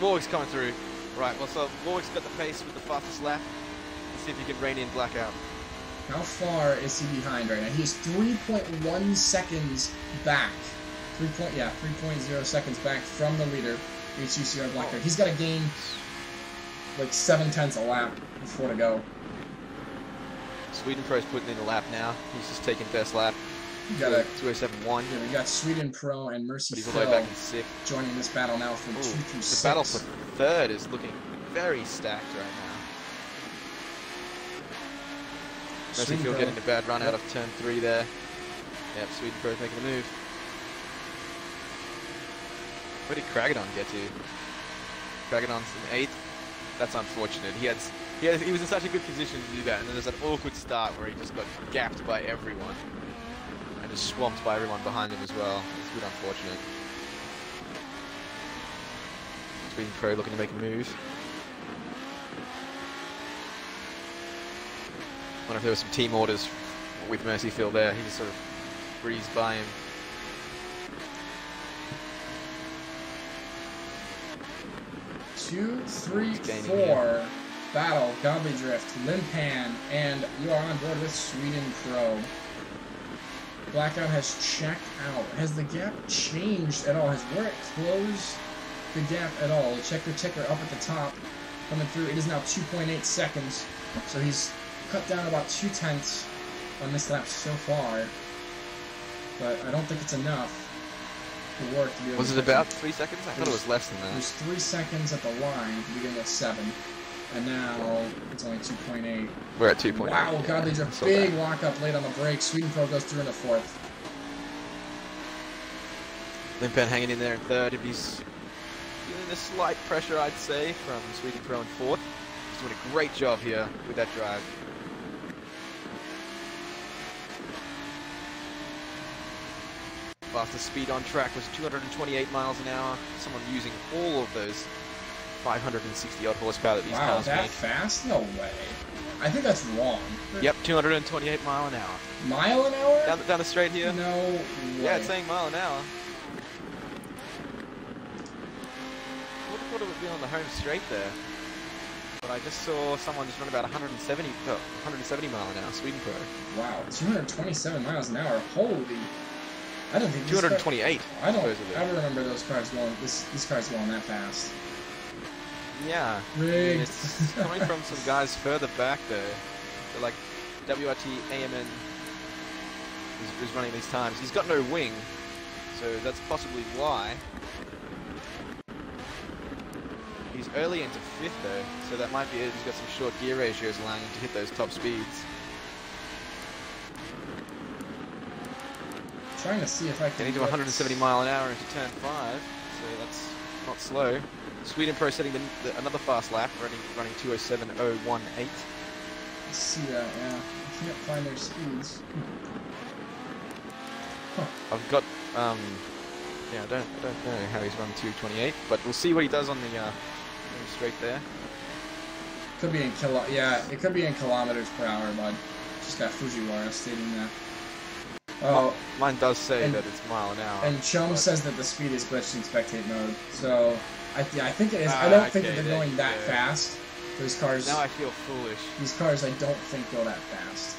Warwick's coming through. Right, well, so Warwick's got the pace with the fastest lap. Let's see if he can rein in Blackout. How far is he behind right now? He's 3.1 seconds back. 3.0 seconds back from the leader, HCCR Blackout. He's got to gain like 7/10 a lap before to go. Sweden Pro's putting in a lap now. He's just taking best lap. We got a 207.1. Yeah, we got Sweden Pro and Mercy But he's all the way Phil back in 6th. joining this battle now from 2 through The 6. battle for 3rd is looking very stacked right now. Mercy Sweden Phil Pro. getting a bad run out of turn 3 there. Yep, Sweden Pro's making a move. Where did Kragadon get to? Kragadon's in 8th. That's unfortunate. He was in such a good position to do that, and then there's an awkward start where he just got gapped by everyone. And just swamped by everyone behind him as well. It's a bit unfortunate. Sweden Pro looking to make a move. Wonder if there were some team orders with Mercy Phil there. He just sort of breezed by him. Two, three, gaining 4. Battle, Godly Drift, Limpan, and you are on board with Sweden Pro. Blackout has checked out. Has the gap changed at all? Has Warwick closed the gap at all? Check the ticker up at the top. Coming through, it is now 2.8 seconds. So he's cut down about 2/10 on this lap so far. But I don't think it's enough for Warwick to be able Was to it catch about him. 3 seconds? I thought it was less than It that. was 3 seconds at the line at the beginning of 7. And now it's only 2.8. We're at 2.8. Wow, yeah, Godly Drift. so Big bad. lock-up late on the break. Sweden Pro goes through in the 4th. Limpan hanging in there in 3rd. If he's feeling the slight pressure, I'd say, from Sweden Pro in 4th. He's doing a great job here with that drive. Fastest speed on track was 228 miles an hour. Someone using all of those 560 odd horsepower that these Wow, cars that make. fast? No way. I think that's wrong. Yep, 228 mile an hour. Mile an hour? Down the straight here. No way. Yeah, it's saying mile an hour. Would have thought it would be on the home straight there. But I just saw someone just run about 170 mile an hour, Sweden Pro. Wow, 227 miles an hour. Holy. I don't think these 228, I don't supposedly. ever remember those cars going, these cars going that fast. Yeah. I mean, Rigged. it's coming from some guys further back there. So like WRT AMN is running these times. He's got no wing, so that's possibly why. He's early into 5th though, so that might be it. He's got some short gear ratios allowing him to hit those top speeds. Trying to see if I can Getting to get- 170 mile an hour into turn 5, so that's not slow. Sweden Pro setting another fast lap, running 207.018. I see that, yeah. I can't find their speeds. Huh. I've got, yeah, I don't know how he's run 228, but we'll see what he does on the straight there. Could be in it could be in kilometers per hour, bud. Just got Fujiwara stating that. Oh, Mine does say and- that it's mile an hour. and Chum but- says that the speed is glitched in spectate mode. So, I think it is. I don't think that okay, they're going that yeah. fast. Those cars, Now I feel foolish. these cars, I don't think go that fast.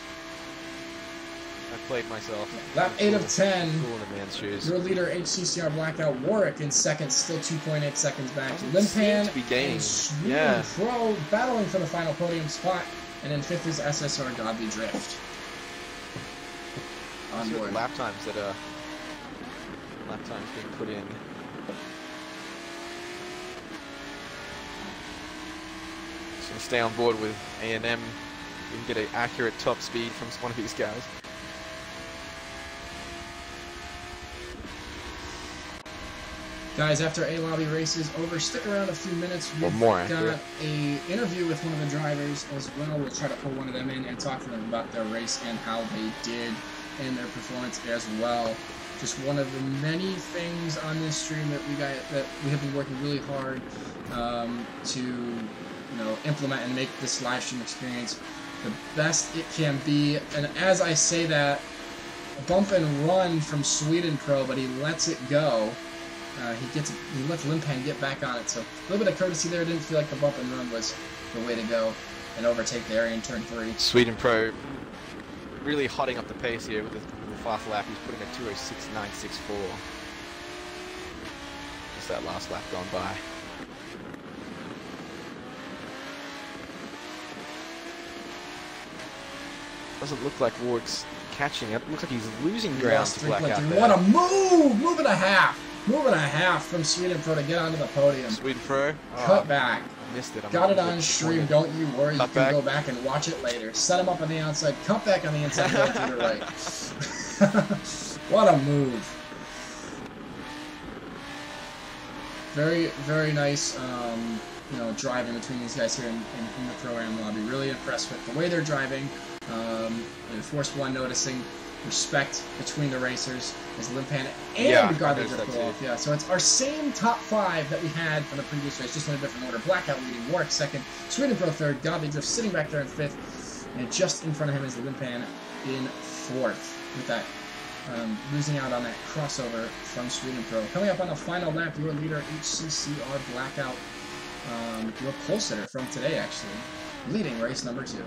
I played myself. Lap I'm 8 of fool- 10. Fool in a man's shoes. Your leader, HCCR Blackout Warwick, in second, still 2.8 seconds back. Doesn't seem Limpan to be gaining. and Sweden Yeah. Pro battling for the final podium spot. And in 5th is SSR Godly Drift. On See what board. the lap times being put in. Just gonna stay on board with A&M. We can get an accurate top speed from one of these guys. Guys, after A lobby race is over, stick around a few minutes. We've got a interview with one of the drivers as well. We'll try to pull one of them in and talk to them about their race and how they did in their performance as well. Just one of the many things on this stream that we have been working really hard to implement and make this live stream experience the best it can be. And as I say that, bump and run from Sweden Pro, but he lets it go. He lets Limpan get back on it, so a little bit of courtesy there. Didn't feel like the bump and run was the way to go and overtake the area in turn 3. Sweden Pro really hotting up the pace here with the fast lap. He's putting a 2:06.964. Just that last lap gone by. Doesn't look like Ward's catching it. Looks like he's losing ground to Blackout there. What a move! Move and a half! Move and a half from Sweden Pro to get onto the podium. Sweden Pro. Cut back. Missed it. Got it on stream. Don't you worry. You can go back and watch it later. Set him up on the outside. Cut back on the inside. Go to the right. What a move. Very, very nice, driving between these guys here in the Pro-Am lobby. Really impressed with the way they're driving. Force 1 noticing respect between the racers as Limpan and Gallardo pull off. Yeah, so it's our same top 5 that we had from the previous race, just in a different order. Blackout leading, Warwick second, Sweden Pro third, Gallardo sitting back there in 5th, and just in front of him is Limpan in 4th with that losing out on that crossover from Sweden Pro. Coming up on the final lap, your leader HCCR Blackout, your pole sitter from today actually, leading race number 2.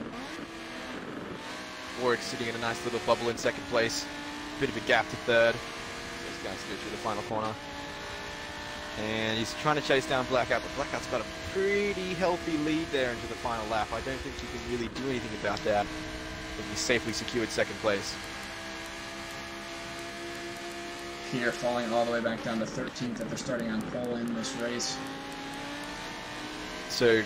Warwick sitting in a nice little bubble in 2nd place. Bit of a gap to 3rd. So he's going to go through the final corner. And he's trying to chase down Blackout, but Blackout's got a pretty healthy lead there into the final lap. I don't think you can really do anything about that. But he safely secured 2nd place. Peter falling all the way back down to 13th after starting on pole in this race. So,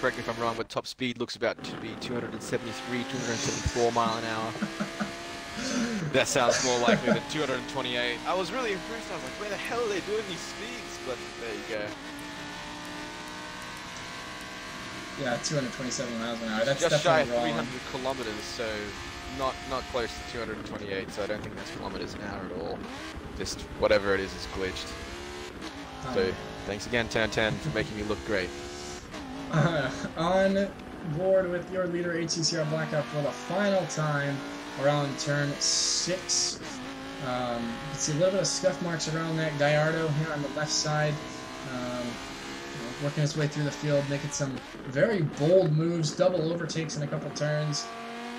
correct me if I'm wrong, but top speed looks about to be 273, 274 mile an hour. That sounds more likely than 228. I was really impressed. I was like, where the hell are they doing these speeds? But there you go. Yeah, 227 miles an hour. That's just shy of definitely 300 kilometers, so not close to 228. So I don't think that's kilometers an hour at all. Just whatever it is glitched. So thanks again, Tan Tan, for making me look great. On board with your leader HCCR Blackout for the final time around turn 6. You can see a little bit of scuff marks around that Gallardo here on the left side. Working his way through the field, making some very bold moves, double overtakes in a couple turns.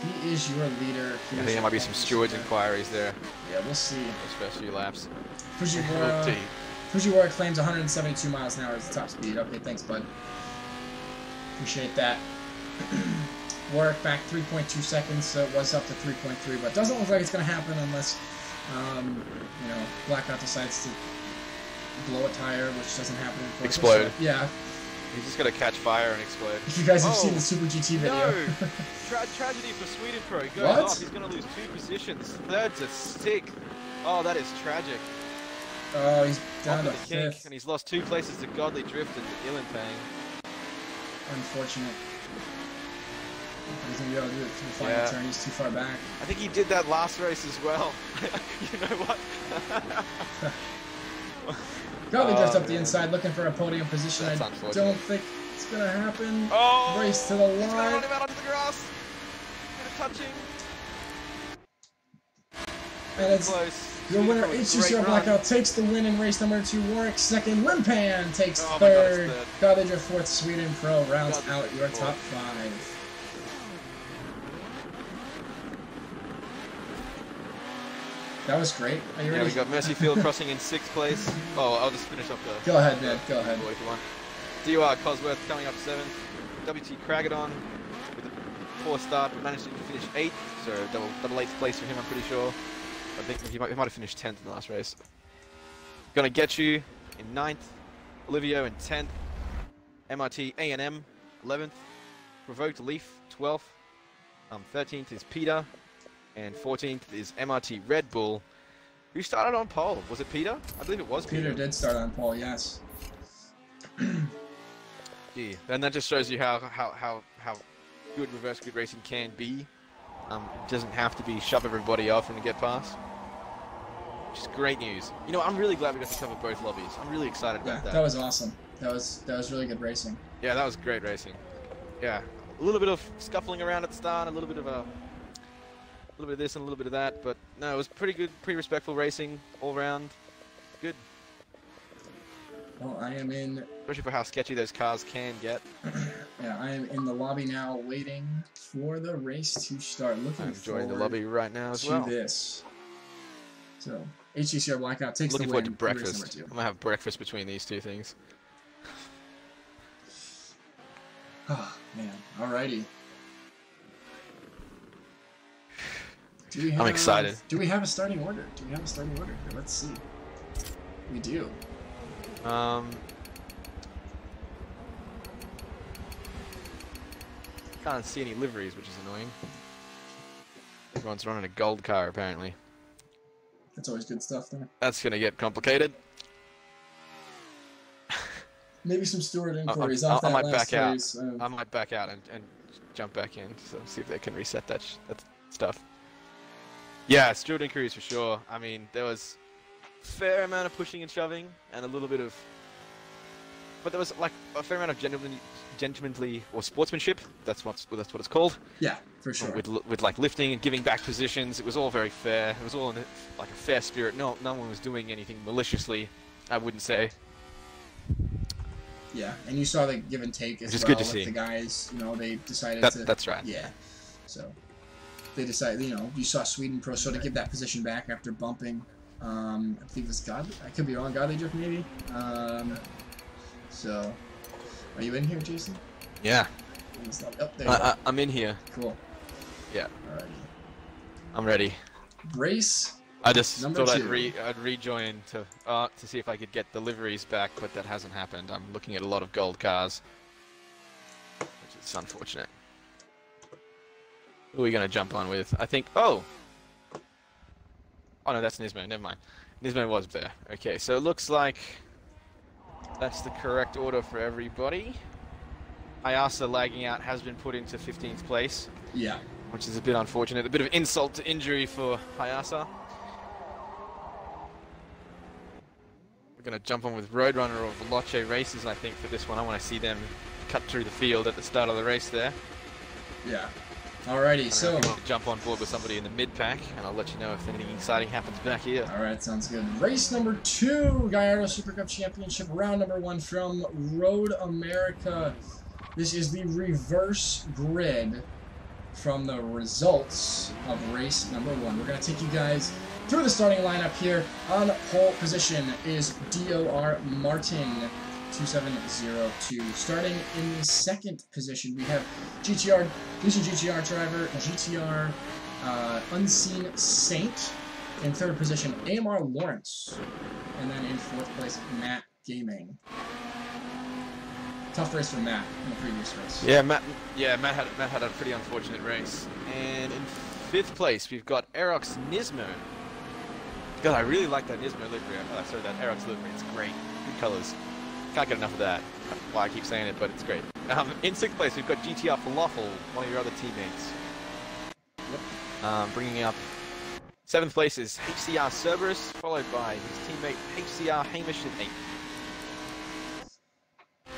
He is your leader. I think there might be some stewards inquiries there. Yeah, we'll see. Those first few laps. Fujiwara claims 172 miles an hour as the top speed. Okay, thanks, bud. Appreciate that. Warwick back 3.2 seconds, so it was up to 3.3, but doesn't look like it's going to happen unless, Blackout decides to blow a tire, which doesn't happen in Forza. Explode. Yeah. He's just going to catch fire and explode. If you guys have seen the Super GT video. No! Tragedy for Sweden Pro. He goes off. He's going to lose 2 positions. 3rd to 6th. Oh, that is tragic. Oh, he's down to 5th. And he's lost 2 places to Godly Drift and Illimpang. Unfortunate. He's going to be able to do it through the final turn. He's too far back. I think he did that last race as well. You know what? Godly Drift up the inside, looking for a podium position. That's I don't think it's going to happen. Oh! Race to the line. He's going to run him out onto the grass. Touching. And it's close. Your winner, HCCR Blackout, takes the win in race number 2. Warwick second. Limpan takes third. Godly Drift fourth. Sweden Pro rounds out your top 5. That was great. Are you ready? Yeah, we got Mercyfield crossing in 6th place. Oh, I'll just finish off the... Go ahead, man. Go ahead. If you want. DUR Cosworth coming up 7th. WT Craggadon with a poor start, but managed to finish 8th. So double 8th place for him, I'm pretty sure. I think he might have finished 10th in the last race. Gonna Get You in 9th. Olivio in 10th. MRT A&M 11th. Provoked Leaf 12th. 13th is Peter. And 14th is MRT Red Bull, Who started on pole? Was it Peter? I believe it was Peter. Peter did start on pole, yes. Yeah, and that just shows you how good reverse grid racing can be. It doesn't have to be shove everybody off and get past. Which is great news. You know, I'm really glad we got to cover both lobbies. I'm really excited about that. That was awesome. That was really good racing. Yeah, that was great racing. Yeah, a little bit of scuffling around at the start, a little bit of this and a little bit of that, but no, it was pretty good, pretty respectful racing all round. Good. Well, I am in... Especially for how sketchy those cars can get. Yeah, I am in the lobby now, waiting for the race to start. I'm enjoying the lobby right now as well. This. So, HCCR Blackout takes the win. Looking forward to breakfast. Race I'm gonna have breakfast between these two things. Oh, man. Alrighty. I'm excited. Do we have a starting order? Here, let's see. We do. Can't see any liveries, which is annoying. Everyone's running a gold car, apparently. That's always good stuff there. That's gonna get complicated. Maybe some steward inquiries off that last race. I might back out and jump back in, so see if they can reset that stuff. Yeah, steward inquiries for sure. I mean, there was a fair amount of pushing and shoving, and a little bit of... But there was like a fair amount of gentlemanly or sportsmanship. That's what it's called. Yeah, for sure. With like lifting and giving back positions, it was all very fair. It was all in like a fair spirit. No one was doing anything maliciously, I wouldn't say. Yeah, and you saw the give and take as Which is well good to with see. the guys. You know, they decided to... That's right. Yeah, so they decided. You know, you saw Sweden Pro sort of give that position back after bumping. I think it was Godly. I could be wrong. Godly Drift maybe. So, are you in here, Jason? Yeah. Oh, there you go. I'm in here. Cool. Yeah. Alrighty. I'm ready. Race. I just Number thought two. I'd rejoin to see if I could get deliveries back, but that hasn't happened. I'm looking at a lot of gold cars, which is unfortunate. Who are we gonna jump on with? I think. Oh no, that's Nismo. Never mind. Nismo was there. Okay, so it looks like that's the correct order for everybody. Ayasa lagging out has been put into 15th place. Yeah. Which is a bit unfortunate. A bit of insult to injury for Ayasa. We're going to jump on with Roadrunner or Veloce Races, I think, for this one. I want to see them cut through the field at the start of the race there. Yeah. Alrighty, so... I'll jump on board with somebody in the mid-pack, and I'll let you know if anything exciting happens back here. Alright, sounds good. Race number 2, Gallardo Super Cup Championship, round number 1 from Road America. This is the reverse grid from the results of race number 1. We're going to take you guys through the starting lineup here. On pole position is DOR Martin 2702. Starting in the second position, we have GTR, DC GTR driver, GTR Unseen Saint. In third position, AMR Lawrence. And then in fourth place, Matt Gaming. Tough race for Matt in the previous race. Yeah, Matt had a pretty unfortunate race. And in fifth place, we've got Aerox Nismo. God, I really like that Nismo livery. Sorry, that Aerox livery. It's great. Good colors. Can't get enough of that. Why I keep saying it, but it's great. In sixth place, we've got GTR Falafel, one of your other teammates. Yep. Bringing up seventh place is HCR Cerberus, followed by his teammate HCR Hamish in eighth.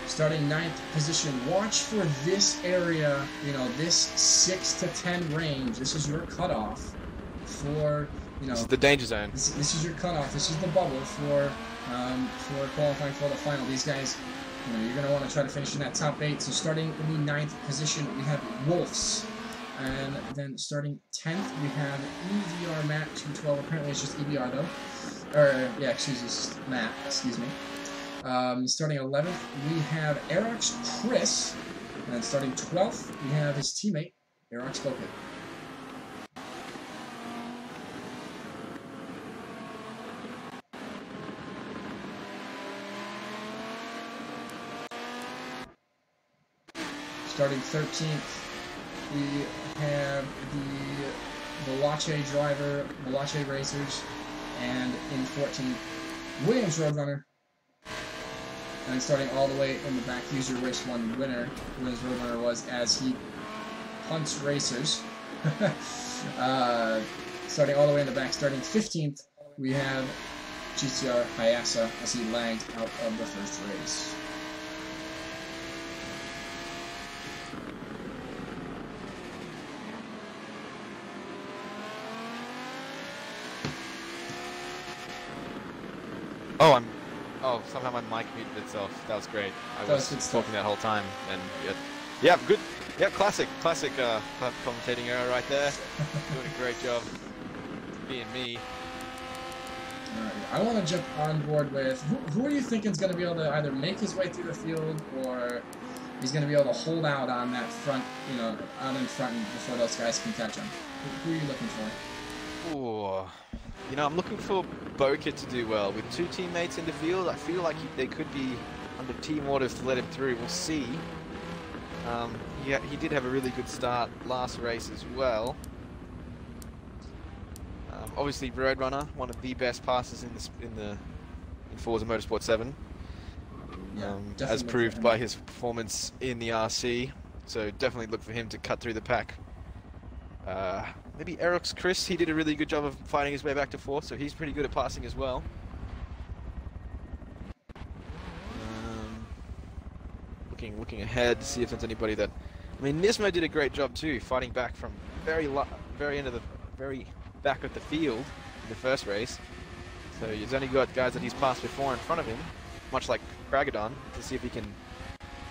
Starting ninth position, watch for this area, you know, this 6 to 10 range. This is your cutoff for, you know... This is the danger zone. This is your cutoff. This is the bubble for qualifying for the final. These guys, you know, you're going to want to try to finish in that top 8. So starting in the ninth position, we have Wolves. And then starting 10th, we have EVR Matt 212. Apparently it's just EVR though. Or, yeah, excuse me, it's just Matt, excuse me. Starting 11th, we have Aerox Chris. And then starting 12th, we have his teammate, Aerox Boket. Starting 13th, we have the Veloce driver, Veloce Racers, And in 14th, Williams Roadrunner. And then starting all the way in the back, he's your race 1 winner. Williams Roadrunner was as he hunts racers. Starting all the way in the back, starting 15th, we have GTR Hayasa as he lagged out of the first race. Oh, somehow my mic muted itself. That was great. I That was was good talking that whole time, and yeah, good. Yeah, classic commentating error right there. Doing a great job being me. Alright, I want to jump on board with who are you thinking is going to be able to either make his way through the field or he's going to be able to hold out on that front, out in front before those guys can catch him. Who are you looking for? Ooh. I'm looking for Boca to do well. With 2 teammates in the field, I feel like they could be under team orders to let him through. We'll see. He did have a really good start last race as well. Obviously, Roadrunner, one of the best passers in Forza Motorsport 7, as proved by his performance in the RC. So definitely look for him to cut through the pack. Maybe Eric's Chris, he did a really good job of fighting his way back to 4th, so he's pretty good at passing as well. Looking ahead to see if there's anybody that... I mean, Nismo did a great job too, fighting back from very back of the field in the first race. So he's only got guys that he's passed before in front of him, much like Kragadon, to see if he can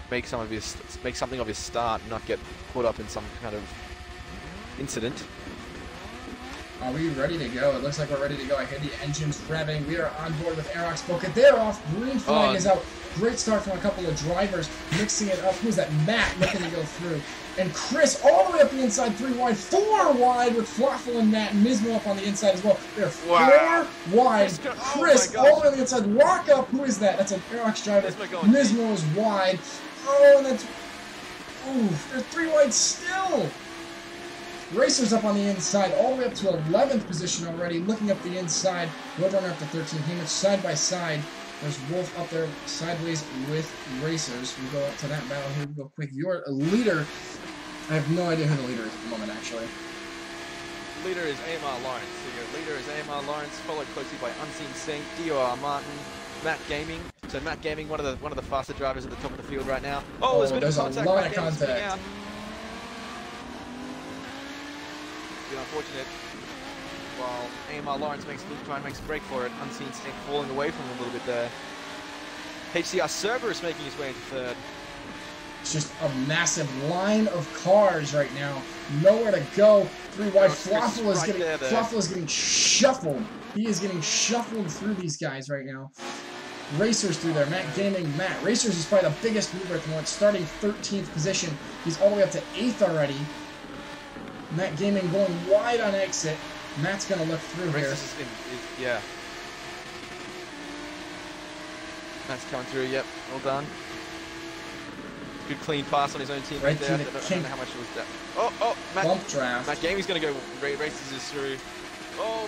make something of his start and not get caught up in some kind of incident. Are we ready to go? It looks like we're ready to go. I hear the engines revving. We are on board with Aerox Boca. They're off. Green flag is out. Great start from a couple of drivers, mixing it up. Who's that? Matt looking to go through. And Chris all the way up the inside, 3 wide, 4 wide with Flaffel and Matt and Nismo up on the inside as well. They're 4 wide. Chris all the way on the inside. Lock up. Who is that? That's an Aerox driver. Nismo is wide. Oh, and that's... Ooh, they're 3 wide still. Racers up on the inside, all the way up to 11th position already, looking up the inside. Roadrunner up to 13. Hamish side by side. There's Wolf up there sideways with Racers. We go up to that battle here real quick. Your leader, I have no idea who the leader is at the moment, actually. Leader is Amar Lawrence. So your leader is Amar Lawrence, followed closely by Unseen Saint, DOR Martin, Matt Gaming. So Matt Gaming, one of the faster drivers at the top of the field right now. Oh, there's a bit of contact. A lot of contact. Unfortunate. While AMR Lawrence makes a break for it, Unseen Saint falling away from him a little bit there. HCR Cerberus making his way into 3rd. It's just a massive line of cars right now. Nowhere to go. 3 wide. Flaffel is getting shuffled. He is getting shuffled through these guys right now. Racers through there. Matt Gaming. Matt. Racers is probably the biggest mover at the moment. Starting 13th position. He's all the way up to 8th already. Matt Gaming going wide on exit. Matt's going to look through here. Yeah. Matt's coming through, yep. Well done. Good clean pass on his own team right there. I don't know how much it was that. Oh, Bump draft. Matt Gaming's going to go races us through. Oh,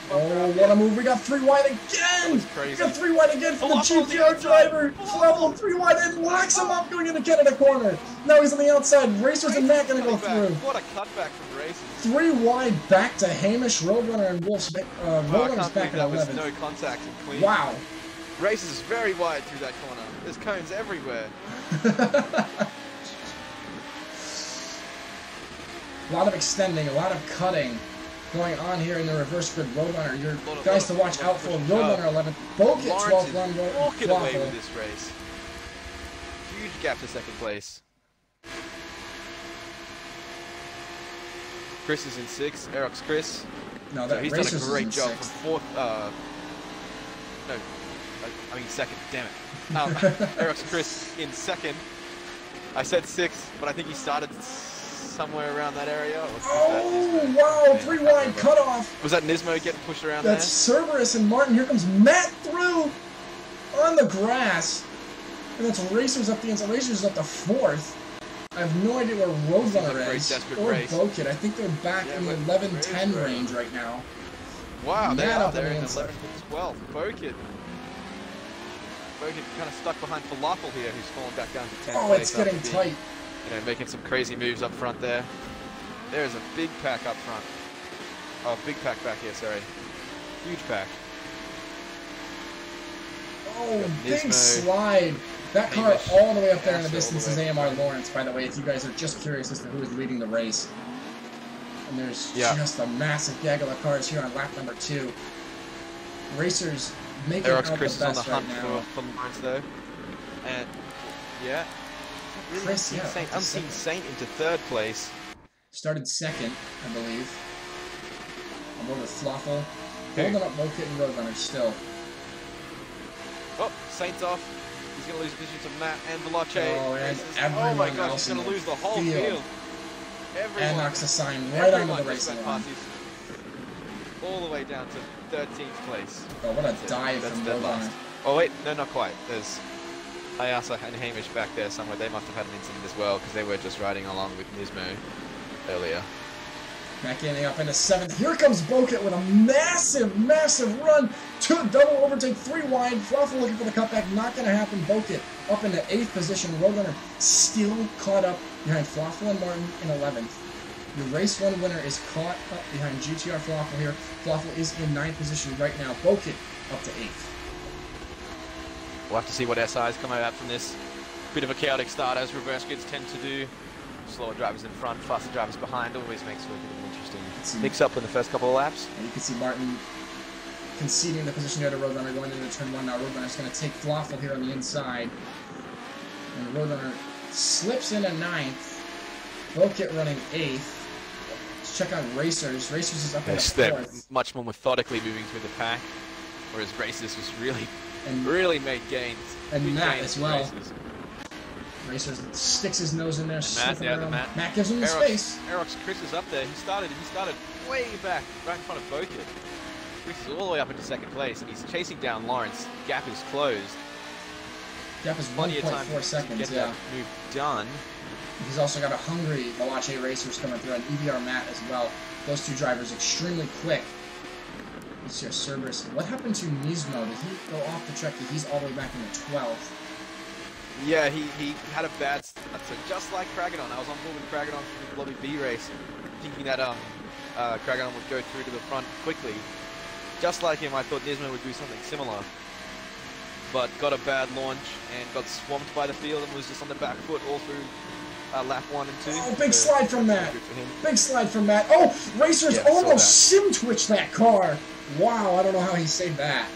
what a move. We got 3 wide again. We got 3 wide again from the GTR driver. Flaffel 3 wide and locks him up going into Canada corner. Now he's on the outside. Racers and Matt going to go through. What a cutback from Racers. 3 wide back to Hamish, Roadrunner, and Wolf's Roadrunner's back at 11. No contact and clean. Wow. Racers is very wide through that corner. There's cones everywhere. A lot of extending, a lot of cutting going on here in the reverse grid. Roadrunner, your guys to watch out for. Roadrunner 11th, Boca 12th run. Walking away with this race. Huge gap to 2nd place. Chris is in 6th. Eric's Chris. No, that he's done a great job from 4th. No, I mean 2nd. Damn it. Eric's Chris in 2nd. I said 6th, but I think he started somewhere around that area. Oh, wow, 3 wide cutoff. Was that Nismo getting pushed around That's there? Cerberus and Martin. Here comes Matt through on the grass. And that's Racers up the inside. Racers up to 4th. I have no idea where Roadrunner is. Or Bokit. I think they're back in the 11-10 range right now. Wow, they Matt are up on there the in inside. 11th and 12th. Bogut kind of stuck behind Falafel here, who's fallen back down to 10th Oh, place it's getting after tight. being, making some crazy moves up front there. There's a big pack up front. Oh, big pack back here, sorry. Huge pack. Oh, big Nismo. slide. That car Hamish. all the way up there in the All the distance way is up. AMR Lawrence, by the way, if you guys are just curious as to who is leading the race. And there's just a massive gaggle of cars here on lap number 2. Racers making out the Chris is best on the right hunt now. for Lawrence though. And yeah. Really Chris, yeah, Saint, up to Unseen second. Saint into 3rd place. Started second, I believe. I'm over Floffel. Who? Holding up Bokit and Roadrunner still. Oh, Saint's off. He's going to lose position to Matt and Veloce. Oh, and Races. everyone Oh my gosh, else he's going in to the lose the whole field. field. Everyone, And knocks a sign right onto the just racing went line. past his, all the way down to 13th place. Oh, what a That's it. dive That's from dead Roadrunner. last. Oh wait, no, not quite. There's Ayasa and Hamish back there somewhere. They must have had an incident as well because they were just riding along with Nismo earlier. Back ending up into 7th. Here comes Bokit with a massive, massive run. 2 double overtake, 3 wide. Floffel looking for the cutback. Not going to happen. Bokit up into 8th position. Roadrunner still caught up behind Floffel and Martin in 11th. Your race 1 winner is caught up behind GTR Floffel here. Floffel is in 9th position right now. Bokit up to 8th. We'll have to see what SIs come out from this. Bit of a chaotic start as reverse grids tend to do. Slower drivers in front, faster drivers behind. Always makes for a bit of an interesting mix up in the first couple of laps. And you can see Martin conceding the position here to Roadrunner going into turn 1 now. Roadrunner's going to take Floffel here on the inside. And Roadrunner slips into 9th. Bokit running 8th. Let's check out Racers. Racers is up in They're 4th. much more methodically moving through the pack, whereas Racers was And really made gains. And Big Matt gains as for well. Racers. Racers sticks his nose in there, Matt, sniffing yeah, around. Matt. Gives him the space. Erox Chris is up there. He started way back, right in front of Bokit. Chris is all the way up into 2nd place, and he's chasing down Lawrence. Gap is closed. Gap is Plenty of time 1.4 to seconds, get yeah. that move done. He's also got a hungry Veloce Racers coming through, and EVR Matt as well. Those 2 drivers extremely quick. It's your Cerberus. What happened to Nismo? Did he go off the track? He's all the way back in the 12th. Yeah, he had a bad start. So just like Craggadon, I was on board with Craggadon for the Lobby B race, thinking that Craggadon would go through to the front quickly. Just like him, I thought Nismo would do something similar. But got a bad launch and got swamped by the field and was just on the back foot all through lap 1 and 2. Oh, big slide from Matt. Good for him. Big slide from Matt. Oh, Racers Yeah, saw almost sim-twitched that car. Wow, I don't know how he saved that.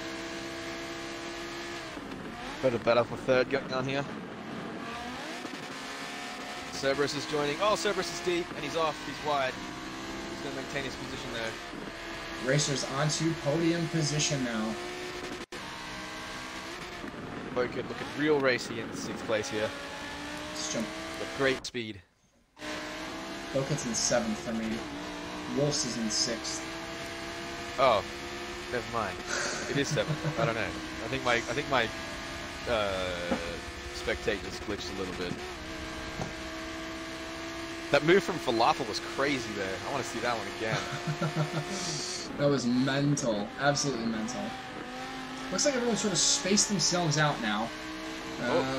Bit of battle for 3rd going on here. Cerberus is joining. Oh, Cerberus is deep and he's off. He's wide. He's going to maintain his position there. Racers onto podium position now. Bokit looking real racy in 6th place here. Let's jump. Got great speed. Bokit's in 7th for me. Wolf's is in 6th. Oh, never mind. It is 7th. I don't know. I think my spectators glitched a little bit. That move from Falafel was crazy there. I want to see that one again. That was mental. Absolutely mental. Looks like everyone sort of spaced themselves out now.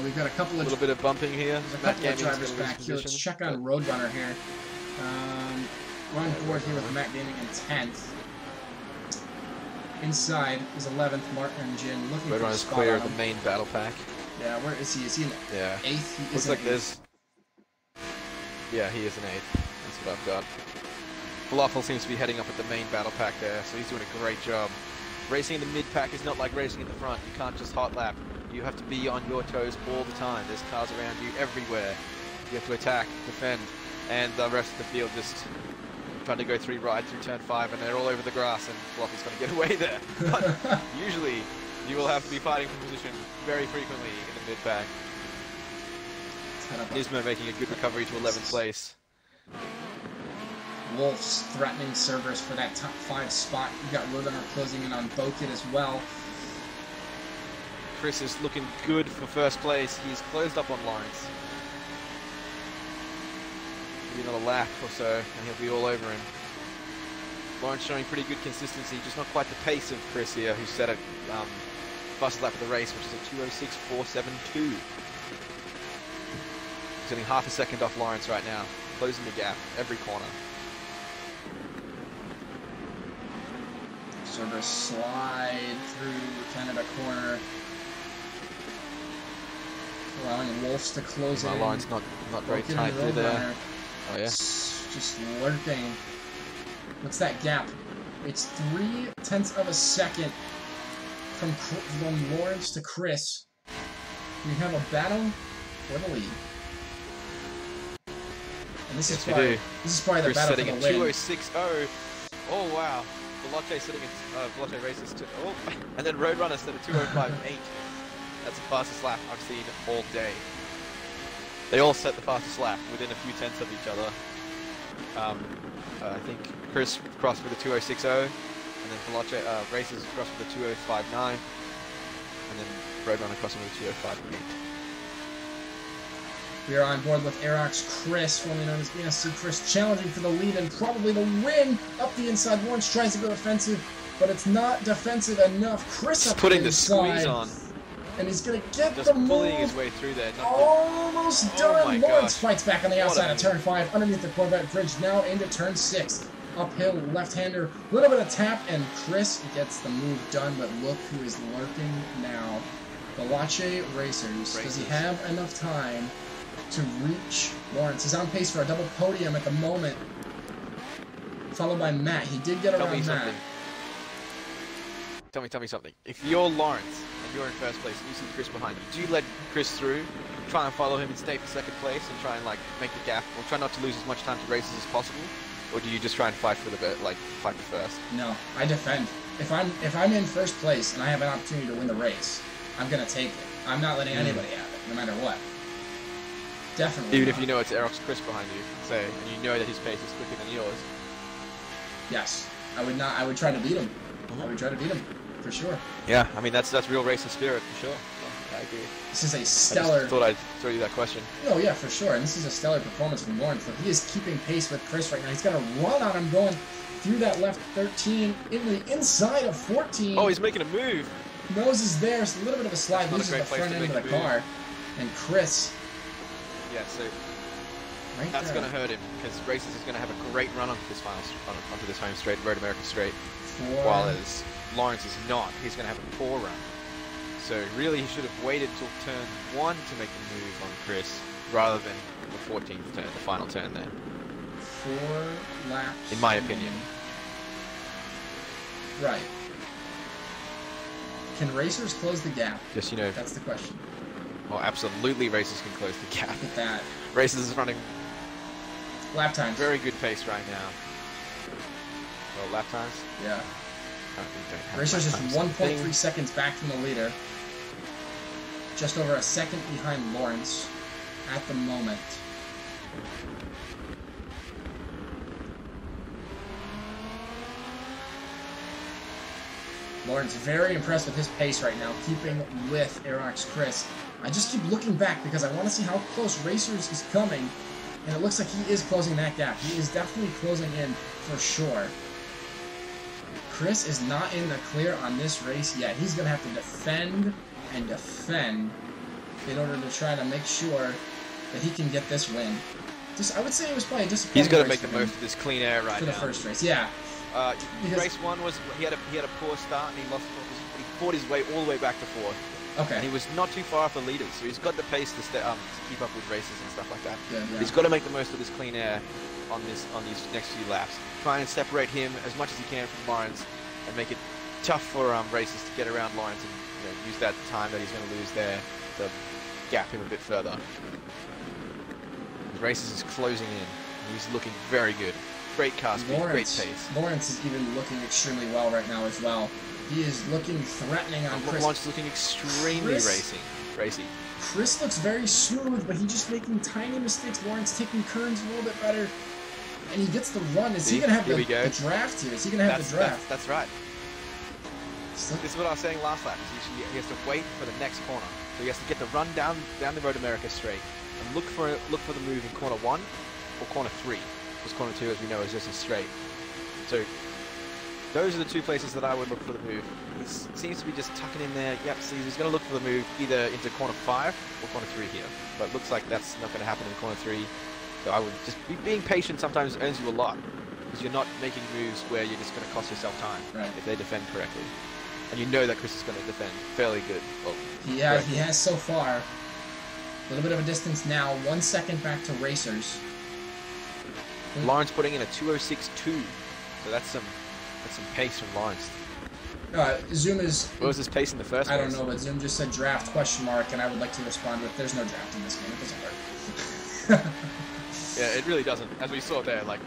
We've got a couple A of little bit of bumping here. there's a Matt couple of Gaming's drivers gonna lose back here. Let's position, check on Roadrunner here. We're on board here with Matt Gaming in 10th. Inside is 11th, Martin and Jin looking for a Roadrunner's spot clear on of the him. main battle pack. Yeah, where is he? Is he in Yeah. 8th? He Looks is in like 8th. there's... Yeah, he is an 8th. That's what I've got. Falafel seems to be heading up at the main battle pack there, so he's doing a great job. Racing in the mid pack is not like racing in the front. You can't just hot lap. You have to be on your toes all the time. There's cars around you everywhere. You have to attack, defend, and the rest of the field just trying to go right through turn 5, and they're all over the grass, and Fluffy's going to get away there. But usually, you will have to be fighting for position very frequently in the mid pack. Nismo making a good recovery to 11th place. Wolves threatening Cerberus for that top 5 spot. You've got Roadrunner closing in on Bokit as well. Chris is looking good for 1st place. He's closed up on Lawrence. Maybe another lap or so, and he'll be all over him. Lawrence showing pretty good consistency, just not quite the pace of Chris here, who set a fastest lap of the race, which is a 2:06.472. He's getting half a second off Lawrence right now, closing the gap every corner. Sort of slide through Canada corner, allowing Wolves to close in. Lawrence not very tight through there. Oh yeah. Just lurking. What's that gap? It's 0.3 of a second from Lawrence to Chris. We have a battle for the lead. And this is probably the Chris battle setting for the a win. 2:06.0. Oh wow. Veloce sitting at Veloce races to and then Roadrunner set a 2:05.8. That's the fastest lap I've seen all day. They all set the fastest lap within a few tenths of each other. I think Chris crossed with a 2:06.0, and then Veloce races crossed with a 2:05.9, and then Roadrunner crossing with a 2:05.8. We are on board with Aerox Chris, formerly known as BSC Chris, challenging for the lead and probably the win. Up the inside, Lawrence tries to go defensive, but it's not defensive enough. Chris up putting the inside, squeeze on, and he's gonna get just the move. bullying his way through there. Almost done. My Lawrence gosh. fights back on the What outside a of turn 5, underneath the Corvette bridge, now into turn 6. Uphill, left-hander, a little bit of tap, and Chris gets the move done, but look who is lurking now. Veloce Racers. Does he have enough time to reach Lawrence? He's on pace for a double podium at the moment, followed by Matt. He did get around Matt. Tell me something. If you're Lawrence and you're in first place and you see Chris behind you, do you let Chris through, try and follow him and stay for second place and try and like make the gap, or try not to lose as much time to races as possible? Or do you just try and fight for the fight for first? No, I defend. If I'm in first place and I have an opportunity to win the race, I'm gonna take it. I'm not letting anybody have it, no matter what. Definitely. Even not. if you know it's Aerox Chris behind you, say, and you know that his pace is quicker than yours. Yes, I would not. I would try to beat him. I would try to beat him for sure. Yeah, I mean that's real racing spirit for sure. Yeah, I agree. This is a stellar. I just thought I'd throw you that question. Oh yeah, for sure. And this is a stellar performance from Lawrence. He is keeping pace with Chris right now. He's got a run on him going through that left 13 in the inside of 14. Oh, he's making a move. Nose is there. It's a little bit of a slide. Loses the front end of the car. And Chris. Yeah, so right that's there. going to hurt him because Races is going to have a great run onto this onto this home straight, Road America straight. While as Lawrence is not, he's going to have a poor run. So really, he should have waited till turn 1 to make the move on Chris, rather than the 14th turn, the final turn there. 4 laps. In my opinion. Right. Can racers close the gap? Just, you know. That's the question. Oh, absolutely, Races can close the gap. Look at that. Races is running lap times. very good pace right now. Well, lap times? Yeah. Oh, Racers is 1.3 seconds back from the leader. Just over a second behind Lawrence at the moment. Lawrence very impressed with his pace right now, keeping with Aerox Chris. I just keep looking back because I want to see how close Racers is coming, and it looks like he is closing that gap. He is definitely closing in for sure. Chris is not in the clear on this race yet. He's going to have to defend and defend in order to try to make sure that he can get this win. I would say it was probably a disappointing. He's got to make the most of this clean air right now. For the first race, yeah. Race 1 was he had a poor start and he lost. He fought his way all the way back to 4th. Okay. And he was not too far off the leaders, so he's got the pace to keep up with races and stuff like that. Yeah. He's got to make the most of this clean air on these next few laps. Try and separate him as much as he can from Lawrence, and make it tough for races to get around Lawrence and use that time that he's going to lose there to gap him a bit further. Races is closing in. He's looking very good. Great car speed, great pace. Lawrence is even looking extremely well right now as well. He is looking threatening on Chris. Lawrence is looking extremely racy. Chris looks very smooth, but he's just making tiny mistakes. Lawrence taking turns a little bit better. And he gets the run. Is he going to have the draft here? Is he going to have the draft? That's right. This is what I was saying last lap. He has to wait for the next corner. So he has to get the run down the Road America straight and look for the move in corner 1 or corner 3. Because corner 2, as we know, is just a straight. So Those are the two places that I would look for the move. He seems to be just tucking in there. Yep, so he's going to look for the move either into corner 5 or corner 3 here. But it looks like that's not going to happen in corner 3. So I would just be being patient sometimes earns you a lot. Because you're not making moves where you're just going to cost yourself time if they defend correctly. And you know that Chris is going to defend fairly good. Well, yeah, he has so far. A little bit of a distance now. 1 second back to racers. Lawrence putting in a 2:06.2. So that's some pace from Lawrence. Zoom is... What was his pace in the first I race? don't know, but Zoom just said draft question mark, and I would like to respond with, there's no draft in this game. It doesn't work. Yeah, it really doesn't. As we saw there, like,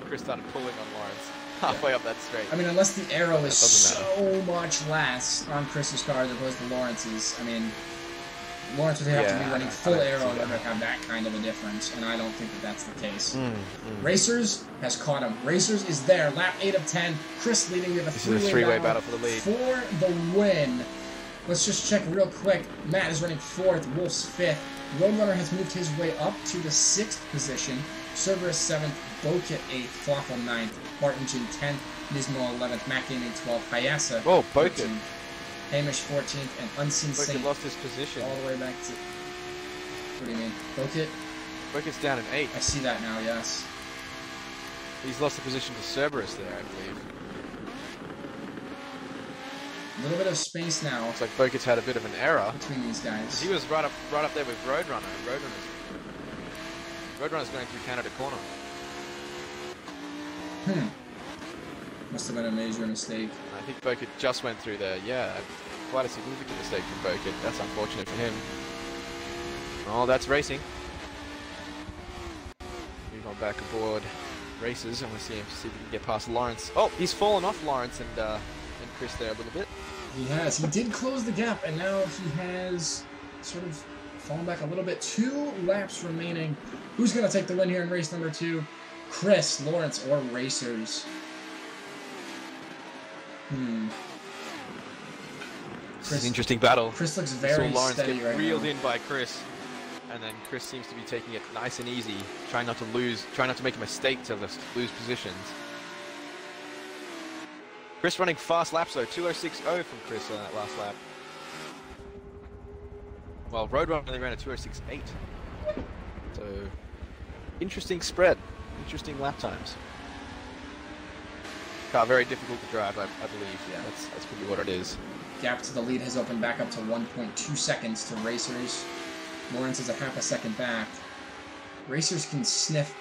Chris started pulling on Lawrence halfway up that straight. I mean, unless the arrow is so much less on Chris's car as opposed to Lawrence's, I mean, Lawrence would have to be running full arrow in order to have that kind of a difference, and I don't think that that's the case. Racers has caught him. Racers is there. Lap 8 of 10. Chris leading. We have a three-way battle for the lead. For the win. Let's just check real quick. Matt is running 4th. Wolf's 5th. Roadrunner has moved his way up to the 6th position. Cerberus 7th. Bokit 8th. Floffel 9th. Bartingen 10th. Nismo 11th. Mac Gaming 12th. Hayasa. Oh, Bokit. Hamish 14th, and Unseen Saint lost his position all the way back to... What do you mean? Bokit? Bokit's down in 8th. I see that now, yes. He's lost the position to Cerberus there, I believe. A little bit of space now. Looks like Bokit's had a bit of an error between these guys. He was right up there with Roadrunner. Roadrunner's going through Canada corner. Must have been a major mistake. I think Bokit just went through there. Yeah, quite a significant mistake from Bokit. That's unfortunate for him. Oh, that's racing. Move on back aboard races, and we'll see if we can get past Lawrence. Oh, he's fallen off Lawrence and Chris there a little bit. He has. He did close the gap, and now he has sort of fallen back a little bit. 2 laps remaining. Who's going to take the win here in race number 2? Chris, Lawrence, or Racers? This is an interesting battle. Chris looks very Lawrence steady get right reeled now. in by Chris, and then Chris seems to be taking it nice and easy, trying not to make a mistake to lose positions. Chris running fast laps though, 2:06.0 from Chris on that last lap. Well, Roadrunner only ran a 2:06.8. So, interesting spread, interesting lap times. Car very difficult to drive, I believe. Yeah, that's probably what it is. Gap to the lead has opened back up to 1.2 seconds to Racers. Lawrence is a half a second back. Racers can sniff.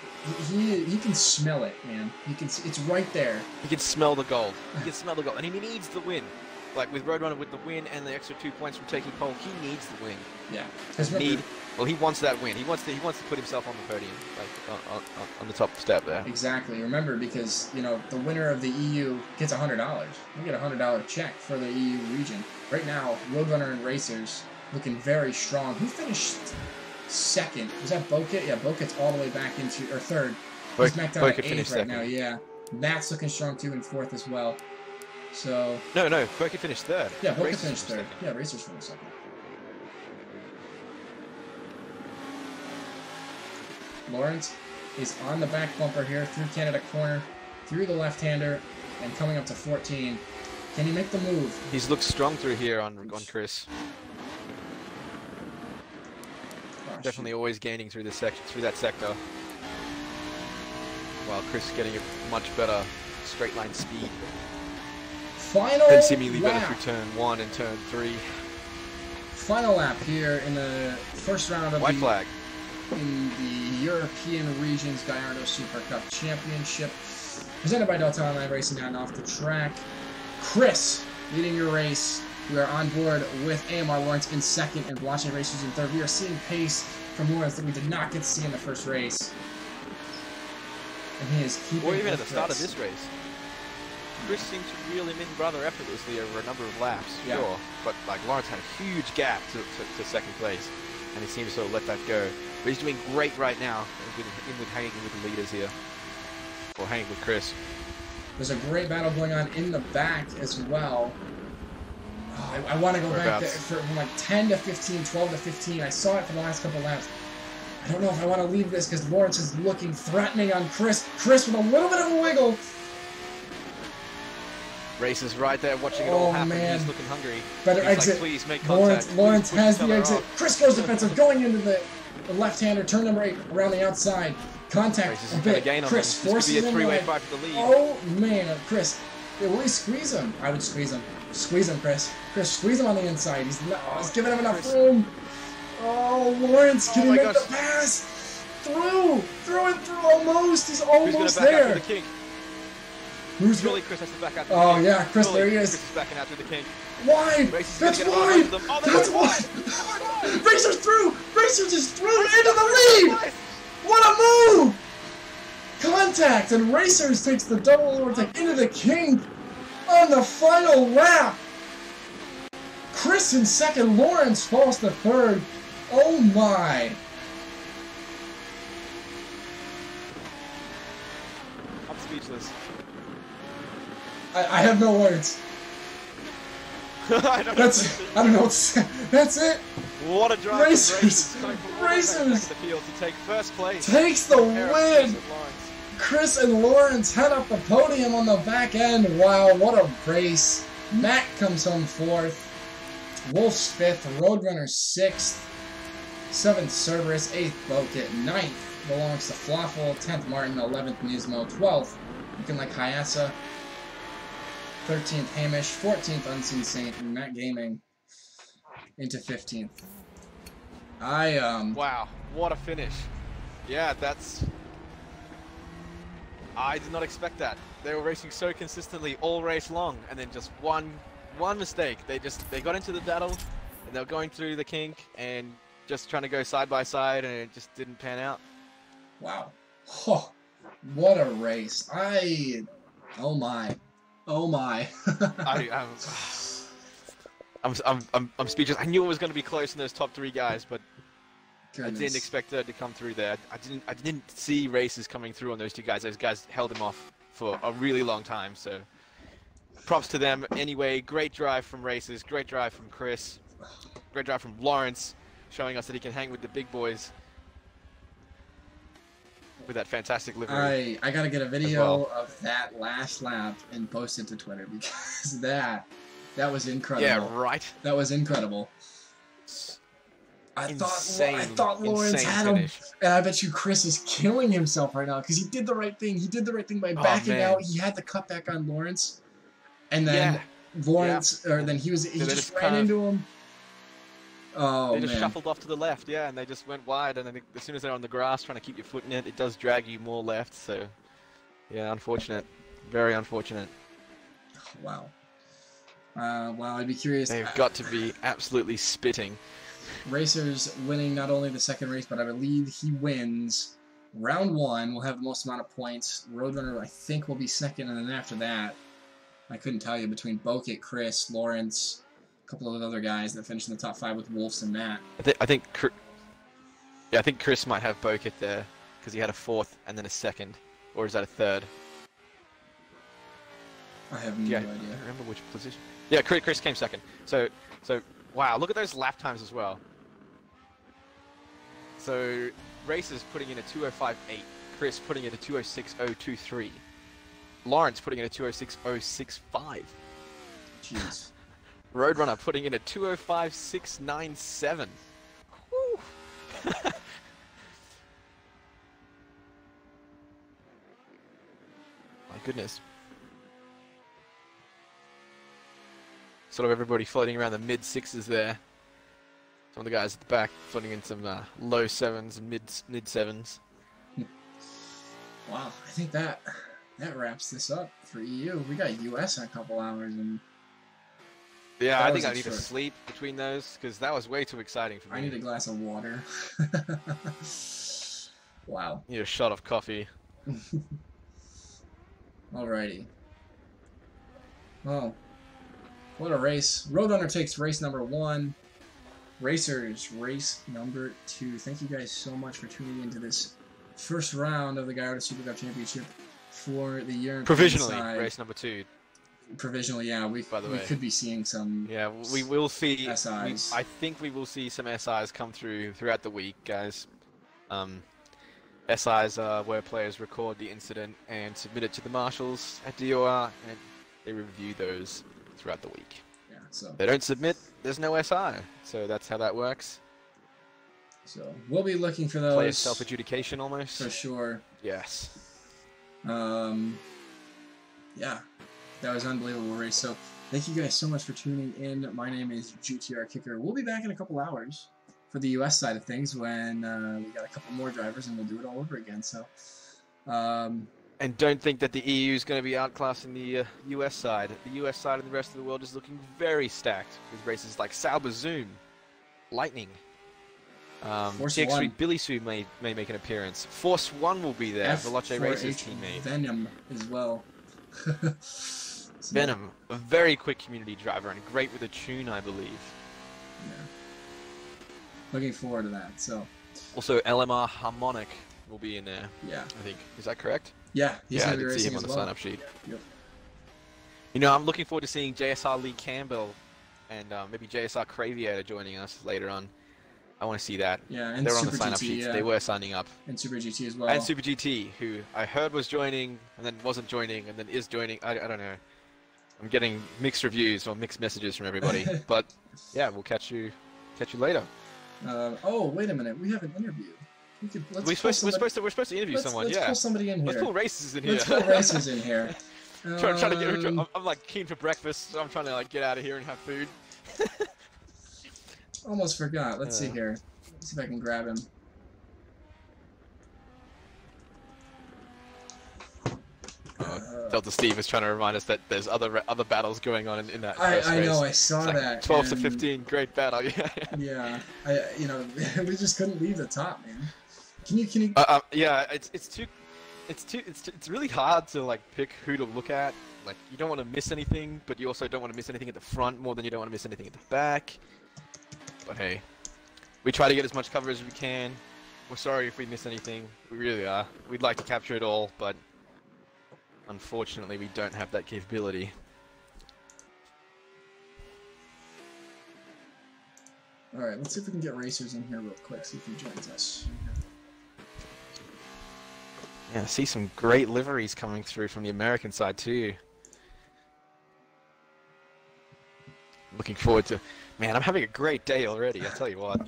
He can smell it, man. It's right there. He can smell the gold. He can smell the gold, and he needs the win. Like with Roadrunner, with the win and the extra 2 points from taking pole, he needs the win. Yeah. Well, he wants that win. He wants to put himself on the podium, like on the top step there. Exactly. Remember, because the winner of the EU gets $100. You get a $100 check for the EU region. Right now, Roadrunner and Racers looking very strong. Who finished second? Was that Bokit? Yeah, Bokit's all the way back into third. He's back down to 8th right now. Yeah, Matt's looking strong too in 4th as well. So no, Bokit finished 3rd. Yeah, Bokit finished 3rd. Yeah, Racers finished 2nd. Lawrence is on the back bumper here through Canada corner, through the left-hander, and coming up to 14. Can he make the move? He's looked strong through here on Chris. Definitely always gaining through that sector. While Chris getting a much better straight line speed. Final and seemingly lap. better through turn 1 and turn 3. Final lap here in the first round of White flag. In the European Regions Gallardo Super Cup Championship, presented by Delta Online Racing and Off the Track. Chris leading your race. We are on board with AMR Lawrence in 2nd and Blanche Racers in 3rd. We are seeing pace from Lawrence that we did not get to see in the first race. And he is keeping or even at the start of this race. Chris seemed to reel him in rather effortlessly over a number of laps, sure. But like Lawrence had a huge gap to 2nd place, and he seemed to sort of let that go. But he's doing great right now, hanging with the leaders here, or hanging with Chris. There's a great battle going on in the back as well. Oh, I want to go back there from like 10 to 15, 12 to 15. I saw it for the last couple laps. I don't know if I want to leave this because Lawrence is looking threatening on Chris. Chris with a little bit of a wiggle. Racers right there watching it all happen. Man. He's looking hungry. Better He's exit. like, please make contact. Lawrence Please has push the each exit. other off. Chris goes defensive, going into the left-hander, turn number 8, around the outside. Contact Racers a is gonna bit. gain on Chris him. This forces could be a him three-way away. fight for the lead. Oh, man. Chris, will he squeeze him? I would squeeze him. Squeeze him, Chris. Chris, squeeze him on the inside. He's giving him enough room. Oh, Lawrence, can he make the pass? Through and through, almost. He's almost Who's gonna back there. out to the kink? Surely Chris has to back out to the Oh, kink. yeah, Chris, Surely there he is. Chris is backing out to the kink. Wide! Racers That's gonna get a hold wide! of them. Oh, That's they're wide! Racers through! Racers is through into the lead! What a move! Contact, and Racers takes the double overtake into the kink on the final lap. Chris in second, Lawrence falls to third. Oh my! I'm speechless. I have no words. I don't I don't know what to say. That's it. What a drive Racers! from Racers! the field to take first place. Takes the win! Chris and Lawrence head up the podium on the back end. Wow, what a race. Matt comes home 4th. Wolf's 5th. Roadrunner 6th. 7th Cerberus. 8th Bokit. 9th belongs to Flaffle. 10th Martin. 11th Nismo. 12th looking like Hayasa. 13th Hamish. 14th Unseen Saint. And Matt Gaming into 15th. Wow, what a finish. Yeah, I did not expect that. They were racing so consistently all race long, and then just one mistake. They got into the battle, and they were going through the kink and just trying to go side by side, and it just didn't pan out. Wow. Oh, what a race. Oh my. I'm speechless. I knew it was going to be close in those top 3 guys, but Goodness. I didn't expect her to come through there. I didn't see races coming through on those 2 guys. Those guys held them off for a really long time. So props to them. Anyway, great drive from Racers. Great drive from Chris. Great drive from Lawrence, showing us that he can hang with the big boys with that fantastic livery. I gotta get a video of that last lap and post it to Twitter because that was incredible. Yeah, right. That was incredible. I thought Lawrence had him, and I bet you Chris is killing himself right now because he did the right thing. He did the right thing by backing out. He had the cutback on Lawrence, and then Lawrence, or then he just ran into him. Oh, they just shuffled off to the left, and they just went wide, and then as soon as they're on the grass trying to keep your foot in it, it does drag you more left, so yeah, unfortunate. Very unfortunate. Wow. Wow, I'd be curious. They've got to be absolutely spitting. Racers winning not only the second race, but I believe he wins round 1. Will have the most amount of points. Roadrunner, I think, will be second, and then after that, I couldn't tell you, between Bokit, Chris, Lawrence, a couple of other guys that finished in the top 5 with Wolves and Matt. I think Chris might have Bokit there because he had a 4th and then a 2nd, or is that a 3rd? I have no idea. I don't remember which position. Yeah, Chris came 2nd. So wow, look at those lap times as well. So Racers putting in a 2:05.8, Chris putting in a 2:06.023, Lawrence putting in a 2:06.065. Jeez. Roadrunner putting in a 2:05.697. Whew. My goodness. Sort of everybody floating around the mid-6s there. Some of the guys at the back floating in some low 7s and mid-7s. Wow, I think that wraps this up for EU. We got US in a couple hours, and yeah, I think I need to sleep between those because that was way too exciting for me. I need a glass of water. Wow. Need a shot of coffee. Alrighty. Well, what a race. Roadrunner takes race number 1. Racers, race number 2. Thank you guys so much for tuning into this first round of the Gallardo Super Cup Championship for the year. Provisionally, race number 2. Provisionally, yeah. We could be seeing some. Yeah, we will see. SIs. I think we will see some SIs come throughout the week, guys. SIs are where players record the incident and submit it to the marshals at DOR, and they review those throughout the week. Yeah, so They don't submit, there's no SI. So that's how that works. we'll be looking for those. Play of self-adjudication almost. For sure. Yes. Yeah, that was an unbelievable race. So thank you guys so much for tuning in. My name is GTR Kicker. We'll be back in a couple hours for the US side of things when we got a couple more drivers and we'll do it all over again. So, and don't think that the EU is going to be outclassing the US side. The US side and the rest of the world is looking very stacked with races like Sauber Zoom, Lightning. TX3 Billy Sue may make an appearance. Force One will be there. Veloce Racers teammate. Venom as well. Venom, a very quick community driver and great with a tune, I believe. Yeah. Looking forward to that. So. Also, LMR Harmonic will be in there. Yeah. I think. Is that correct? Yeah. Yeah, I did see him on the sign-up sheet. Yep. You know, I'm looking forward to seeing JSR Lee Campbell and maybe JSR Craviator joining us later on. I want to see that. Yeah, and they're on Super the sign-up GT, sheets. yeah. They were signing up. And Super GT as well. And Super GT, who I heard was joining, and then wasn't joining, and then is joining. I don't know. I'm getting mixed reviews or mixed messages from everybody. But yeah, we'll catch you later. Oh, wait a minute. We have an interview. We're supposed to interview someone. Let's pull somebody in here. Let's pull racers in here. Let's pull racers in here. trying to get. I'm like keen for breakfast, so I'm trying to like get out of here and have food. Almost forgot. Let's see here. Let's see if I can grab him. Delta Steve is trying to remind us that there's other battles going on in that first I race. know, I saw like that. 12 to 15, great battle. Yeah, you know, we just couldn't leave the top, man. Can you? Yeah, it's really hard to like pick who to look at. Like you don't want to miss anything, but you also don't want to miss anything at the front more than you don't want to miss anything at the back. But hey, we try to get as much coverage as we can. We're sorry if we miss anything. We really are. We'd like to capture it all, but unfortunately, we don't have that capability. Alright, let's see if we can get racers in here real quick, see if he joins us. Yeah, I see some great liveries coming through from the American side too. Looking forward to... Man, I'm having a great day already, I tell you what.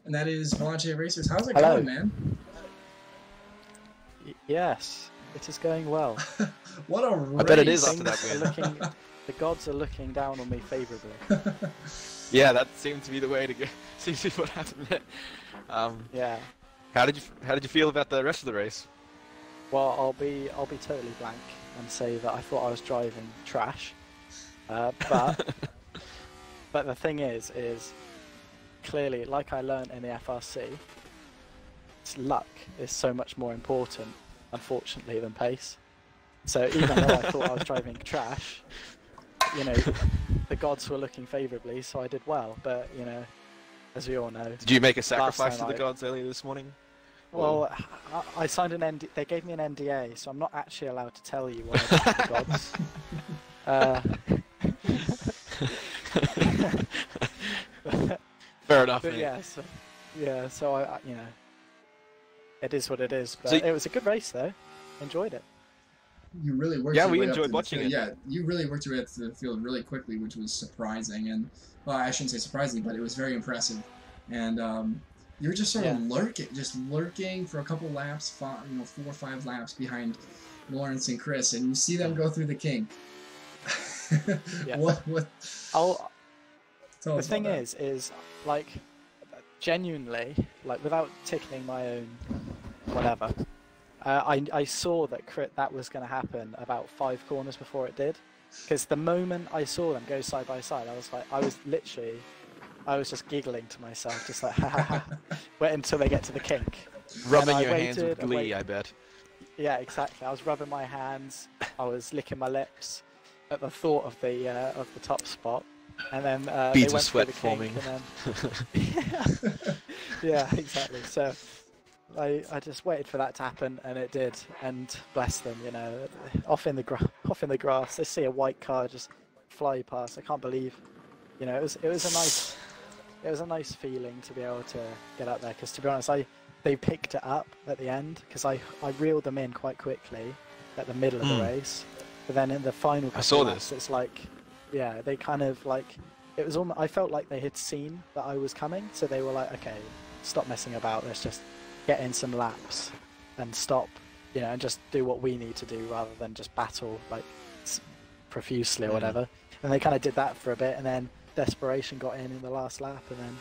And that is Veloce Racers. How's it Hello. going, man? Yes. It is going well. What a race. I bet it is after that win. The gods are looking down on me favourably. Yeah, that seemed to be the way to go. Seems to be what happened there. Yeah. How did you feel about the rest of the race? Well, I'll be totally blank and say that I thought I was driving trash. But the thing is clearly, like I learned in the FRC, it's luck is so much more important, unfortunately, than pace. So even though I thought I was driving trash, you know, the gods were looking favourably, so I did well. But you know, as we all know, Did you make a sacrifice to the gods earlier this morning? Well, I signed an NDA. They gave me an NDA, so I'm not actually allowed to tell you what I did to the gods. Fair enough. But mate. yeah, so I, you know, it is what it is. But So it was a good race, though. Enjoyed it. You really worked Yeah, your we way up enjoyed to the watching field. it. Yeah, you really worked your way up to the field really quickly, which was surprising. And, well, I shouldn't say surprising, but it was very impressive. And you were just sort of lurking for a couple laps, 4 or 5 laps behind Lawrence and Chris, and you see them go through the kink. Yeah. What? The thing is like, genuinely, like, without tickling my own whatever, I saw that was going to happen about 5 corners before it did. Because the moment I saw them go side by side, I was just giggling to myself, just like, ha ha ha. Wait until they get to the kink. Rubbing your hands with glee, I bet. Yeah, exactly. I was rubbing my hands, I was licking my lips at the thought of the top spot. And then beads they of sweat forming. Yeah, exactly. So I just waited for that to happen, and it did. And bless them, you know, off in the grass, they see a white car just fly past. I can't believe, you know, it was a nice feeling to be able to get up there. Because to be honest, they picked it up at the end because I reeled them in quite quickly at the middle of the race. But then in the final couple saw of laps, this. it's like, yeah, they kind of like, it was almost, I felt like they had seen that I was coming, so they were like, okay, stop messing about, let's just get in some laps and stop, you know, and just do what we need to do rather than just battle like profusely or whatever. And they kind of did that for a bit, and then desperation got in the last lap, and then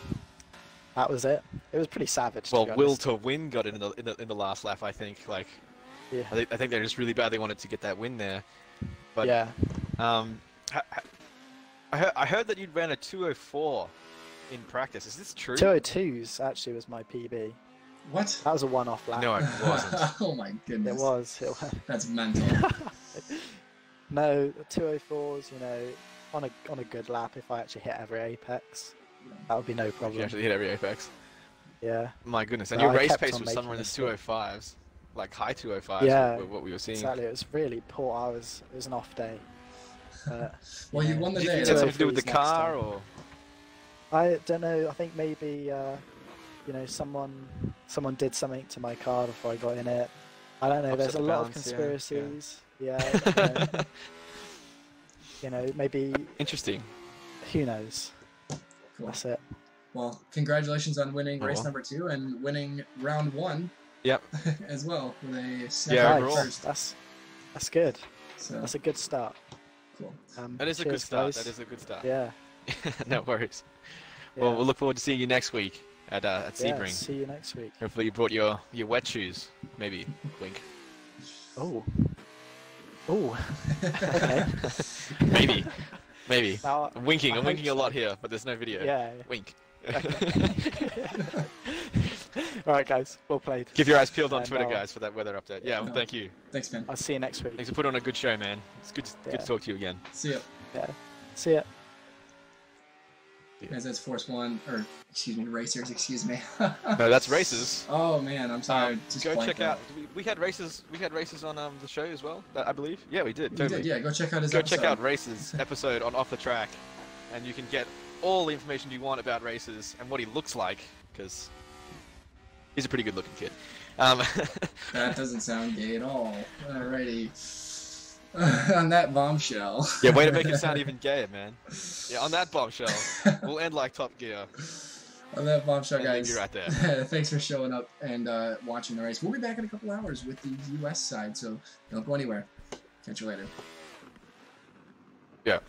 that was it. It was pretty savage. Well, to be will honest. to win got in the last lap. I think. Like, Yeah. I think they just really badly wanted to get that win there. But Yeah. I heard that you'd ran a 2:04 in practice. Is this true? 202s actually was my PB. What? That was a one-off lap. No, it wasn't. Oh my goodness. It was. It was. That's mental. No, 204s, you know, on a good lap, if I actually hit every apex, that would be no You problem. actually hit every apex. Yeah. My goodness, and No, your I race kept pace on was somewhere in the making mistakes. 2:05s, like high 2:05s. Yeah, What we were seeing. Exactly. It was really poor. It was an off day. Well, you won the Did you day. think it had though. something to do with the 203s next car, time. or? I don't know. I think maybe you know, someone did something to my car before I got in it. I don't know. Upset There's a the lot of balance, yeah, conspiracies. Yeah. You know, maybe Interesting. who knows. Cool. That's it. Well, congratulations on winning Oh, race well. number 2 and winning round 1 Yep. as well with a Yeah, snap overall. first. That's good. So That's a good start. cool. That is a good Cheers, start. guys. That is a good start. Yeah. No worries. Yeah. Well, we'll look forward to seeing you next week at Yeah, Sebring. see you next week. Hopefully you brought your wet shoes. Maybe. Wink. Oh. Oh. Okay. Maybe. Maybe. Now, I'm winking. I I'm hope winking a so. lot here, but there's no video. Yeah. Wink. All right, guys. Well played. Keep your eyes peeled on And Twitter, I'll- guys, for that weather update. Yeah, well, No. thank you. Thanks, man. I'll see you next week. Thanks for putting on a good show, man. It's good to Yeah. talk to you again. See ya. Yeah. See ya. Guys, that's Force 1, or excuse me, Racers, excuse me. No, that's races. Oh man, I'm sorry. Just Go blanked check out. We had races. We had races on the show as well. I believe. Yeah, we did. You Totally. did, yeah. Go check out his Go episode. check out races episode on Off the Track, and you can get all the information you want about races and what he looks like, because he's a pretty good-looking kid. That doesn't sound gay at all. Alrighty. On that bombshell. Yeah, way to make it sound even gayer, man. Yeah, on that bombshell, we'll end like Top Gear. On that bombshell, And leave guys. you right there. Thanks for showing up and watching the race. We'll be back in a couple hours with the US side, so don't go anywhere. Catch you later. Yeah.